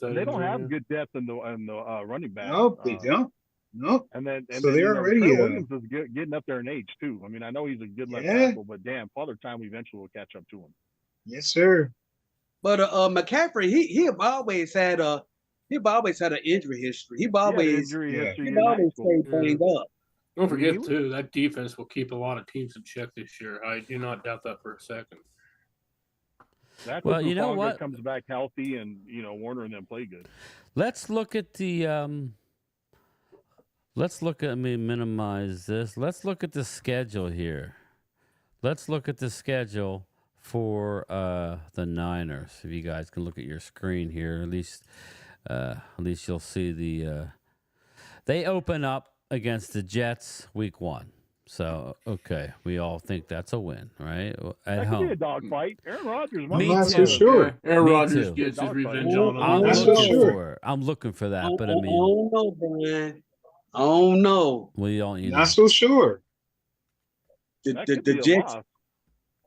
They don't have good depth in the running back. No, they don't. No. And then they're already Trey Williams is getting up there in age too. I mean, I know he's a good left tackle, but damn, Father Time eventually will catch up to him. Yes, sir. But McCaffrey, he have always had He've always had an injury history. He've always stayed banged up. Don't forget too, that defense will keep a lot of teams in check this year. I do not doubt that for a second. That's well, if you know Hufanga what? comes back healthy and Warner and them play good. Let's look at the let me minimize this. Let's look at the schedule here. Let's look at the schedule for the Niners. If you guys can look at your screen here, at least you'll see the they open up against the Jets week 1. So, okay, we all think that's a win, right? At that home. could be a dogfight. Aaron Rodgers. Me I'm not too. so sure. Aaron Me Rodgers too. gets his revenge on him. I'm not looking so sure. for it. I'm looking for that, but I I mean, don't know, Brian. I don't know. we don't. You know. Not so sure. The That could the be a Jets. loss.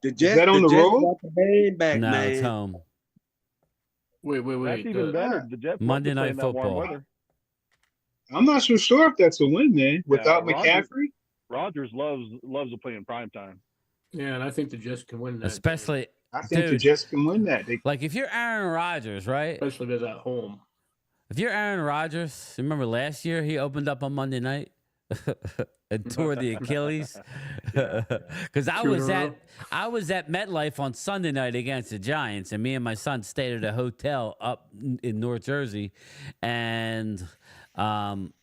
The Jets. that on the Jets road? got the band back, No, man. it's home. Wait. That's even better. The Jets Monday love to play Night in that warm Football. weather. I'm not so sure if that's a win, man. Without Rodgers- McCaffrey, Rodgers loves to play in prime time. Yeah, and I think the Jets can win that. Especially, I think the dude, Jets can win that. like if you're Aaron Rodgers, right? especially if it's at home. If you're Aaron Rodgers, remember last year he opened up on Monday night and tore the Achilles. Because I was at MetLife on Sunday night against the Giants, and me and my son stayed at a hotel up in North Jersey, and and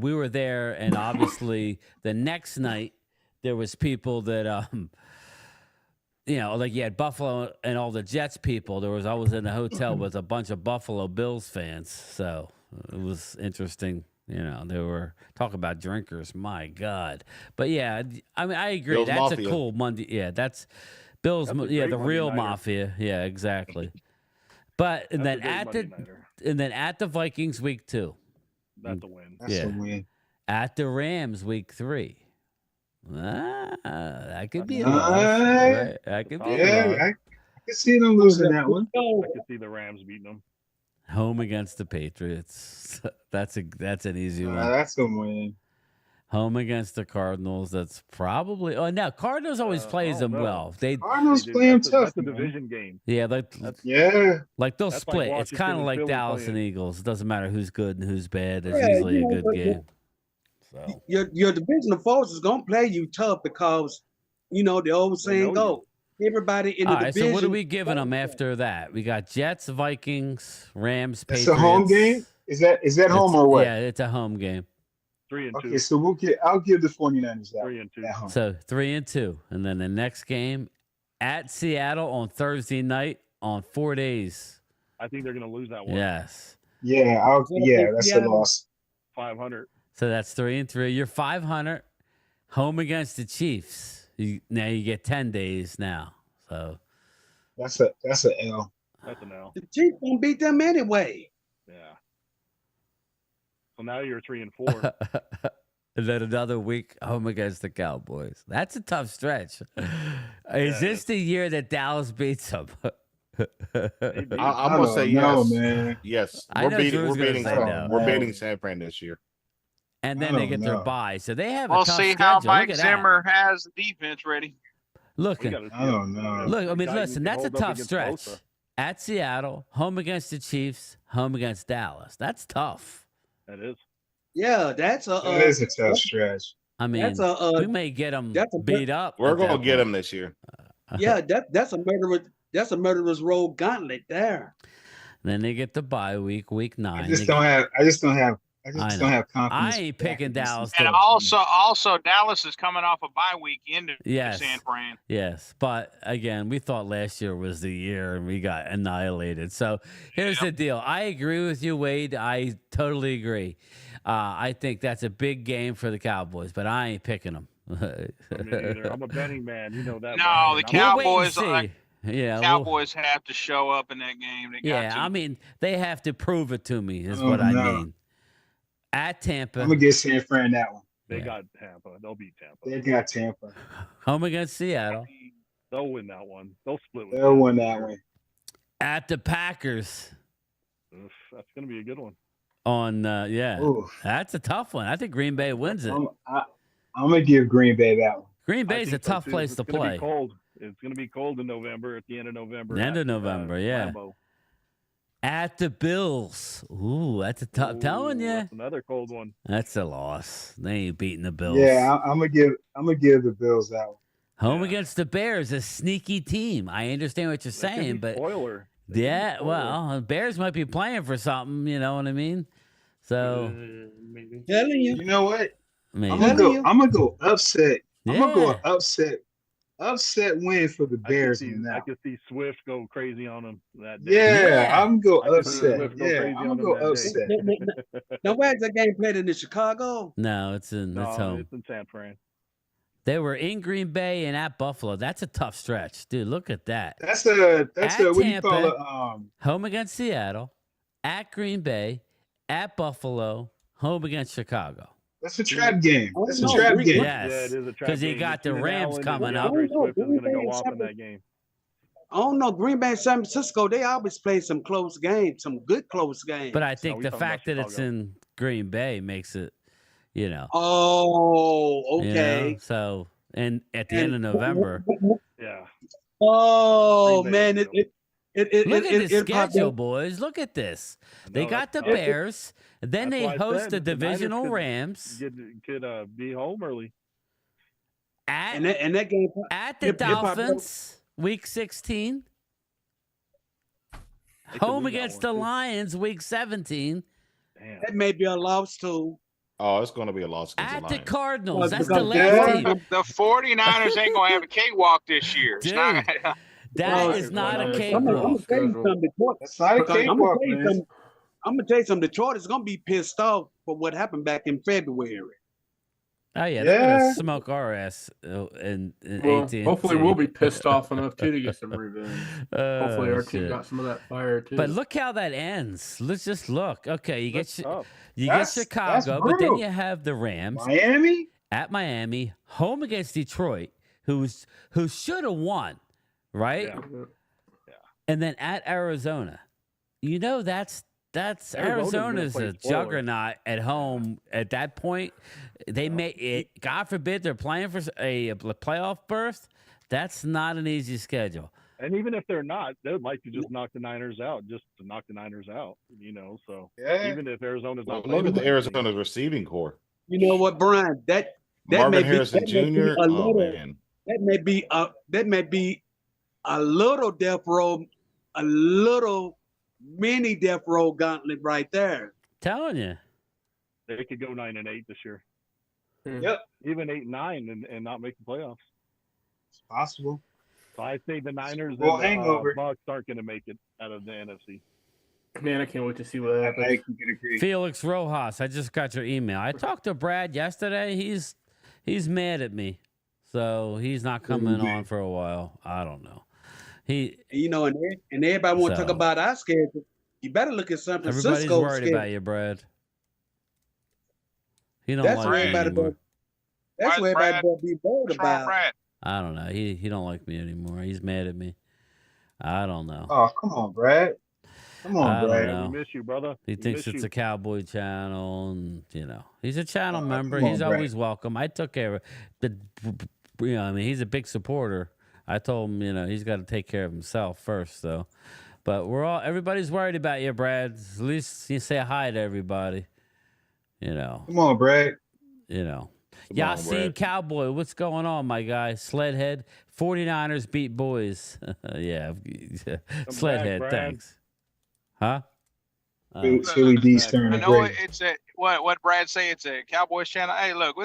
we were there, and obviously the next night there was people that like you had Buffalo and all the Jets people. I was in a hotel with a bunch of Buffalo Bills fans, so it was interesting. They were talking about drinkers. My God, but yeah, I mean, I agree. Bills That's Mafia. a cool Monday. Yeah, that's Bills. That's a Yeah, great the Monday real nighter. mafia. Yeah, exactly. But and That's then a great Monday nighter. at the Vikings week 2, That's a win. That's a win. at the Rams week 3. That could be a All loss. right. Right? That could be a Yeah, loss. I can see them losing that one. I could see the Rams beating them. Home against the Patriots. That's an easy one. That's a win. Home against the Cardinals. That's probably. Oh no, Cardinals always plays them no. well. They Cardinals play them tough. That's a man. division game. yeah, Yeah. they'll That's like split. It's Washington kind of and like Philly Dallas and playing. Eagles. It doesn't matter who's good and who's bad. It's Yeah, usually a good but game. So your divisional foes is gonna play you tough because the old saying know go. Everybody in the all right. division. So what are we giving them after that? We got Jets, Vikings, Rams, It's Patriots. a home game. Is that home or what? Yeah, it's a home game. 3-2. Okay, so I'll give the 49ers that 3-2. at home. So 3-2, and then the next game at Seattle on Thursday night on 4 days. I think they're going to lose that one. Yes. Yeah, that's a loss. 500. So that's 3-3. You're 500. Home against the Chiefs. Now you get 10 days now. So That's a L. That's an L. The Chiefs gonna beat them anyway. Yeah. So now you're 3-4. and then another week home against the Cowboys. That's a tough stretch. Is this the year that Dallas beats them? I'm gonna say yes. Man. Yes, I know Drew's gonna say no. We're beating San Fran this year. And then they get their bye, so they have a We'll tough see schedule. how Look Mike at that. Zimmer has the defense ready. Look, I don't know. Look, I mean, Titans listen, can that's a hold up tough against stretch. Bosa. At Seattle, home against the Chiefs, home against Dallas. That's tough. That is. Yeah, that's That is a tough stretch. I mean, that's a we may get them that's a beat up. We're at that gonna get point. them this year. yeah, that's a murderer's row gauntlet there. Then they get the bye week, week 9. I just don't have confidence. I ain't picking Dallas. And also Dallas is coming off a bye week into Yes. San Fran. Yes, but again, we thought last year was the year and we got annihilated. So here's the deal. I agree with you, Wade. I totally agree. I think that's a big game for the Cowboys, but I ain't picking them. Me neither. I'm a betting man. You know that. No, Brian. the I'm- We'll wait and Cowboys. see. Yeah, Cowboys have to show up in that game. They got yeah. to. I mean, they have to prove it to me. Is Oh, what I no. mean. At Tampa, I'm gonna get San Fran that one. They got Tampa. They'll beat Tampa. They got Tampa. home against Seattle. They'll win that one. They'll split with They'll win that one. At the Packers. Oof, that's going to be a good one. On yeah, Ooh. that's a tough one. I think Green Bay wins it. I'm gonna give Green Bay that one. Green I Bay's a think so, tough too. place It's to gonna play. Be cold. It's going to be cold in November, at the end of November. End of at, November, yeah. Lambeau. At the Bills. Ooh, that's a tough. Telling you, that's another cold one. That's a loss. They ain't beating the Bills. Yeah, I'm gonna give the Bills that one. Home against the Bears, a sneaky team. I understand what you're saying, but spoiler. Yeah, well, Bears might be playing for something. You know what I mean? So, telling you, you know what? Maybe. I'm gonna go upset. I'm gonna go upset win for the Bears. I could see Swift go crazy on them that day. Yeah, I'm gonna go upset. Yeah, I'm gonna go upset. Now, where's the game played in Chicago? No, it's home. It's in San Fran. They were in Green Bay and at Buffalo. That's a tough stretch, dude. Look at that. That's what Tampa, do you call it? Home against Seattle, at Green Bay, at Buffalo, home against Chicago. That's a trap game. That's a trap game. Yes, yeah, it is a trap because game. you got the Rams coming up. Swift is going to go off in that game. I don't know. Green Bay and San Francisco, they always play some close games, some good close games. But I think the fact that it's in Green Bay makes it, Oh, okay. So, and at the end of November. Yeah. Oh, man. Look at the schedule, boys. Look at this. They got the Bears. Then they host the divisional Rams. Could be home early. And that game at the Dolphins, week 16. Home against the Lions, week 17. Damn. That may be a loss too. Oh, it's going to be a loss against at the the Cardinals. That's because the last team. The 49ers ain't going to have a cakewalk this year. Dude, that is not a cakewalk. That's not a cakewalk, man. I'm going to tell you something. Detroit is going to be pissed off for what happened back in February. Oh, yeah. They're going to smoke our ass in 18. Hopefully we'll be pissed off enough, too, to get some revenge. Hopefully our team got some of that fire, too. But look how that ends. Let's just look. Okay, you get Chicago, but then you have the Rams. Miami? At Miami, home against Detroit, who should have won, right? Yeah. And then at Arizona. That's Arizona's a juggernaut at home. At that point, they may it. God forbid they're playing for a playoff berth. That's not an easy schedule. And even if they're not, they would like to just knock the Niners out, So even if Arizona's not, look at the Arizona's receiving core. You know what, Brian? That Marvin may Harrison Jr. Man. That may be a little death row, a little mini death row gauntlet right there. Telling you, they could go 9-8 this year. Yep, even 8-9 and not make the playoffs. It's possible. So I think the Niners and the Bucks aren't going to make it out of the NFC. Man, I can't wait to see what happens. I can agree. Felix Rojas, I just got your email. I talked to Brad yesterday. He's mad at me, so he's not coming on for a while. I don't know. And everybody want to talk about our schedule. You better look at San Francisco's Everybody's worried about you, Brad. He don't That's like where me anymore. That's where everybody will be worried about. I don't know. He don't like me anymore. He's mad at me. I don't know. Oh, come on, Brad. Come on, Brad. We miss you, brother. He thinks it's a Cowboy channel, and he's a channel member. He's always welcome. I took care of it. He's a big supporter. I told him, he's got to take care of himself first, though. But everybody's worried about you, Brad. At least you say hi to everybody. Come on, Brad. Yassine Cowboy, what's going on, my guy? Sledhead, 49ers beat boys. Yeah. Sledhead, thanks. Huh? Philly D's turn. I know it's what Brad say. It's a Cowboys channel. Hey, look,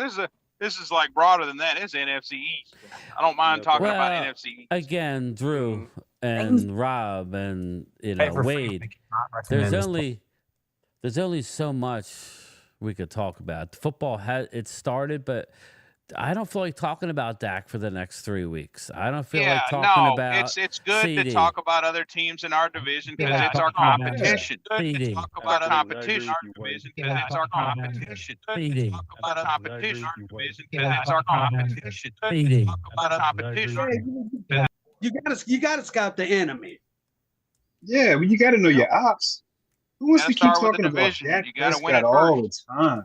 this is like broader than that. It's NFC East. I don't mind talking about NFC East. Again, Drew and Rob and Wade. There's only so much we could talk about. Football it started, but I don't feel like talking about Dak for the next 3 weeks. I don't feel like talking about it's good CD. to talk about other teams in our division because it's our competition. CD. Talk about competition in our division because it's our competition. CD. Talk about competition in our division because it's our competition. CD. Talk about competition. You gotta scout the enemy. Yeah, well, you got to know your ops. Who wants to keep talking about Dak Prescott all the time?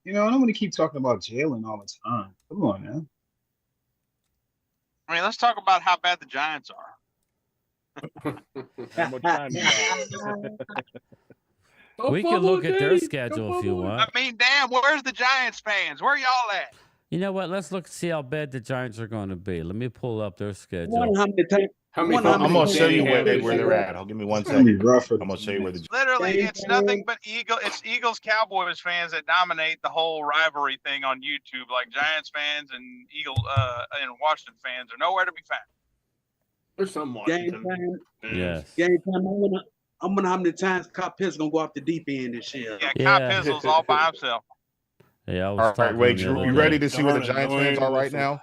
I don't want to keep talking about Jalen all the time. Come on, man. I mean, let's talk about how bad the Giants are. How much time you got? We can look at their schedule if you want. I mean, damn, where's the Giants fans? Where y'all at? You know what? Let's look see how bad the Giants are going to be. Let me pull up their schedule. How many times? I'm gonna show you where they're at. I'll give me 1 second. I'm gonna show you where the Literally, it's nothing but Eagles Cowboys fans that dominate the whole rivalry thing on YouTube. Like Giants fans and Washington fans are nowhere to be found. There's some Washington. Yes. Game time. I'm wondering how many times Cop Pitt's gonna go off the deep end this year. Yeah, Cop Pizzle's all by himself. Yeah, I was all right, wait, you ready to see where the Giants fans are right now?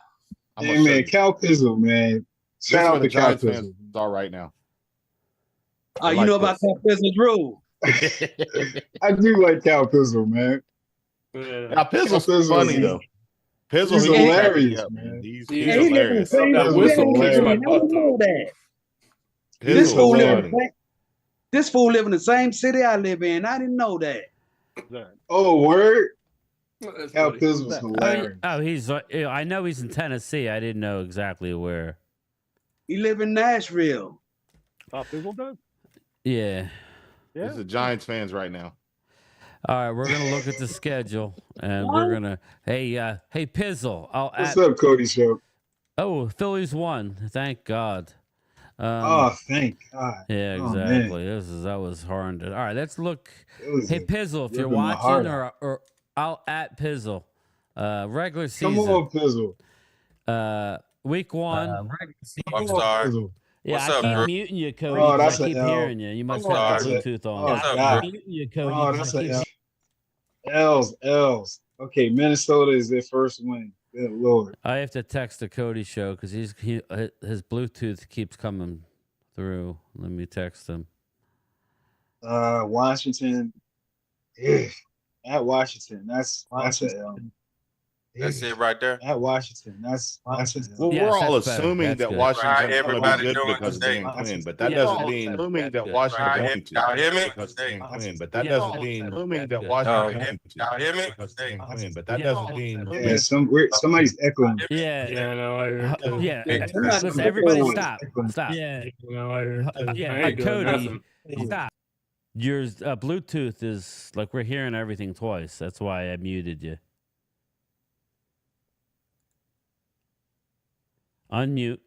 Hey, man, Cal Pizzle, man. Shout out to Cal Pizzle. All right now. You know about Cal Pizzle, Drew? I do like Cal Pizzle, man. Now, Pizzle's funny, though. He's hilarious, man. He's hilarious. That whistle kicks my butt, though. This fool live in the same city I live in. I didn't know that. Oh, word? Cal Pizzle's hilarious. I know he's in Tennessee. I didn't know exactly where. He live in Nashville. Pizzle does? Yeah. This is the Giants fans right now. All right, we're gonna look at the schedule, and we're gonna. Hey, Pizzle. What's up, Cody Show? Oh, Phillies won. Thank God. Thank God. Yeah, exactly. That was horrendous. All right, let's look. Hey, Pizzle, if you're watching, or I'll at Pizzle. Regular season. Come on, Pizzle. Week 1. I'm sorry. Yeah, What's I up, keep bro? muting you, Cody. Oh, I that's keep hearing you. You must have the Bluetooth on. Oh, I'm muting you, Cody. Oh, that's a L's. Okay, Minnesota is their first win. Good Lord. I have to text the Cody show because his Bluetooth keeps coming through. Let me text him. Washington. At Washington. That's a L. That's it right there. At Washington. That's well, we're all assuming that Washington's going to be good because of Dan Quinn, but that doesn't mean assuming that Washington's going to. Y'all hear me? Because Dan Quinn, but that doesn't mean assuming that Washington's Y'all hear me? because Dan Quinn, but that doesn't mean. Yeah, somebody's echoing. Yeah. Yeah, no, I heard. Yeah. Listen, everybody stop. Stop. Yeah. No, I heard. Yeah, Cody, stop. Your Bluetooth is like we're hearing everything twice. That's why I muted you. Unmute.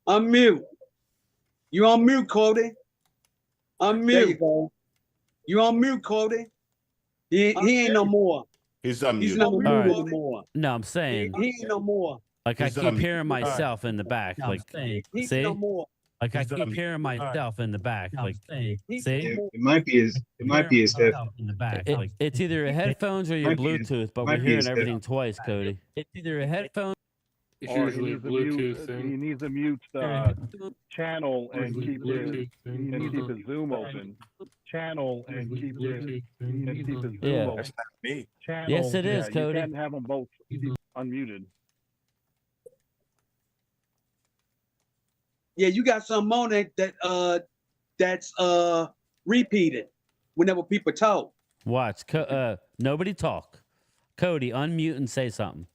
Unmute. You on mute, Cody. Unmute. There you go. You on mute, Cody. He ain't no more. He's unmuted. He's not muted anymore. No, I'm saying. He ain't no more. Like I keep hearing myself in the back. Like, He's see? no more. Like I keep hearing myself in the back. Like, see? It might be his headphones. In the back. It's either your headphones or your Bluetooth, but we're hearing everything twice, Cody. It's either a headphone. It's usually a Bluetooth thing. He needs to mute channel and keep his Zoom open. Channel and keep his Zoom open. That's not me. Channel, Yes, it is, Cody. You can't have them both unmuted. Yeah, you got some on it that's repeated whenever people talk. Watch. Nobody talk. Cody, unmute and say something.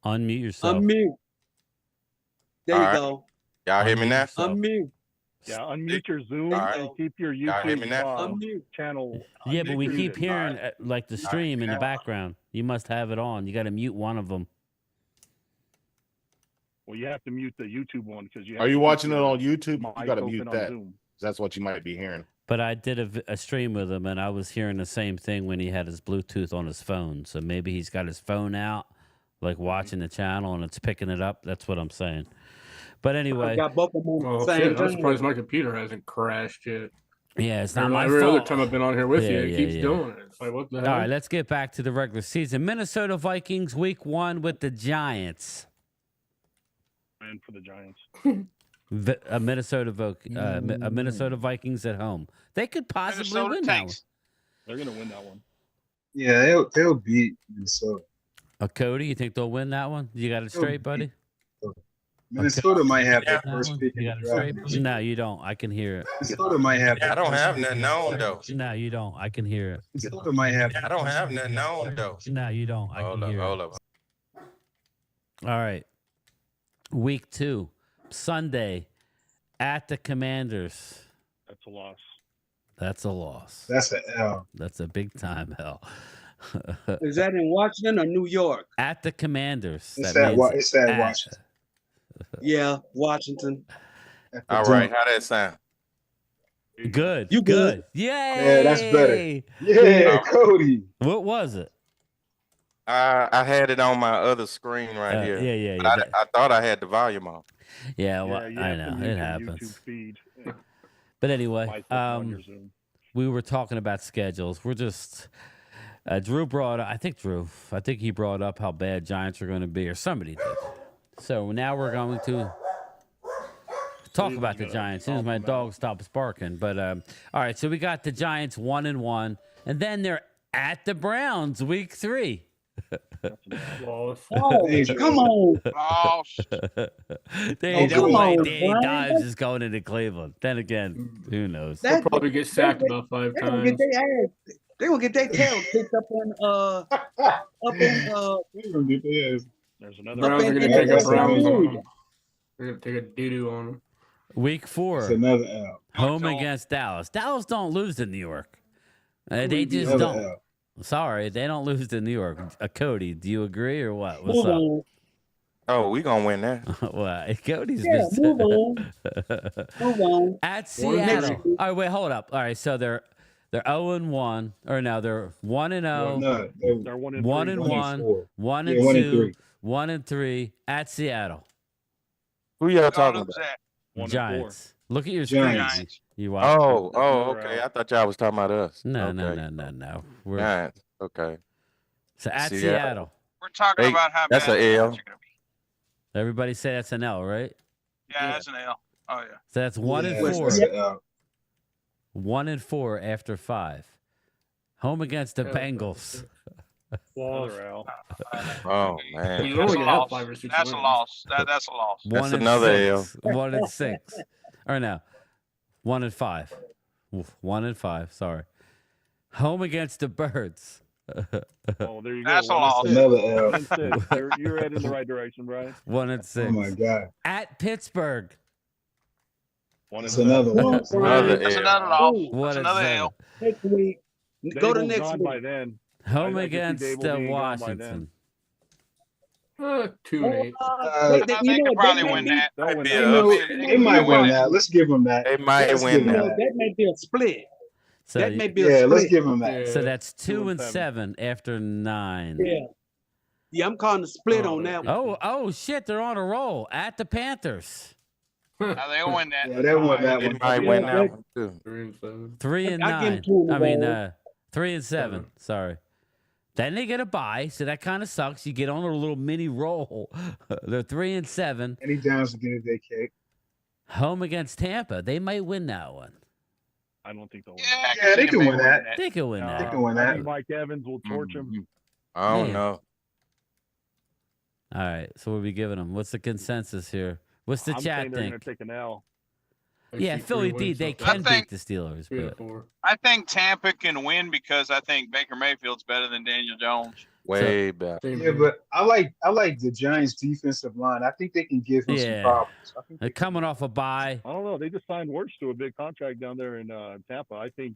Unmute yourself. Unmute. There you go. Y'all hear me now? Unmute. Yeah, unmute your Zoom and keep your Y'all hear me now? YouTube channel. Yeah, but we keep hearing like the stream in the background. You must have it on. You got to mute one of them. Well, you have to mute the YouTube one because you. Are you watching it on YouTube? You got to mute that. Zoom. That's what you might be hearing. But I did a stream with him, and I was hearing the same thing when he had his Bluetooth on his phone. So maybe he's got his phone out, like watching the channel, and it's picking it up. That's what I'm saying. But anyway, I got both of them on the same shit, I'm time. surprised my computer hasn't crashed yet. Yeah, it's not Every my other fault. time I've been on here with you, it Yeah, keeps yeah. doing it. It's like, what the hell? All right, let's get back to the regular season. Minnesota Vikings week 1 with the Giants. And for the Giants. A Minnesota Vikings at home. They could possibly Minnesota win that one. tanks. They're gonna win that one. Yeah, they'll beat Minnesota. Cody, you think they'll win that one? You got it straight, buddy? Minnesota might have that first pick in the draft. No, you don't. I can hear it. Minnesota might have. I don't have nothing on though. No, you don't. I can hear it. Minnesota might have. I don't have nothing on though. No, you don't. I can hear it. Hold up. All right. Week 2, Sunday, at the Commanders. That's a loss. That's a loss. That's an L. That's a big time L. Is that in Washington or New York? At the Commanders. It's that means it's at Washington. Yeah, Washington. All right, how that sound? Good. You good? Yay! Yeah, that's better. Yeah, Cody. What was it? I had it on my other screen right here. Yeah. But I thought I had the volume on. Yeah, well, you I have know to mute it your happens. YouTube feed. But anyway, on your Zoom. we were talking about schedules. We're just Drew brought. I think he brought up how bad Giants are going to be, or somebody did. So now we're going to talk about the Giants. As soon as my dog stops barking. But all right, so we got the Giants 1-1, and then they're at the Browns week 3. Oh, come on. They don't like Danny Dimes is going into Cleveland. Then again, who knows? They'll probably get sacked about 5 times. They're gonna get their tail kicked up in There's another. Browns are gonna take a Browns on them. They're gonna take a doo-doo on them. Week 4. It's another L. Home against Dallas. Dallas don't lose to New York. They just don't. L. Sorry, they don't lose to New York. Cody, do you agree or what? What's up? Oh, we gonna win that. Well, Cody's move on. Move on. At Seattle. All right, wait, hold up. All right, so they're 0-1, or no, they're 1-0. No, They're 1-3. 1-1, 1-2, 1-3 at Seattle. Who y'all talking about? 1-4. Giants. Look at your screen. Giants. You watch. Oh, okay. I thought y'all was talking about us. No. We're Giants. Okay. so at Seattle. We're talking about how that's bad an the L. Giants are going to be. Everybody say that's an L, right? Yeah, that's an L. Oh, yeah. So that's 1-4. 1-4 after 5. Home against the Bengals. Another L. Oh man. You That's only a have loss. 5 or 6 That's a wins. loss. That's a loss. That's another L. 1-6. Or no, 1-5. 1-5. Sorry. Home against the Birds. Oh, there you That's go. a loss. Another L. 1-6. You're heading in the right direction, Brian. 1-6. Oh my God. At Pittsburgh. It's another one. Another That's L. another loss. What That's is another that? L. Next week. Go to Dable's next gone week. by then. Home I can see against Dable being gone by Washington. 2-8. They could probably win that. They'll win Yeah. that. They might win that. Let's give them that. They might Let's win give them that. That may be a split. So, That may be a Yeah, split. let's give them that. so that's 2-7. 2-7 after 9. Yeah, I'm calling a split on that one. Oh shit, they're on a roll at the Panthers. Now they'll win that. Yeah, they won that They one. might win that one too. 3-7. 3-9. 3-7. Sorry. Then they get a bye, so that kind of sucks. You get on a little mini roll. They're 3-7. Any downs to get a day kick. Home against Tampa. They might win that one. I don't think they'll win. Yeah, they can win that. They can win They that. can win I that. think Mike Evans will torch him. I don't Man. know. All right. So what are we giving them? What's the consensus here? What's the I'm chat saying they're going think? to take an L. Yeah, Philly D. They I can think- beat the Steelers, but 3-4. I think Tampa can win because I think Baker Mayfield's better than Daniel Jones. Way better. Yeah, but I like the Giants' defensive line. I think they can give him some problems. I think they're coming off a bye. I don't know. They just signed Wirtz to a big contract down there in Tampa. I think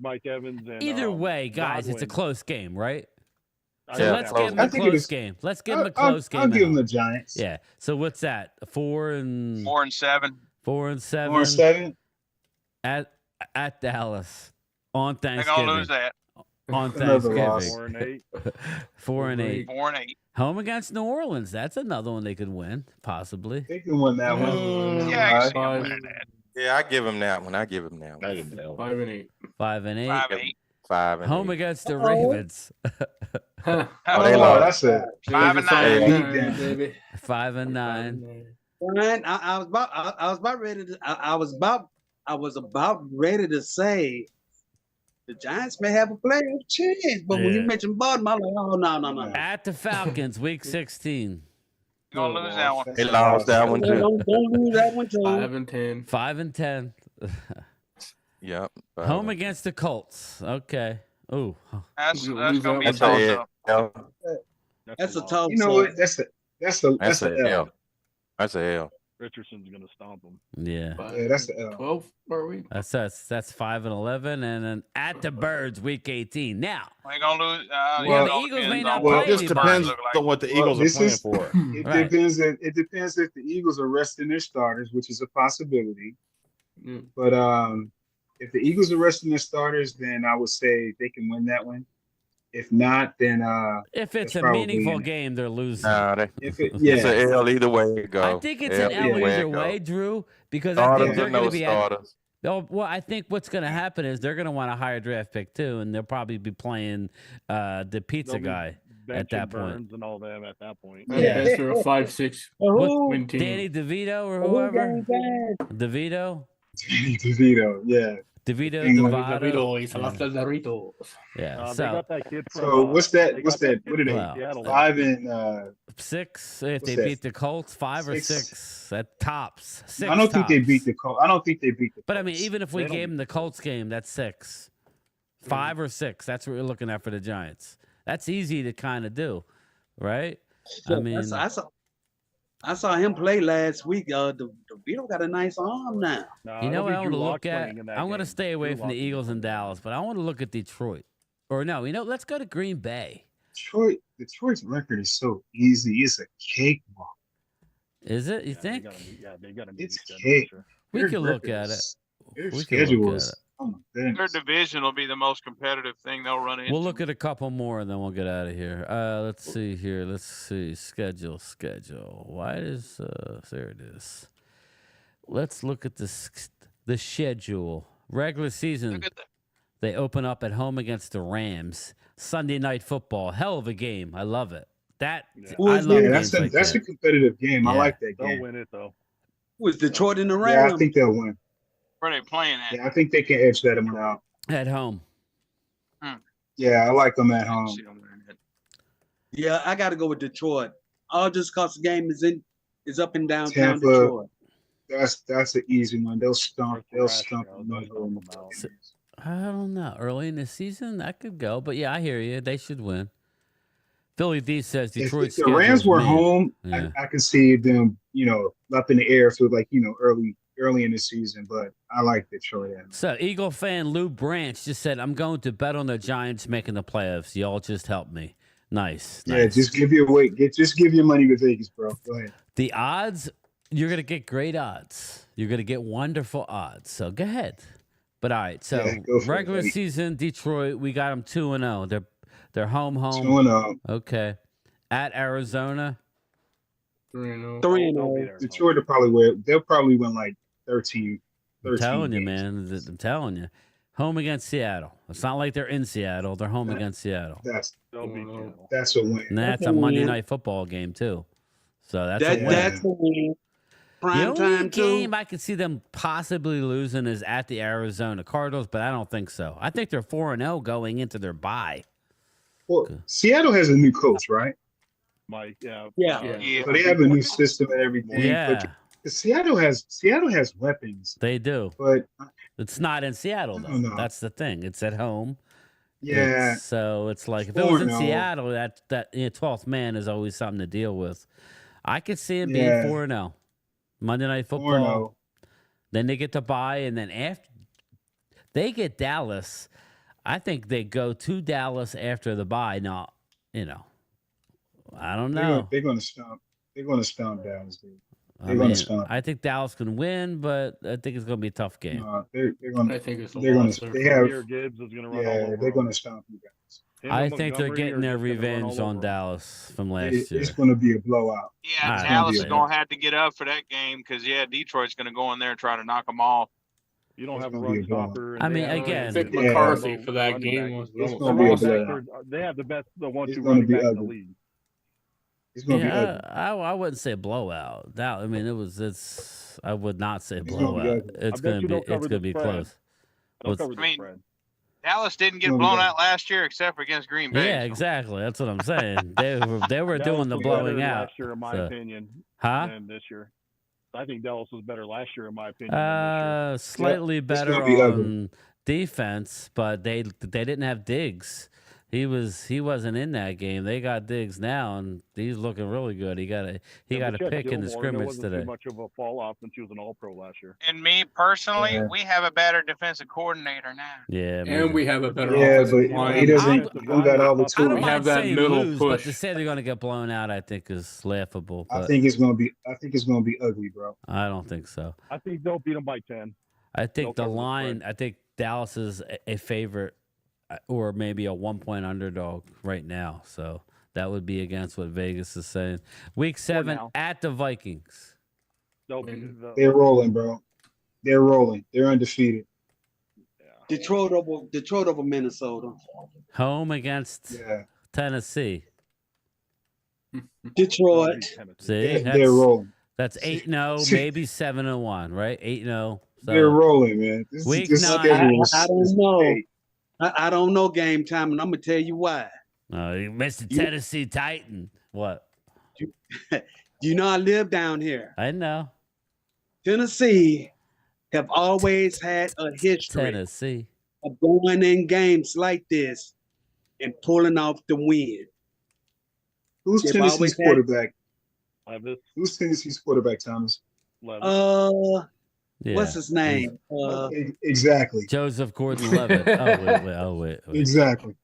Mike Evans and Either way, guys, it's a Godwin- close game, right? I So Yeah, let's close give them a I think it close is- game. Let's give them a close game. I'll give at them the home. Giants. Yeah. So what's that? 4-7. 4-7 4-7. at Dallas on They're Thanksgiving. gonna lose that. On Another loss. Thanksgiving. 4-8. 4-8. 4-8. Home against New Orleans. That's another one they could win, possibly. They can win that one. Yeah, I can see them Five. winning that. Yeah, I give him that one. I give him that one. 5-8. 5-8. 5-8. 5 and Home 8. against the Ravens. Oh, they Oh, lost. that's it. 5-9. Baby. 5-9. Brian, I was about ready to. I was about ready to say the Giants may have a playoff chance, but when you Yeah. mentioned Baltimore, I'm like, oh no. At the Falcons, week 16. You're gonna lose that one. They lost that one too. Don't lose that one, too. 5-10. 5-10. Yep. Home against the Colts. Okay. Ooh. That's Lose gonna that be a one. That's toss a up. L. That's a tough. You know what? That's That's the L. That's a L. Richardson's gonna stomp him. Yeah. Yeah, that's the L. 12 are we? That's 5-11, and then at the Birds, week 18. Now, we ain't gonna lose. the Eagles may not Well, play it just depends on what the Eagles are playing for. It depends if the Eagles are resting their starters, which is a possibility. But if the Eagles are resting their starters, then I would say they can win that one. If not, then if it's a meaningful game, they're losing. It's an L either way it go. I think it's an L either way, Drew, because I think they're going to be starters. Well, I think what's going to happen is they're going to want a higher draft pick too, and they'll probably be playing the pizza guy at that point. Burns and all them at that point. Yeah, they're a 5-6 win team. Danny DeVito or whoever. DeVito. Danny DeVito, yeah. DeVito. Yeah. They got that kid from, so what's that? What's that? What are they? 5 and 6. If they beat the Colts, 5 or 6 at tops. 6. I don't think they beat the Colts. I don't think they beat the Colts. But I mean, even if we gave them the Colts game, that's 6. 5 or 6. That's what we're looking at for the Giants. That's easy to kind of do, right? I mean, I saw him play last week. DeVito got a nice arm now. You know what I want to look at? I'm going to stay away from the Eagles and Dallas, but I want to look at Detroit. Or no, let's go to Green Bay. Detroit's record is so easy. It's a cakewalk. Is it? You think? They got to It's cake. We can look at it. Their schedule is. Oh my Their goodness. division will be the most competitive thing they'll run into. We'll look at a couple more and then we'll get out of here. Let's see here. Let's see. Schedule. Why is there it is. Let's look at the schedule. Regular season. They open up at home against the Rams. Sunday Night Football. Hell of a game. I love it. I love that's a competitive game. I like that game. They'll win it though. Was Detroit in the Rams? Yeah, I think they'll win. Where are they playing at? Yeah, I think they can edge that one out. At home. Yeah, I like them at home. Yeah, I got to go with Detroit. All just because the game is up in downtown Tampa, Detroit. That's an easy one. They'll stomp. I don't know. Early in the season, that could go. But yeah, I hear you. They should win. Philly D says Detroit. If the Rams were home, I could see them, up in the air for early in the season, but I like Detroit. So, Eagle fan Lou Branch just said, I'm going to bet on the Giants making the playoffs. Y'all just help me. Nice. Yeah, just give your money to Vegas, bro. Go ahead. The odds, you're going to get great odds. You're going to get wonderful odds. So, go ahead. But, all right. So, regular season, Detroit, we got them 2-0. They're home. 2-0. Okay. At Arizona. 3-0. Detroit will probably win. They'll probably win like 13. I'm telling you, man. I'm telling you. Home against Seattle. It's not like they're in Seattle. They're home against Seattle. That's a win. And that's a Monday Night Football game, too. So that's a win. That's a win. Prime the only time game I could see them possibly losing is at the Arizona Cardinals, but I don't think so. I think they're 4-0 going into their bye. Well, Seattle has a new coach, right? Mike, Yeah. So they have a new system and everything. Yeah. But Seattle has weapons. They do. But it's not in Seattle, though. That's the thing. It's at home. Yeah. So it's like if it was in Seattle, that 12th man is always something to deal with. I could see it being 4-0. Monday Night Football. 4-0. Then they get to bye, and then after they get Dallas, I think they go to Dallas after the bye. Now, I don't know. They're going to stomp. They're going to stomp Dallas, dude. I think Dallas can win, but I think it's going to be a tough game. They're going to. I think it's they're going to. They have. Gibbs is going to run all over they're going to stomp you guys. I think they're getting their revenge on Dallas from last year. It's going to be a blowout. Yeah, Dallas is going to have to get up for that game because Detroit's going to go in there and try to knock them off. You don't have a run stopper. I mean, again, Vic McCarthy for that game was. They have the 1-2 running back in the league. It's going to be ugly. I wouldn't say blowout. I would not say blowout. It's going to be close. Dallas didn't get blown out last year except for against Green Bay. Yeah, exactly. That's what I'm saying. They were doing the blowing out. Last year, in my opinion, than this year. I think Dallas was better last year, in my opinion. Slightly better on defense, but they didn't have Diggs. He wasn't in that game. They got Diggs now, and he's looking really good. He got a pick in the scrimmage today. Too much of a fall off since he was an All-Pro last year. And me personally, we have a better defensive coordinator now. Yeah, and we have a better Yeah, offensive but line. he doesn't. He don't got all the I tools. don't We mind have that saying middle lose, push. but to say they're going to get blown out, I think is laughable. I But think it's gonna be. I think it's gonna be ugly, bro. I don't think so. I think they'll beat them by 10. I think the cover the line. spread. I think Dallas is a favorite, or maybe a 1-point underdog right now. So that would be against what Vegas is saying. Week 7 now. at the Vikings. They're rolling, bro. They're rolling. They're undefeated. Detroit over Minnesota. Home against Tennessee. Detroit. See, They're rolling. That's 8-0, maybe 7-1, right? 8-0. They're rolling, man. Week this 9. schedule I don't know. I don't know game time, and I'm gonna tell you why. You missed the Tennessee Titan. What? You know I live down here. I know. Tennessee have always had a history Tennessee of going in games like this and pulling off the win. Who's They've Tennessee's always had- quarterback? Levis. Who's Tennessee's quarterback, Thomas? Levis. Yeah. What's his name? Exactly. Joseph Gordon-Levitt. Oh, wait. Exactly.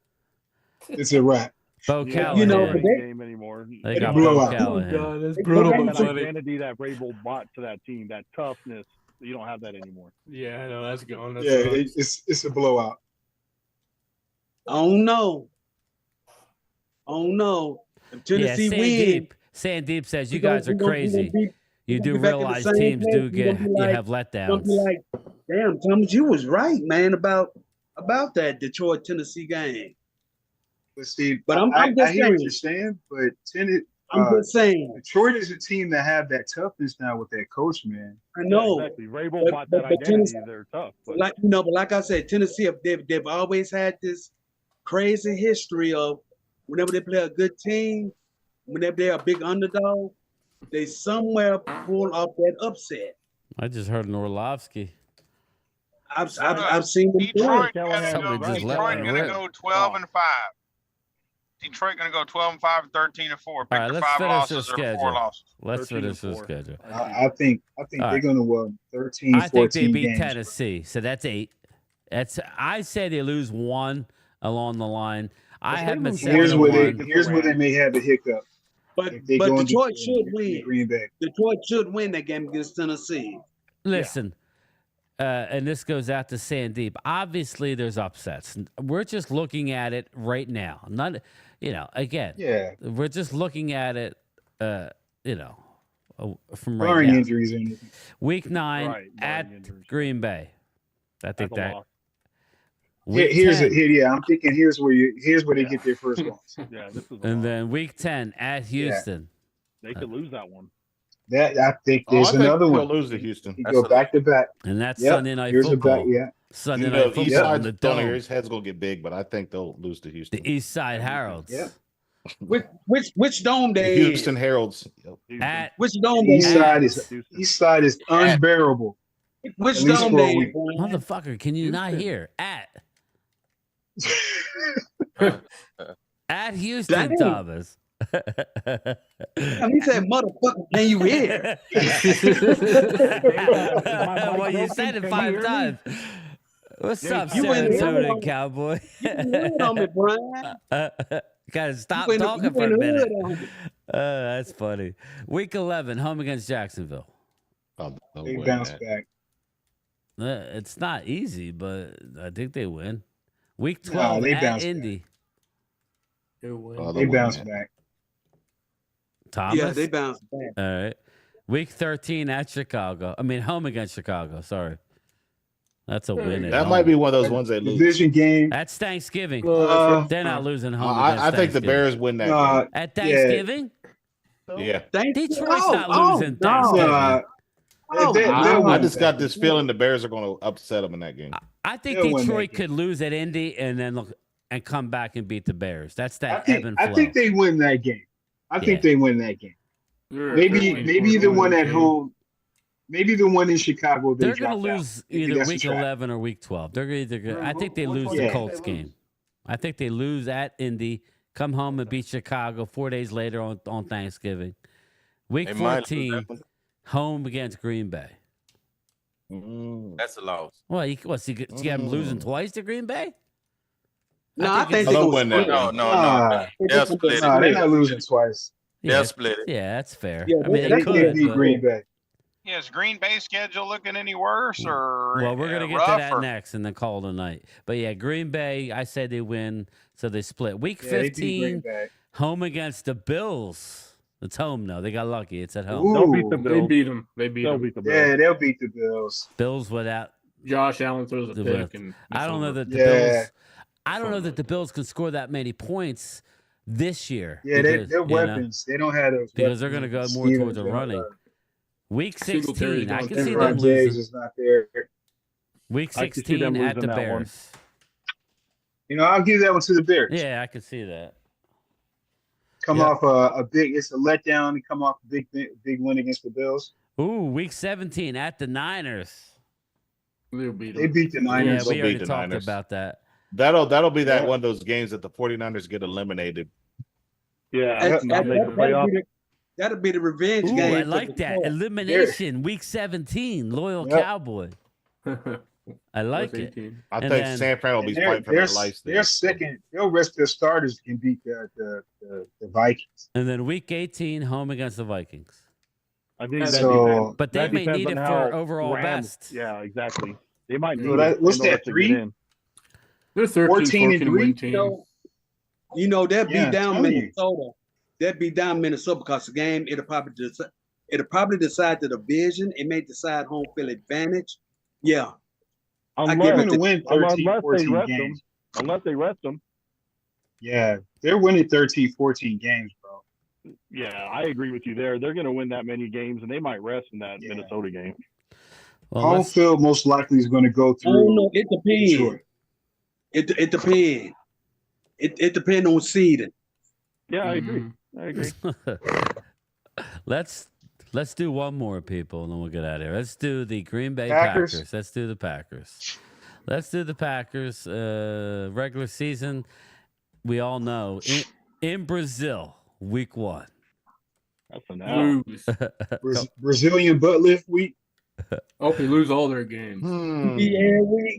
It's a wrap. Bo Yeah, Callahan. You know, but game anymore. They got blow Bo out. Callahan. God, that's brutal. That But funny. identity that Vrabel brought to that team, that toughness, you don't have that anymore. Yeah, I know that's gone. That's Yeah, sucks. it's a blowout. I don't know. If Tennessee win, Sandeep says you we gonna- guys are we gonna- we crazy. gonna be- You we do gonna be back in the realize same teams place. do We get gonna be like- have Gonna letdowns. be like, damn, Thomas, you was right, man, about that Detroit Tennessee game. But Steve, But I'm I just hear what saying. you're saying, but I'm just saying. Detroit is a team that have that toughness now with that coach, man. I know. Exactly. Vrabel But- brought but- that but identity. Tennessee- They're tough. But But like I said, Tennessee, they've always had this crazy history of whenever they play a good team, whenever they're a big underdog, they somewhere pull off that upset. I just heard an Orlovsky. I've seen them do Detroit it. gonna go 12-5. Detroit gonna go 12-5, 13-4. Pick All right, the let's 5 finish losses the or 4 schedule. losses. Let's finish the schedule. I think All they're right. going to win 13, I 14 think they beat games. Tennessee, so that's 8. I say they lose 1 along the line. I have been Here's where 7-1. they may have a hiccup. But If they go into Detroit should win. Green Bay. Detroit should win that game against Tennessee. Listen, and this goes out to Sandeep. Obviously, there's upsets. We're just looking at it right now. Not, again. Yeah. We're just looking at it, from right Barring now. injuries or anything. Week 9 Right, barring at injuries. Green Bay. I think That's a that. loss. Week Here's 10, I'm thinking here's where they get their first loss. Yeah, this is a and loss. then week 10 at Houston. They could lose that one. That I think there's I think another they'll one. lose to Houston. You That's go a- back to back. And that's Yep, Sunday Night here's a Football. back, yeah. Sunday You Night know, Football East in Side's the don't Dome. his head's gonna get big, but I think they'll lose to Houston. The East Side Heralds. Yeah. Which dome The they Houston Heralds. Houston. At Which dome they East side is unbearable. Which At least dome for a they week. motherfucker, can you not hear? At Houston, Dang. Thomas. He said, "Motherfucker, can you hear?" Well, you said it 5 times. What's up, you San ain't heard Antonio on- Cowboy? You heard on me, Brian. Gotta stop You ain't- talking you for a ain't minute. heard on me. That's funny. Week 11, home against Jacksonville. Oh, they'll They win bounce that. back. It's not easy, but I think they win. Week No, 12 they at bounce back. Indy. Oh, They they'll win bounce that. back. Thomas? Yeah, they bounce back. All right. Week 13 at Chicago. I mean, home against Chicago. Sorry. That's a win. at That home. might be one of those ones they lose. Division game. That's Thanksgiving. Uh, They're not losing home against I think the Thanksgiving. Bears win that. At Thanksgiving? Yeah. Detroit's not losing Thanksgiving. I just got this feeling the Bears are going to upset them in that game. I think They'll win that Detroit game. could lose at Indy and then look and come back and beat the Bears. That's that I ebb and flow. think they win that game. I think they win that game. Maybe the one at home. Maybe the one in Chicago. They're going to dropped out. lose Maybe either that's week the trap. 11 or week 12. They're either. I think they lose Yeah. the Colts game. I think they lose at Indy, come home and beat Chicago 4 days later on Thanksgiving. Week 14, home against Green Bay. That's a loss. Well, you got them losing twice to Green Bay? No, I think they're going to win that. No. They'll split it. They're not losing twice. They'll split it. Yeah, that's fair. Yeah, I mean, they can't beat Green Bay. Yeah, is Green Bay's schedule looking any worse or Well, we're going to get to that next and then call it a night. But yeah, Green Bay, I say they win, so they split. Week 15, home against the Bills. It's home now. They got lucky. It's at home. Ooh, they'll beat the Bills. They beat them. They'll beat the Bills. Yeah, they'll beat the Bills. Bills without Josh Allen throws a pick, and I don't know that the Bills. I don't know that the Bills can score that many points this year. Yeah, they're weapons. They don't have those because they're going to go more towards the running. Week 16, I can see them losing. Is not there. Week 16 at the Bears. You know, I'll give that one to the Bears. Yeah, I can see that. Come off a big. It's a letdown to come off a big win against the Bills. Ooh, week 17 at the Niners. They beat the Niners. Yeah, we already talked about that. That'll be that one of those games that the 49ers get eliminated. Yeah, that'll be the revenge Ooh, game. I like that. Elimination, week 17. Loyal Cowboy. I like it. I think San Fran will be fighting for their life. They're second. They'll rest their starters and beat the Vikings. And then week 18, home against the Vikings. I think so. But they may need it for overall best. Yeah, exactly. They might need it. What's that, 3? They're 13 and 3 team. You know, they'll be down Minnesota. They'll be down Minnesota because the game, it'll probably decide the division. It may decide home field advantage. Yeah. Unless they rest them. Yeah, they're winning 13, 14 games, bro. Yeah, I agree with you there. They're going to win that many games, and they might rest in that Minnesota game. Well, home field most likely is going to go through. Oh, no, it depends. It depends. It depends on seeding. Yeah, I agree. Let's do one more, people, and then we'll get out of here. Let's do the Green Bay Packers. Let's do the Packers. Regular season, we all know. In Brazil, week 1. That's an Brazilian butt lift week. Hope they lose all their games.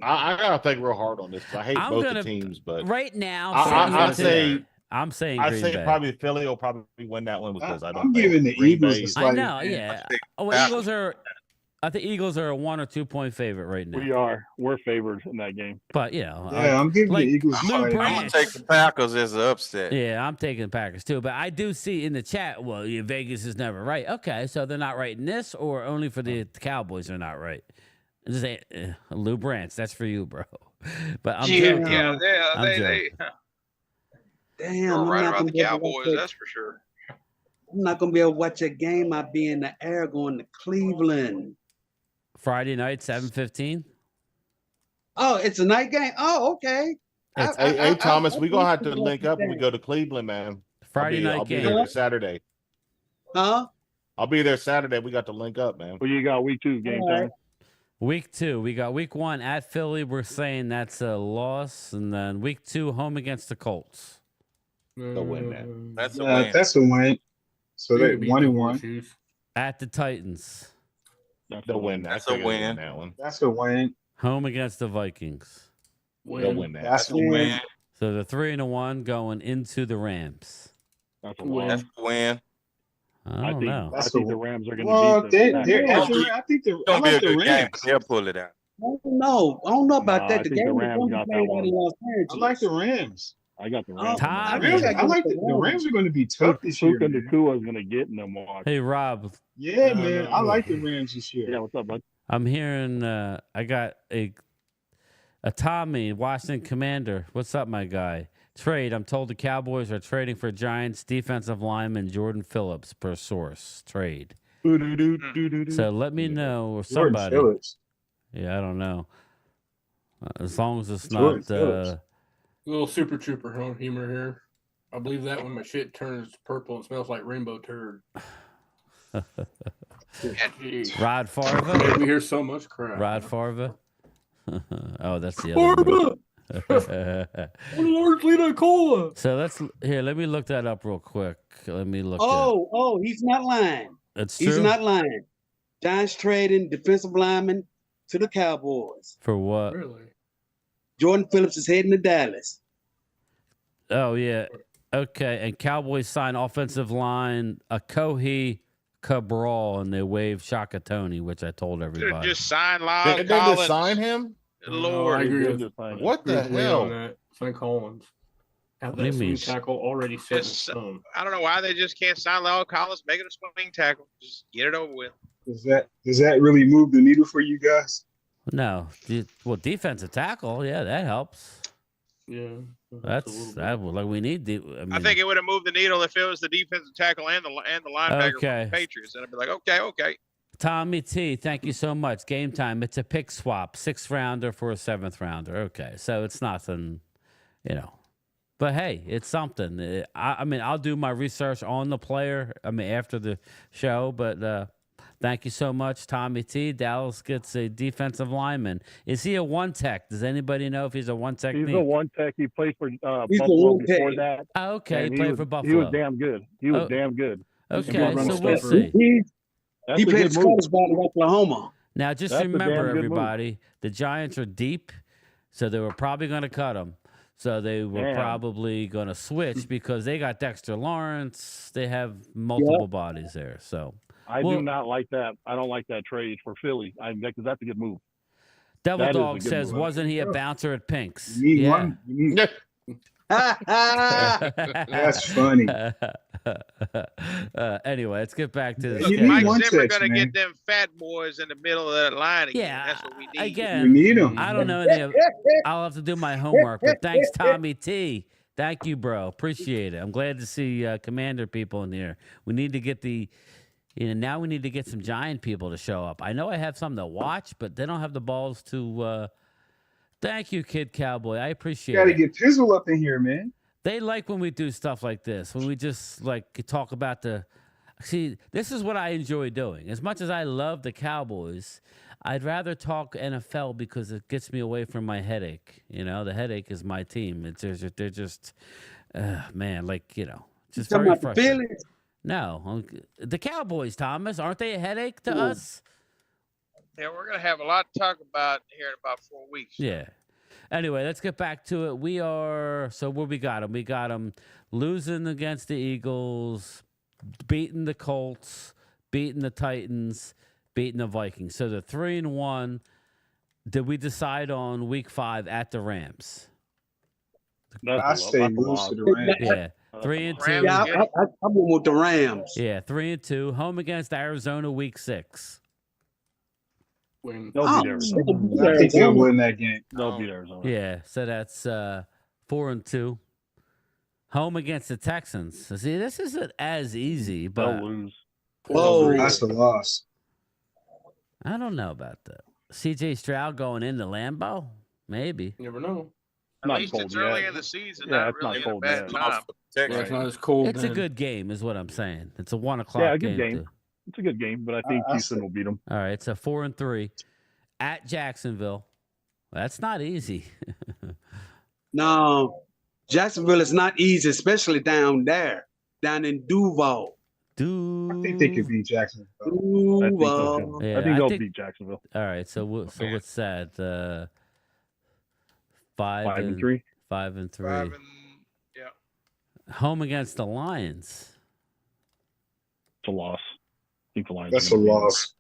I gotta think real hard on this. I hate both the teams, but right now, I'm saying Green Bay. Probably Philly will probably win that one because I'm giving the Eagles. I know, yeah. I think Eagles are a 1 or 2 point favorite right now. We're favored in that game. But I'm giving the Eagles. I'm gonna take the Packers as an upset. Yeah, I'm taking the Packers too. But I do see in the chat, well, Vegas is never right. Okay, so they're not right in this, or only for the Cowboys they're not right. Just say, Lou Brantz, that's for you, bro. But I'm joking. They Damn, right about the Cowboys, that's for sure. I'm not gonna be able to watch that game. I'll be in the air going to Cleveland. Friday night, 7:15. Oh, it's a night game. Oh, okay. Hey, Thomas, we're gonna have to link up when we go to Cleveland, man. Friday night I'll game. be there Saturday. Huh? I'll be there Saturday. We got to link up, man. Well, you got week 2 game time. Week 2, we got week 1 at Philly. We're saying that's a loss, and then week 2, home against the Colts. They'll win that. That's a win. That's a win. So they're 1-1 at the Titans. They'll win. That's a win. That one. That's a win. Home against the Vikings. They'll win that. That's a win. So they're 3-1 going into the Rams. That's a win. That's a win. I don't know. I think the Rams are going to beat them. I think It's going to be a good game. They'll pull it out. I don't know about that. The game is Rams going to got be that played out one. in Los Angeles. I like the Rams. I got the Rams. Tom, I like the Rams are going to be tough this year. Puka Nacua is going to get in them. Hey, Rob. Yeah, man. I like the Rams this year. Yeah, what's up, bud? I'm hearing I got a Tommy, Washington Commander. What's up, my guy? Trade. I'm told the Cowboys are trading for Giants defensive lineman Jordan Phillips per source. Trade. So let me know or somebody. Yeah, I don't know. As long as it's not little super trooper humor here. I believe that when my shit turns purple and smells like rainbow turd. Rod Farva. We hear so much crap. Rod Farva. Oh, that's the other one. Largely the cola. So let me look that up real quick. Let me look. He's not lying. It's He's true. not lying. Giants trading defensive lineman to the Cowboys. For what? Really? Jordan Phillips is heading to Dallas. Oh yeah. Okay. And Cowboys sign offensive line Akohi Cabral, and they waived Shaka Tony, which I told everybody. Just sign Lyle Did they Collins. just sign him? Lord, I agree with What the hell? On that. Sign Collins. Have What do you that mean? swing tackle already set in Just, stone. I don't know why they just can't sign Lyle Collins, make it a swing tackle. Just get it over with. Does that really move the needle for you guys? No. Well, defensive tackle. Yeah, that helps. Yeah. That's that. Like we need. I think it would have moved the needle if it was the defensive tackle and the linebacker from the Patriots. And I'd be like, okay. Tommy T, thank you so much. Game time. It's a pick swap. 6th rounder for a 7th rounder. Okay, so it's nothing, But hey, it's something. I mean, I'll do my research on the player. I mean, after the show. But thank you so much, Tommy T. Dallas gets a defensive lineman. Is he a one tech? Does anybody know if he's a one tech? He's a one tech. He played for Buffalo before that. Oh, okay, he played for Buffalo. He was damn good. He was damn good. Okay, so we'll see. He played Scottish ball in Oklahoma. Now, just remember, everybody, the Giants are deep, so they were probably going to cut him. So they were probably going to switch because they got Dexter Lawrence. They have multiple bodies there. So I do not like that. I don't like that trade for Philly. Because that's a good move. Devil Dog says, wasn't he a bouncer at Pink's? That's funny. Anyway, let's get back to this. Mike Zimmer going to get them fat boys in the middle of that line again. Yeah, that's what we need. Again, we need them. I don't know anything. I'll have to do my homework. But thanks, Tommy T. Thank you, bro. Appreciate it. I'm glad to see Commander people in here. We need to get now we need to get some Giant people to show up. I know I have some to watch, but they don't have the balls to. Thank you, Kid Cowboy. I appreciate it. Got to get Pizzle up in here, man. They like when we do stuff like this, when we just talk about see, this is what I enjoy doing. As much as I love the Cowboys, I'd rather talk NFL because it gets me away from my headache. The headache is my team. They're just, man, just very frustrating. No, the Cowboys, Thomas, aren't they a headache to us? Yeah, we're going to have a lot to talk about here in about 4 weeks. Yeah. Anyway, let's get back to it. So what we got them? We got them losing against the Eagles, beating the Colts, beating the Titans, beating the Vikings. So the 3-1. Did we decide on week 5 at the Rams? I say lose to the Rams. Yeah. 3-2. Yeah, I'm with the Rams. Yeah, 3-2. Home against Arizona week 6. Win. They'll beat Arizona. I think they'll win that game. They'll beat Arizona. Yeah, so that's 4-2. Home against the Texans. So see, this isn't as easy, but they'll lose. Whoa, that's a loss. I don't know about that. CJ Stroud going into Lambeau? Maybe. You never know. At least it's early in the season, not really in a bad time. It's not as cold. It's a good game, is what I'm saying. It's a 1 o'clock yeah, a good game. game. It's a good game, but I think Houston will beat them. All right, so 4-3 at Jacksonville. That's not easy. No, Jacksonville is not easy, especially down in Duval. I think they could beat Jacksonville. I think they'll beat Jacksonville. All right, so what's that? 5-3. 5-3. Yeah. Home against the Lions. It's a loss. I think the Lions. That's a loss.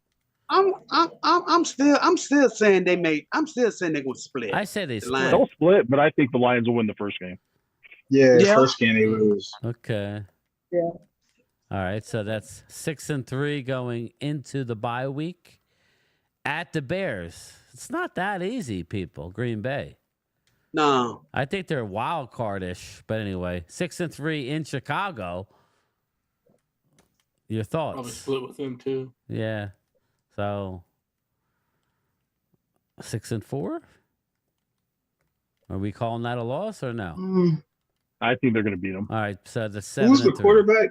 I'm still saying they may. I'm still saying they're gonna split. I said they split. They'll split, but I think the Lions will win the first game. Yeah, first game they lose. Okay. Yeah. All right, so that's 6-3 going into the bye week at the Bears. It's not that easy, people. Green Bay. No. I think they're wild card-ish, but anyway, 6-3 in Chicago. Your thoughts? Probably split with them too. Yeah. So 6-4. Are we calling that a loss or no? I think they're going to beat them. All right. So the 7-3. Who's the quarterback?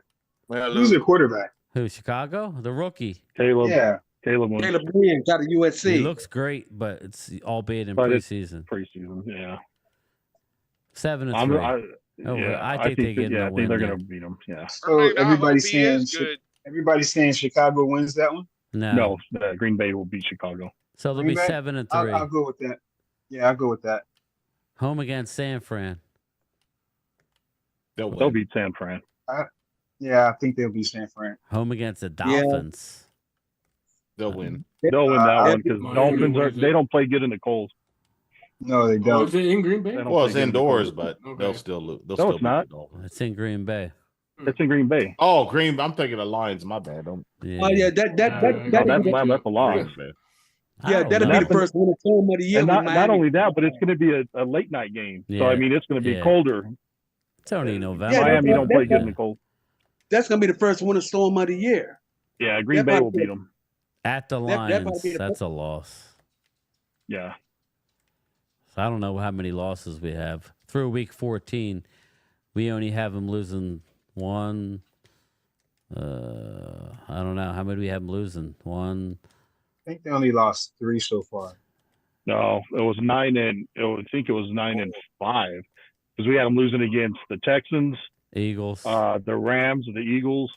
Who's the quarterback? Who? Chicago? The rookie. Caleb. Yeah. Caleb Williams out of USC. He looks great, but it's albeit in preseason. Preseason, yeah. 7-3. I think they get I think they're going to beat them. Yeah. So everybody's saying Chicago wins that one. No, Green Bay will beat Chicago. So they'll be 7-3. I'll go with that. Yeah, I'll go with that. Home against San Fran. They'll beat San Fran. I think they'll beat San Fran. Home against the Dolphins. They'll win. They'll win that one because Dolphins they don't play good in the cold. No, they don't. Is it in Green Bay? Well, it's indoors, but they'll still lose. No, it's not. It's in Green Bay. It's in Green Bay. Oh, I'm thinking of Lions. My bad. Yeah. Oh yeah, that's a loss. Yeah, that'll be the first winter storm of the year. And not only that, but it's going to be a late night game. So I mean, it's going to be colder. It's only November. Miami don't play good in the cold. That's going to be the first winter storm of the year. Yeah, Green Bay will beat them. At the Lions, that's a loss. Yeah. So I don't know how many losses we have. Through week 14, we only have them losing one. I don't know. How many do we have them losing? One. I think they only lost 3 so far. No, it was 9 and I think it was 9 and 5 because we had them losing against the Texans, Eagles, the Rams, the Eagles.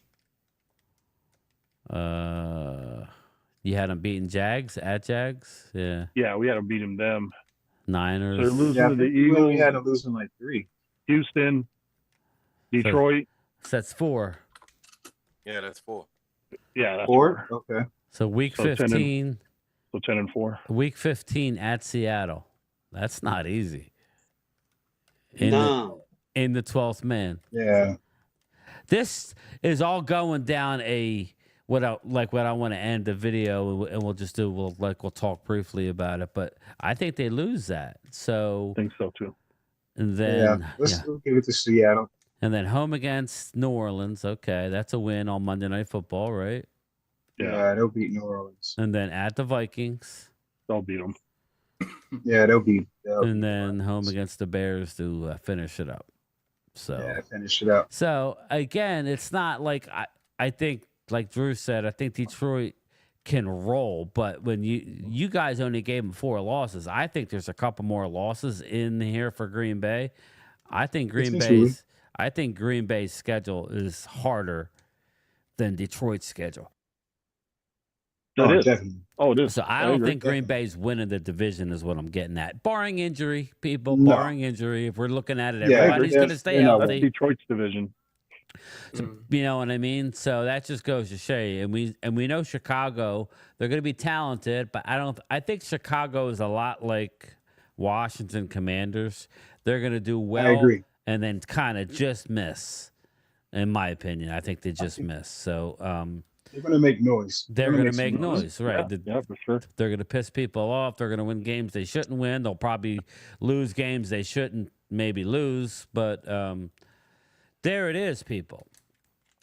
You had them beating Jags at Jags, yeah. Yeah, we had them beating them. Niners. So they're losing to the Eagles. We had them losing like 3. Houston, Detroit. So that's 4. Yeah, that's 4. Yeah, that's 4. Okay. So week 15. 10 and 4. Week 15 at Seattle. That's not easy. In the 12th man. Yeah. This is all going down what I want to end the video, and we'll talk briefly about it. But I think they lose that. So I think so too. And then let's give it to Seattle. And then home against New Orleans. Okay, that's a win on Monday Night Football, right? Yeah, they'll beat New Orleans. And then at the Vikings. They'll beat them. Yeah, they'll beat. And then home against the Bears to finish it up. So finish it up. So again, it's not like I think, like Drew said, I think Detroit can roll, but when you guys only gave them 4 losses, I think there's a couple more losses in here for Green Bay. I think Green Bay's schedule is harder than Detroit's schedule. It is. Definitely. Oh, it is. So I don't think Green Bay's winning the division is what I'm getting at. Barring injury, people, barring injury. If we're looking at it, everybody's going to stay healthy. That's Detroit's division. So, you know what I mean? So that just goes to show you. And we know Chicago, they're going to be talented, but I think Chicago is a lot like Washington Commanders. They're going to do well. I agree. And then kind of just miss, in my opinion. I think they just miss. So they're going to make noise. They're going to make noise, right? Yeah, for sure. They're going to piss people off. They're going to win games they shouldn't win. They'll probably lose games they shouldn't maybe lose. But there it is, people.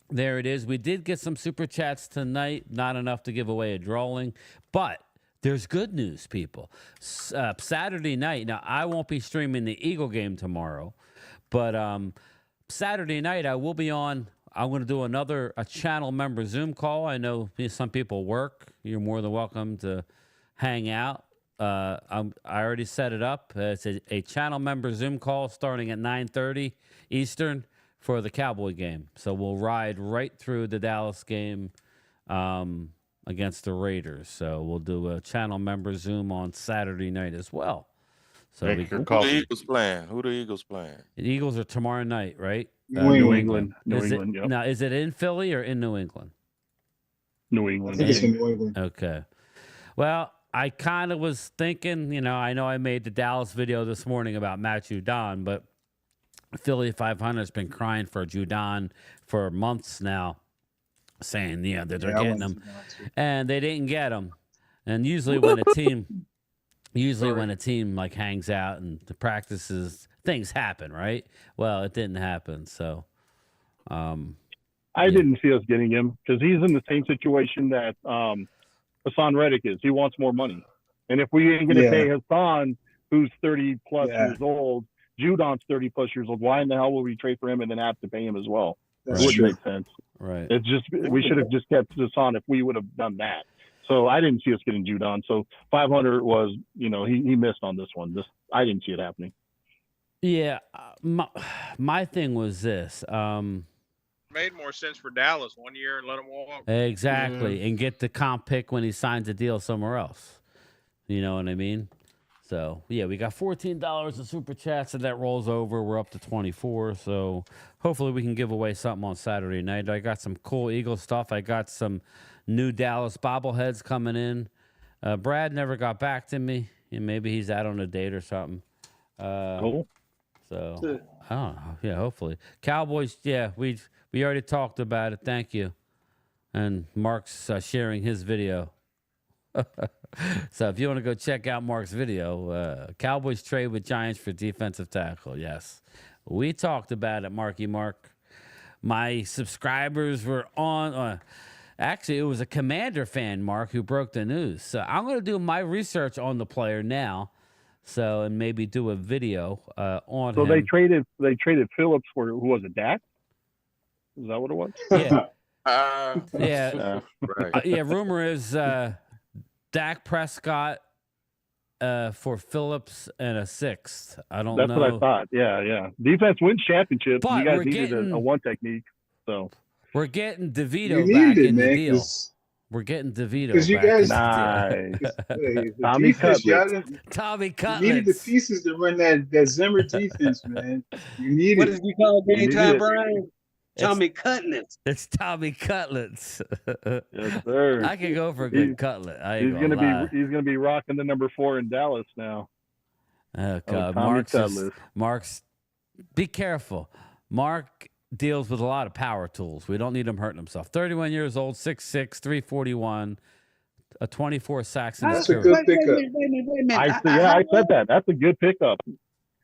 There it is. We did get some super chats tonight. Not enough to give away a drawing, but there's good news, people. Saturday night. Now, I won't be streaming the Eagle game tomorrow, but Saturday night I will be on. I'm going to do a channel member Zoom call. I know some people work. You're more than welcome to hang out. I already set it up. It's a channel member Zoom call starting at 9:30 Eastern for the Cowboy game. So we'll ride right through the Dallas game against the Raiders. So we'll do a channel member Zoom on Saturday night as well. So who the Eagles playing? The Eagles are tomorrow night, right? New England. Yep. Now, is it in Philly or in New England? New England. I think it's in New England. Okay. Well, I kind of was thinking, I know I made the Dallas video this morning about Matt Judon, but Philly 500 has been crying for Judon for months now, saying, that they're getting him. And they didn't get him. And usually when a team like hangs out and the practices, things happen, right? Well, it didn't happen. So I didn't see us getting him because he's in the same situation that Hassan Reddick is. He wants more money. And if we ain't going to pay Hassan, who's 30 plus years old, Judon's 30 plus years old, why in the hell would we trade for him and then have to pay him as well? It wouldn't make sense. Right. It's just, we should have just kept Hassan if we would have done that. So I didn't see us getting Judon. So 500 was, he missed on this one. I didn't see it happening. Yeah, my thing was this. Made more sense for Dallas 1 year and let him walk. Exactly, and get the comp pick when he signs a deal somewhere else. You know what I mean? So, yeah, we got $14 in super chats, and that rolls over. We're up to 24, so hopefully we can give away something on Saturday night. I got some cool Eagles stuff. I got some new Dallas bobbleheads coming in. Brad never got back to me. Maybe he's out on a date or something. Cool. So, I don't know. Yeah, hopefully. Cowboys, yeah, we already talked about it. Thank you. And Mark's sharing his video. So if you want to go check out Mark's video, Cowboys trade with Giants for defensive tackle. Yes, we talked about it, Marky Mark. My subscribers were on. Actually, it was a Commander fan, Mark, who broke the news. So I'm going to do my research on the player now. So and maybe do a video on. So him. they traded Phillips for who was it? Dak? Is that what it was? Yeah. Yeah. Right. Yeah. Rumor is Dak Prescott for Phillips and a sixth. I don't know. That's what I thought. Yeah. Defense wins championships. But you guys needed a one technique. So we're getting DeVito back in the deal. We're getting DeVito because you guys Tommy Cutlet. Tommy Cutlet. You needed the pieces to run that Zimmer defense, man. You needed. What did you call game time, Brian? Tommy Cutlets. It's Tommy Cutlets. Yes, sir. I can go for a good cutlet. He's gonna be rocking the number 4 in Dallas now. Oh God, Mark's. Be careful. Mark deals with a lot of power tools. We don't need him hurting himself. 31 years old, 6'6", 341, a 24 sacks. That's a good pickup. I said that. That's a good pickup.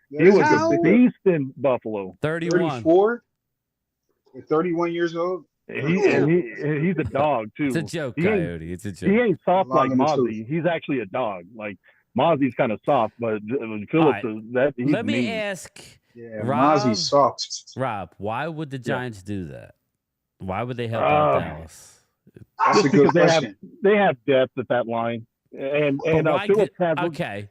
He was a beast in Buffalo. 34. 31 years old. He's a dog too. It's a joke, Coyote. It's a joke. He ain't soft like Mozzie. He's actually a dog. Like Mozzie's kind of soft, but Phillips is that. Let me ask. Yeah, Mozzie's soft. Rob, why would the Giants do that? Why would they help out Dallas? That's a good question. They have depth at that line, and Phillips has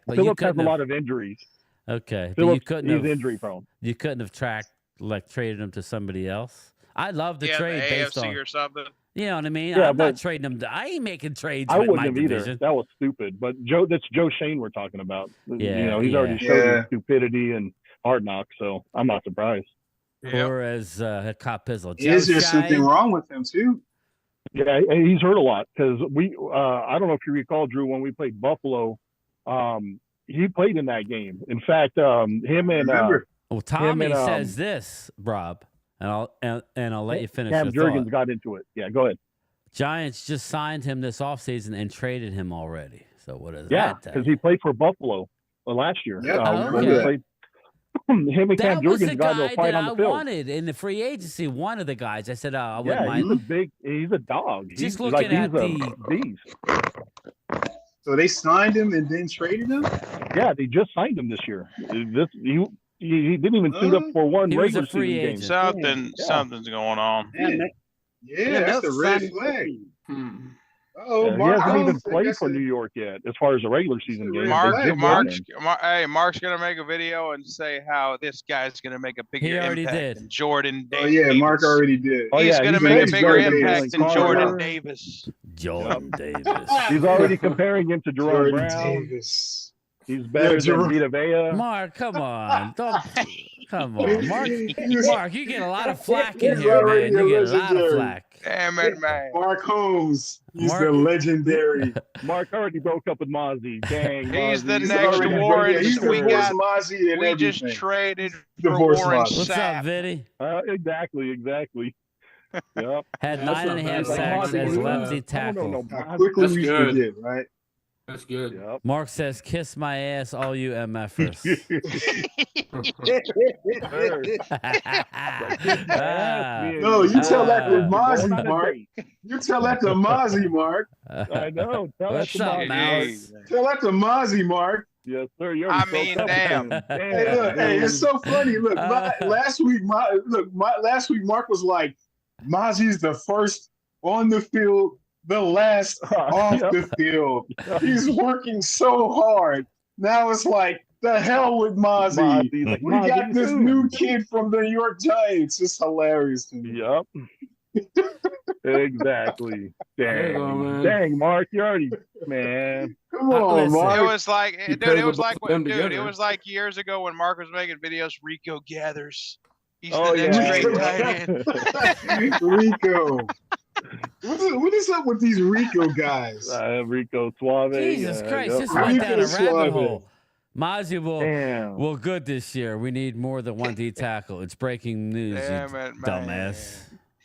Phillips has a lot of injuries. Okay, Phillips, but he's injury prone. You couldn't have traded him to somebody else. I'd love to trade the based AFC on or something. You know what I mean? Yeah, I'm not trading him. I ain't making trades. I with wouldn't my have division. either. That was stupid. But that's Joe Shane we're talking about. Yeah, he's already showed his stupidity and hard knock, so I'm not surprised. Or as Cop Pizzle. Is there something wrong with him too? Yeah, he's hurt a lot because I don't know if you recall, Drew, when we played Buffalo, he played in that game. In fact, him and Tommy says this, Rob, and I'll let you finish. Cam Jurgens got into it. Yeah, go ahead. Giants just signed him this offseason and traded him already. So what is that? Yeah, because he played for Buffalo last year. Yeah, him and Cam Jurgens got into a fight on the field. I wanted in the free agency. One of the guys, I said, I wouldn't mind. He's a dog. Just looking at the beast. So they signed him and then traded him? Yeah, they just signed him this year. He didn't even suit up for one regular season game. Something's going on. Yeah, that's a red flag. Oh, he hasn't even played for New York yet, as far as a regular season game. Mark's gonna make a video and say how this guy's gonna make a bigger impact than Jordan Davis. Oh yeah, Mark already did. He's gonna make a bigger impact than Jordan Davis. Jordan Davis. He's already comparing him to Jerome Brown. Davis. He's better than Vita Vea. Mark, come on. Come on. Mark, you get a lot of flack in here, man. You get a lot of flack. Damn it, man. Mark Holmes. He's the legendary. Mark already broke up with Mozzie. Dang. He's the next Warren. We just traded for Warren. What's up, Vinny? Exactly. Yep. Had 9.5 sacks as lefty tackle. How quickly we forget, right? That's good. Yep. Mark says, "Kiss my ass, all you MFers." No, you tell that to Mozzie, Mark. You tell that to Mozzie, Mark. I know. What's up, Mouse? Tell that to Mozzie, Mark. Yes, sir. Damn. Hey, look, it's so funny. Look, last week Mark was like, Mozzie's the first on the field, the last off the field. He's working so hard. Now it's like The hell with Mozzie. Like, We got this new kid from the New York Giants. It's hilarious to me. Yep. Exactly. Dang, Mark, you already, man. Come on, Mark. It was like, dude, it was like, it was like years ago when Mark was making videos. Rico gathers. He's the next great tight end. Rico. What is up with these Rico guys? Rico Suave. Jesus Christ, this went down a rabbit hole. Mozzie will good this year. We need more than one D tackle. It's breaking news, dumbass.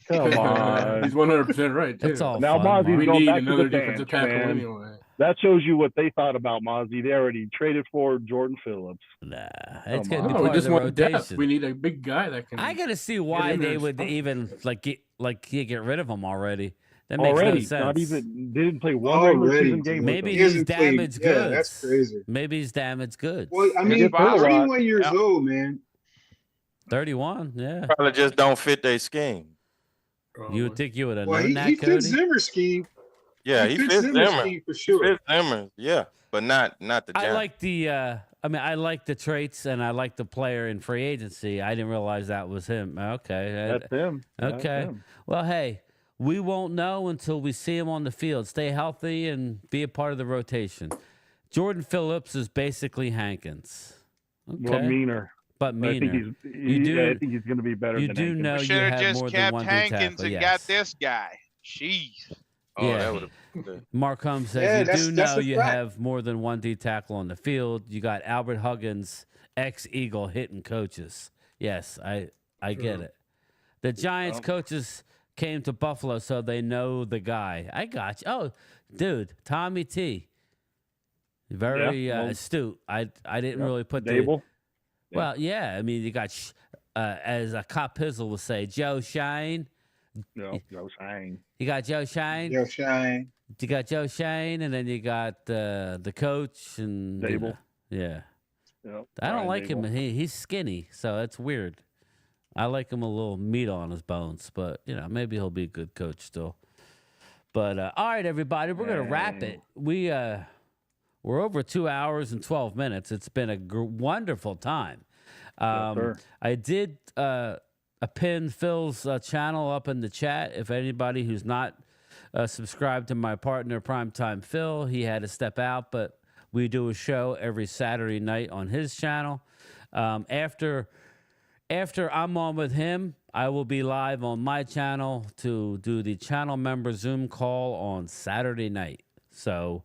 Come on. He's 100% right, too. It's all now, fun, Mozzie's going back to the defensive tackle anyway. That shows you what they thought about Mozzie. They already traded for Jordan Phillips. Nah, it's going to be we part just of the want depth. rotation. We need a big guy that can. I got to see why they would even get rid of him already. That makes no sense. Not even didn't play one regular season game. Maybe he's damaged goods. Yeah, that's crazy. Maybe he's damaged goods. Well, I mean, 31 years old, man. 31, yeah. Probably just don't fit their scheme. You would think you would have Well, known that, he Cody? fits Zimmer's scheme. Yeah, he fits Zimmer's Zimmer. scheme for sure. He fits Zimmer, yeah, but not the Giants. I like the I like the traits and I like the player in free agency. I didn't realize that was him. Okay. That's him. Okay. That's him. Well, hey, we won't know until we see him on the field. Stay healthy and be a part of the rotation. Jordan Phillips is basically Hankins. Okay. Well, meaner. But meaner. I think I think he's going to be better. You than do Hankins. know We you should have have just more than kept one Hankins tackle, and yes. got this guy. Jeez. Oh, Yeah. that would have been good. Mark Holmes says Yeah, you that's do know a you fact. have more than one D tackle on the field. You got Albert Huggins, ex-Eagle, hitting coaches. Yes, I get it. The Giants coaches came to Buffalo, so they know the guy. I got you. Oh, dude, Tommy T. Very astute. I didn't really put Dable. Well, yeah. I mean, you got as a cop Pizzle will say, Joe Shine. No, Joe Shine. You got Joe Shine. Joe Shine. You got Joe Shane, and then you got the coach and Dable. Yeah. Yep, I don't Brian like him. Dable. He's skinny, so that's weird. I like him a little meat on his bones, but maybe he'll be a good coach still. But all right, everybody, we're gonna wrap it. We're over 2 hours and 12 minutes. It's been a wonderful time. I did pin Phil's channel up in the chat. If anybody who's not subscribed to my partner, Primetime Phil, he had to step out, but we do a show every Saturday night on his channel. After I'm on with him, I will be live on my channel to do the channel member Zoom call on Saturday night. So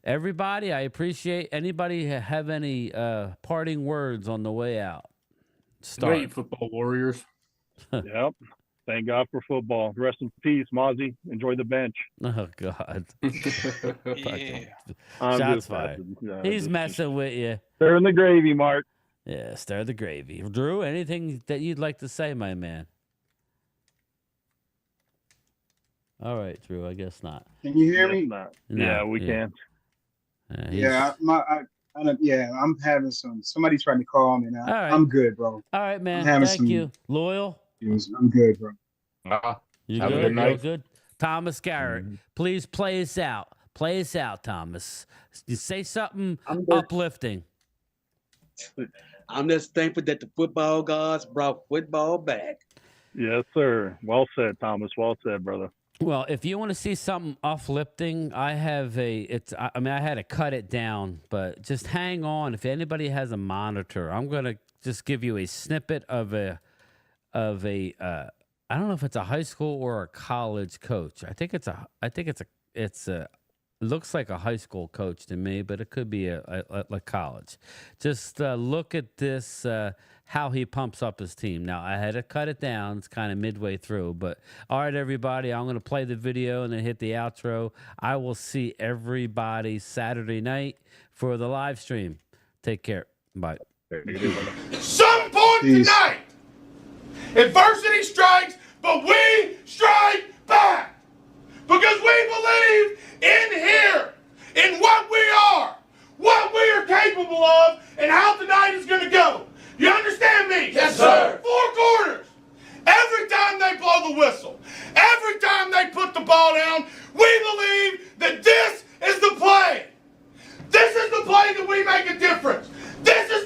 everybody, I appreciate anybody have any parting words on the way out. Great football warriors. Yep. Thank God for football. Rest in peace, Mozzie. Enjoy the bench. Oh God. Yeah. I'm Shots just fired. messing. Yeah, He's just- messing with you. Stir in the gravy, Mark. Yeah, stir the gravy. Drew, anything that you'd like to say, my man? All right, Drew, I guess not. Can you hear me? No, Yeah, we can. I'm having somebody trying to call me now. All right. I'm good, bro. All right, man. I'm having Thank you. Loyal? I'm good, bro. You Have a good? good You night. good? Thomas Garrett, please play us out. Play us out, Thomas. You say something uplifting. I'm just thankful that the football gods brought football back. Yes, sir. Well said, Thomas. Well said, brother. Well, if you want to see something uplifting, I had to cut it down, but just hang on. If anybody has a monitor, I'm going to just give you a snippet of a I don't know if it's a high school or a college coach. I think it's a looks like a high school coach to me, but it could be a college. Just look at this, how he pumps up his team. Now, I had to cut it down. It's kind of midway through. But, all right, everybody, I'm going to play the video and then hit the outro. I will see everybody Saturday night for the live stream. Take care. Bye. Some point tonight, adversity strikes, but we strike back. Because we believe in here, in what we are capable of, and how tonight is going to go. You understand me? Yes, sir. 4 quarters. Every time they blow the whistle, every time they put the ball down, we believe that this is the play. This is the play that we make a difference. This is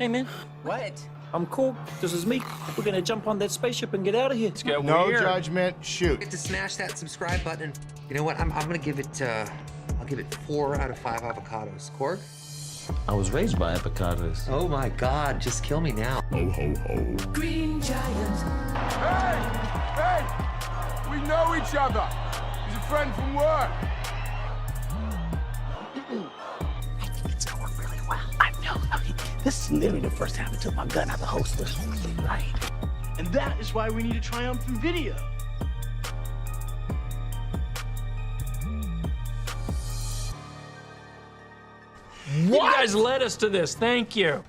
man. What? I'm cool. This is me. We're gonna jump on that spaceship and get out of here. Let's go. No judgment. Shoot. To smash that subscribe button. You know what? I'm gonna give it. I'll give it 4 out of 5 avocados. Korg? I was raised by avocados. Oh my God! Just kill me now. Ho ho ho. Green Giant. Hey! We know each other. He's a friend from work. I think it's going really well. I know. I mean, this is literally the first time I took my gun out of the holster. Right. And that is why we need a triumphant video. You guys led us to this. Thank you.